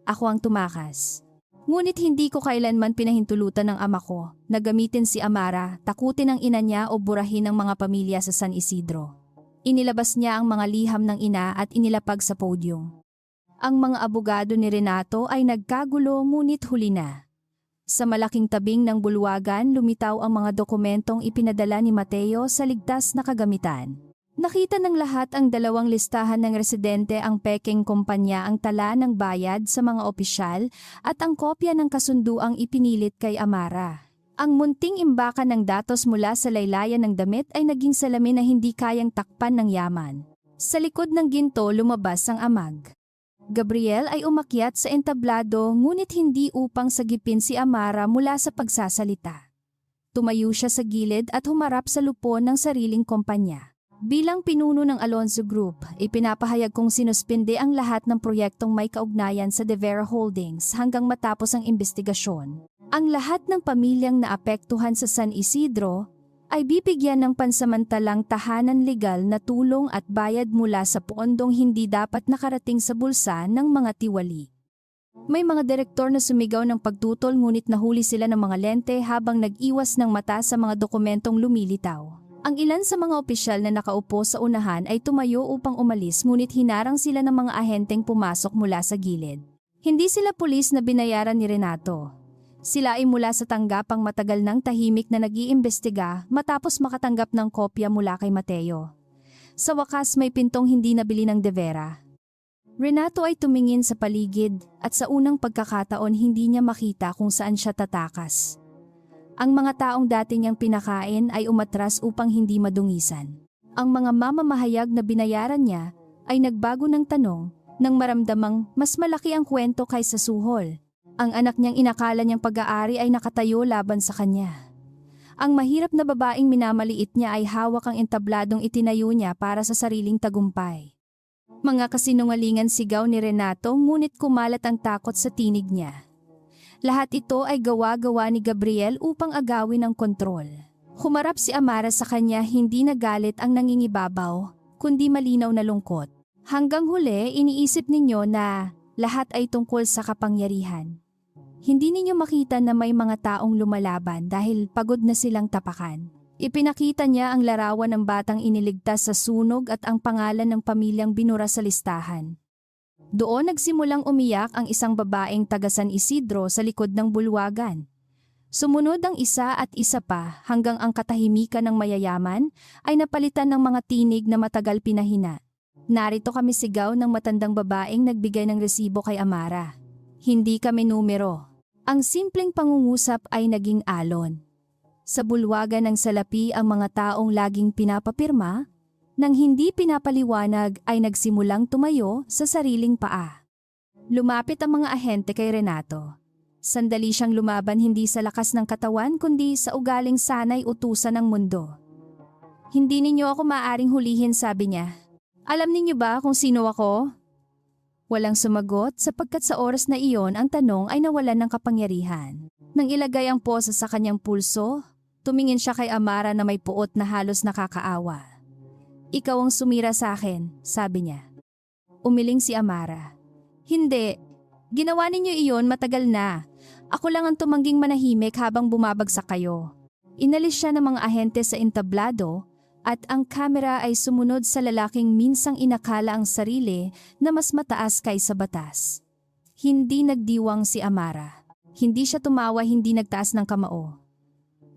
Ako ang tumakas. Ngunit hindi ko kailanman pinahintulutan ng ama ko na gamitin si Amara, takutin ang ina niya o burahin ang mga pamilya sa San Isidro. Inilabas niya ang mga liham ng ina at inilapag sa podyum. Ang mga abogado ni Renato ay nagkagulo ngunit huli na. Sa malaking tabing ng bulwagan lumitaw ang mga dokumentong ipinadala ni Mateo sa ligtas na kagamitan. Nakita ng lahat ang dalawang listahan ng residente, ang pekeng kumpanya, ang tala ng bayad sa mga opisyal at ang kopya ng kasunduang ipinilit kay Amara. Ang munting imbakan ng datos mula sa laylayan ng damit ay naging salamin na hindi kayang takpan ng yaman. Sa likod ng ginto lumabas ang amag. Gabriel ay umakyat sa entablado ngunit hindi upang sagipin si Amara mula sa pagsasalita. Tumayo siya sa gilid at humarap sa lupon ng sariling kumpanya. Bilang pinuno ng Alonzo Group, ipinapahayag kong sinuspinde ang lahat ng proyektong may kaugnayan sa De Vera Holdings hanggang matapos ang investigasyon. Ang lahat ng pamilyang naapektuhan sa San Isidro ay bibigyan ng pansamantalang tahanan legal na tulong at bayad mula sa pondong hindi dapat nakarating sa bulsa ng mga tiwali. May mga direktor na sumigaw ng pagtutol ngunit nahuli sila ng mga lente habang nag-iwas ng mata sa mga dokumentong lumilitaw. Ang ilan sa mga opisyal na nakaupo sa unahan ay tumayo upang umalis ngunit hinarang sila ng mga ahenteng pumasok mula sa gilid. Hindi sila pulis na binayaran ni Renato. Sila ay mula sa tanggapang matagal ng tahimik na nag-iimbestiga matapos makatanggap ng kopya mula kay Mateo. Sa wakas may pintong hindi nabili ng De Vera. Renato ay tumingin sa paligid at sa unang pagkakataon hindi niya makita kung saan siya tatakas. Ang mga taong dati niyang pinakain ay umatras upang hindi madungisan. Ang mga mamamahayag na binayaran niya ay nagbago ng tanong nang maramdamang mas malaki ang kwento kaysa suhol. Ang anak niyang inakala niyang pag-aari ay nakatayo laban sa kanya. Ang mahirap na babaeng minamaliit niya ay hawak ang entabladong itinayo niya para sa sariling tagumpay. Mga kasinungalingan sigaw ni Renato ngunit kumalat ang takot sa tinig niya. Lahat ito ay gawa-gawa ni Gabriel upang agawin ang kontrol. Humarap si Amara sa kanya, hindi nagalit ang nangingibabaw, kundi malinaw na lungkot. Hanggang huli, iniisip ninyo na lahat ay tungkol sa kapangyarihan. Hindi ninyo makita na may mga taong lumalaban dahil pagod na silang tapakan. Ipinakita niya ang larawan ng batang iniligtas sa sunog at ang pangalan ng pamilyang binura sa listahan. Doon nagsimulang umiyak ang isang babaeng taga San Isidro sa likod ng bulwagan. Sumunod ang isa at isa pa hanggang ang katahimikan ng mayayaman ay napalitan ng mga tinig na matagal pinahina. Narito kami, sigaw ng matandang babaeng nagbigay ng resibo kay Amara. Hindi kami numero. Ang simpleng pangungusap ay naging alon. Sa bulwagan ng salapi ang mga taong laging pinapapirma, nang hindi pinapaliwanag ay nagsimulang tumayo sa sariling paa. Lumapit ang mga ahente kay Renato. Sandali siyang lumaban, hindi sa lakas ng katawan kundi sa ugaling sanay utusan ng mundo. Hindi ninyo ako maaaring hulihin, sabi niya. Alam ninyo ba kung sino ako? Walang sumagot sapagkat sa oras na iyon ang tanong ay nawalan ng kapangyarihan. Nang ilagay ang posa sa kanyang pulso, tumingin siya kay Amara na may puot na halos nakakaawa. Ikaw ang sumira sa akin, sabi niya. Umiling si Amara. Hindi. Ginawa ninyo iyon matagal na. Ako lang ang tumangging manahimik habang bumabagsak kayo. Inalis siya ng mga ahente sa entablado at ang kamera ay sumunod sa lalaking minsang inakala ang sarili na mas mataas kaysa batas. Hindi nagdiwang si Amara. Hindi siya tumawa, hindi nagtaas ng kamao.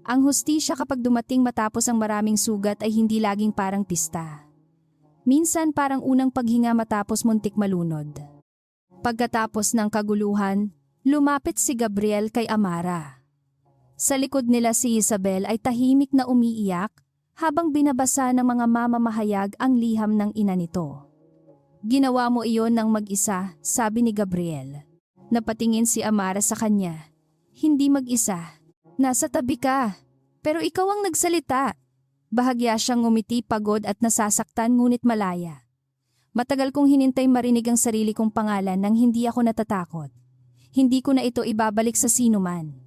Ang hustisya kapag dumating matapos ang maraming sugat ay hindi laging parang pista. Minsan parang unang paghinga matapos muntik malunod. Pagkatapos ng kaguluhan, lumapit si Gabriel kay Amara. Sa likod nila si Isabel ay tahimik na umiiyak habang binabasa ng mga mamamahayag ang liham ng ina nito. Ginawa mo iyon ng mag-isa, sabi ni Gabriel. Napatingin si Amara sa kanya. Hindi mag-isa. Nasa tabi ka. Pero ikaw ang nagsalita. Bahagya siyang ngumiti, pagod at nasasaktan ngunit malaya. Matagal kong hinintay marinig ang sarili kong pangalan nang hindi ako natatakot. Hindi ko na ito ibabalik sa sinuman.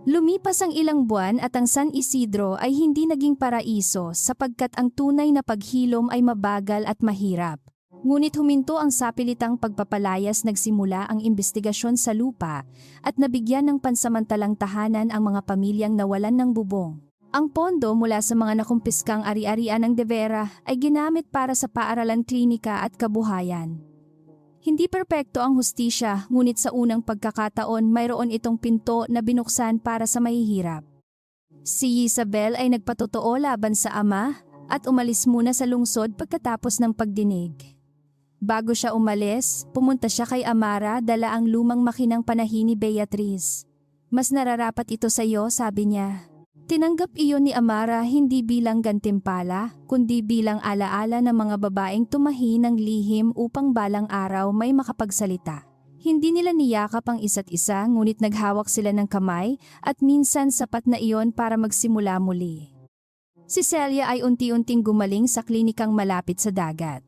Lumipas ang ilang buwan at ang San Isidro ay hindi naging paraiso sapagkat ang tunay na paghilom ay mabagal at mahirap. Ngunit huminto ang sapilitang pagpapalayas, nagsimula ang imbestigasyon sa lupa at nabigyan ng pansamantalang tahanan ang mga pamilyang nawalan ng bubong. Ang pondo mula sa mga nakumpiskang ari-arian ng De Vera ay ginamit para sa paaralan, klinika at kabuhayan. Hindi perpekto ang hustisya, ngunit sa unang pagkakataon mayroon itong pinto na binuksan para sa mahihirap. Si Isabel ay nagpatotoo laban sa ama at umalis muna sa lungsod pagkatapos ng pagdinig. Bago siya umalis, pumunta siya kay Amara, dala ang lumang makinang panahini ni Beatriz. Mas nararapat ito sa iyo, sabi niya. Tinanggap iyon ni Amara hindi bilang gantimpala, kundi bilang alaala ng mga babaeng tumahi ng lihim upang balang araw may makapagsalita. Hindi nila niyakap ang isa't isa, ngunit naghawak sila ng kamay at minsan sapat na iyon para magsimula muli. Si Celia ay unti-unting gumaling sa klinikang malapit sa dagat.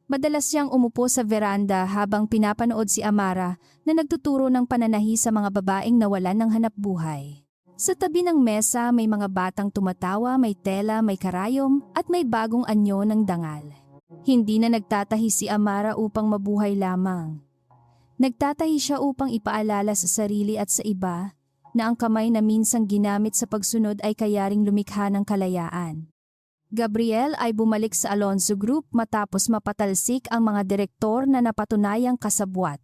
Madalas siyang umupo sa veranda habang pinapanood si Amara na nagtuturo ng pananahi sa mga babaeng nawalan ng hanapbuhay. Sa tabi ng mesa may mga batang tumatawa, may tela, may karayom at may bagong anyo ng dangal. Hindi na nagtatahi si Amara upang mabuhay lamang. Nagtatahi siya upang ipaalala sa sarili at sa iba na ang kamay na minsang ginamit sa pagsunod ay kayaring lumikha ng kalayaan. Gabriel ay bumalik sa Alonso Group matapos mapatalsik ang mga direktor na napatunayang kasabwat.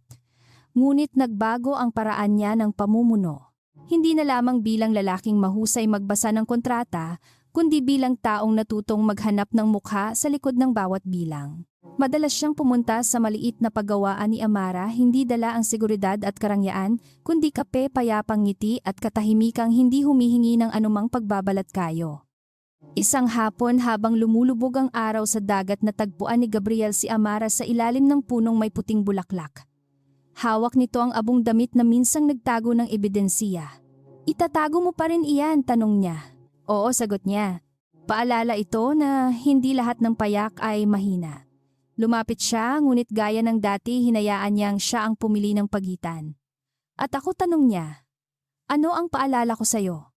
Ngunit nagbago ang paraan niya ng pamumuno. Hindi na lamang bilang lalaking mahusay magbasa ng kontrata, kundi bilang taong natutong maghanap ng mukha sa likod ng bawat bilang. Madalas siyang pumunta sa maliit na paggawaan ni Amara, hindi dala ang seguridad at karangyaan, kundi kape, payapang ngiti at katahimikang hindi humihingi ng anumang pagbabalat kayo. Isang hapon habang lumulubog ang araw sa dagat, natagpuan ni Gabriel si Amara sa ilalim ng punong may puting bulaklak. Hawak nito ang abong damit na minsang nagtago ng ebidensiya. Itatago mo pa rin iyan, tanong niya. Oo, sagot niya. Paalala ito na hindi lahat ng payak ay mahina. Lumapit siya, ngunit gaya ng dati hinayaan niyang siya ang pumili ng pagitan. At ako, tanong niya, ano ang paalala ko sa'yo?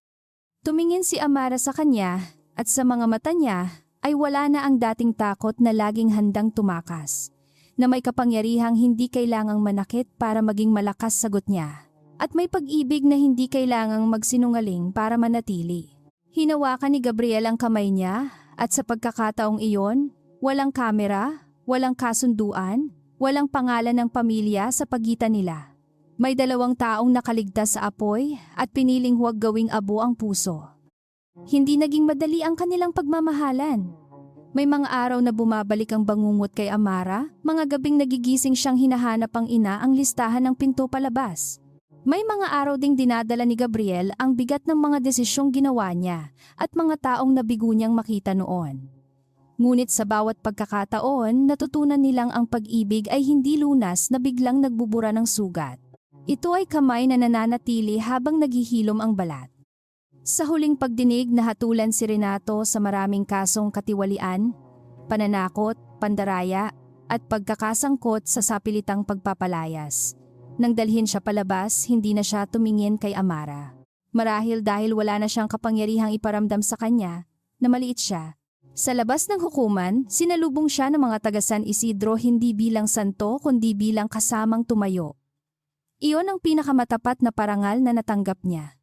Tumingin si Amara sa kanya at sa mga mata niya ay wala na ang dating takot na laging handang tumakas. Na may kapangyarihang hindi kailangang manakit para maging malakas, sagot niya. At may pag-ibig na hindi kailangang magsinungaling para manatili. Hinawakan ni Gabriel ang kamay niya at sa pagkakataong iyon, walang kamera, walang kasunduan, walang pangalan ng pamilya sa pagitan nila. May dalawang taong nakaligtas sa apoy at piniling huwag gawing abo ang puso. Hindi naging madali ang kanilang pagmamahalan. May mga araw na bumabalik ang bangungot kay Amara, mga gabing nagigising siyang hinahanap ang ina ang listahan ng pinto palabas. May mga araw ding dinadala ni Gabriel ang bigat ng mga desisyong ginawa niya at mga taong nabigo niyang makita noon. Ngunit sa bawat pagkakataon, natutunan nilang ang pag-ibig ay hindi lunas na biglang nagbubura ng sugat. Ito ay kamay na nananatili habang naghihilom ang balat. Sa huling pagdinig, nahatulan si Renato sa maraming kasong katiwalian, pananakot, pandaraya, at pagkakasangkot sa sapilitang pagpapalayas. Nang dalhin siya palabas, hindi na siya tumingin kay Amara. Marahil dahil wala na siyang kapangyarihang iparamdam sa kanya na maliit siya. Sa labas ng hukuman, sinalubong siya ng mga taga San Isidro hindi bilang santo kundi bilang kasamang tumayo. Iyon ang pinakamatapat na parangal na natanggap niya.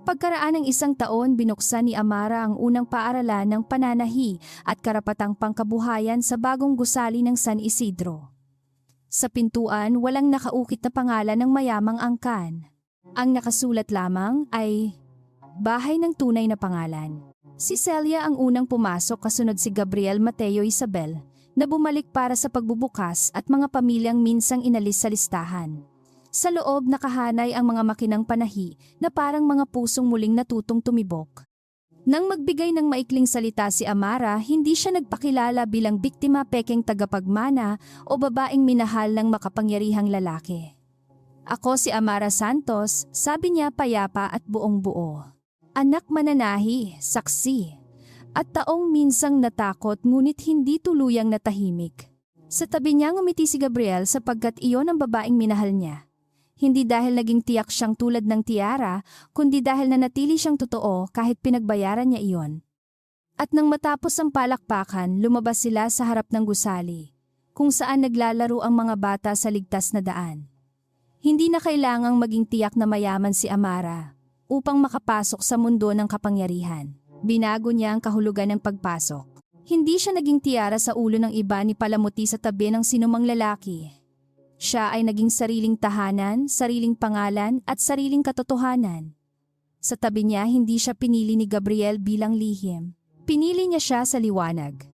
Pagkaraan ng isang taon, binuksan ni Amara ang unang paaralan ng pananahi at karapatang pangkabuhayan sa bagong gusali ng San Isidro. Sa pintuan, walang nakaukit na pangalan ng mayamang angkan. Ang nakasulat lamang ay bahay ng tunay na pangalan. Si Celia ang unang pumasok kasunod si Gabriel, Mateo, Isabel, na bumalik para sa pagbubukas at mga pamilyang minsang inalis sa listahan. Sa loob nakahanay ang mga makinang panahi na parang mga pusong muling natutong tumibok. Nang magbigay ng maikling salita si Amara, hindi siya nagpakilala bilang biktima, pekeng tagapagmana o babaeng minahal ng makapangyarihang lalaki. Ako si Amara Santos, sabi niya payapa at buong buo. Anak mananahi, saksi, at taong minsang natakot ngunit hindi tuluyang natahimik. Sa tabi niya ngumiti si Gabriel sapagkat iyon ang babaeng minahal niya. Hindi dahil naging tiyak siyang tulad ng tiara, kundi dahil nanatili siyang totoo kahit pinagbayaran niya iyon. At nang matapos ang palakpakan, lumabas sila sa harap ng gusali, kung saan naglalaro ang mga bata sa ligtas na daan. Hindi na kailangang maging tiyak na mayaman si Amara upang makapasok sa mundo ng kapangyarihan. Binago niya ang kahulugan ng pagpasok. Hindi siya naging tiara sa ulo ng iba ni palamuti sa tabi ng sinumang lalaki. Siya ay naging sariling tahanan, sariling pangalan at sariling katotohanan. Sa tabi niya, hindi siya pinili ni Gabriel bilang lihim. Pinili niya siya sa liwanag.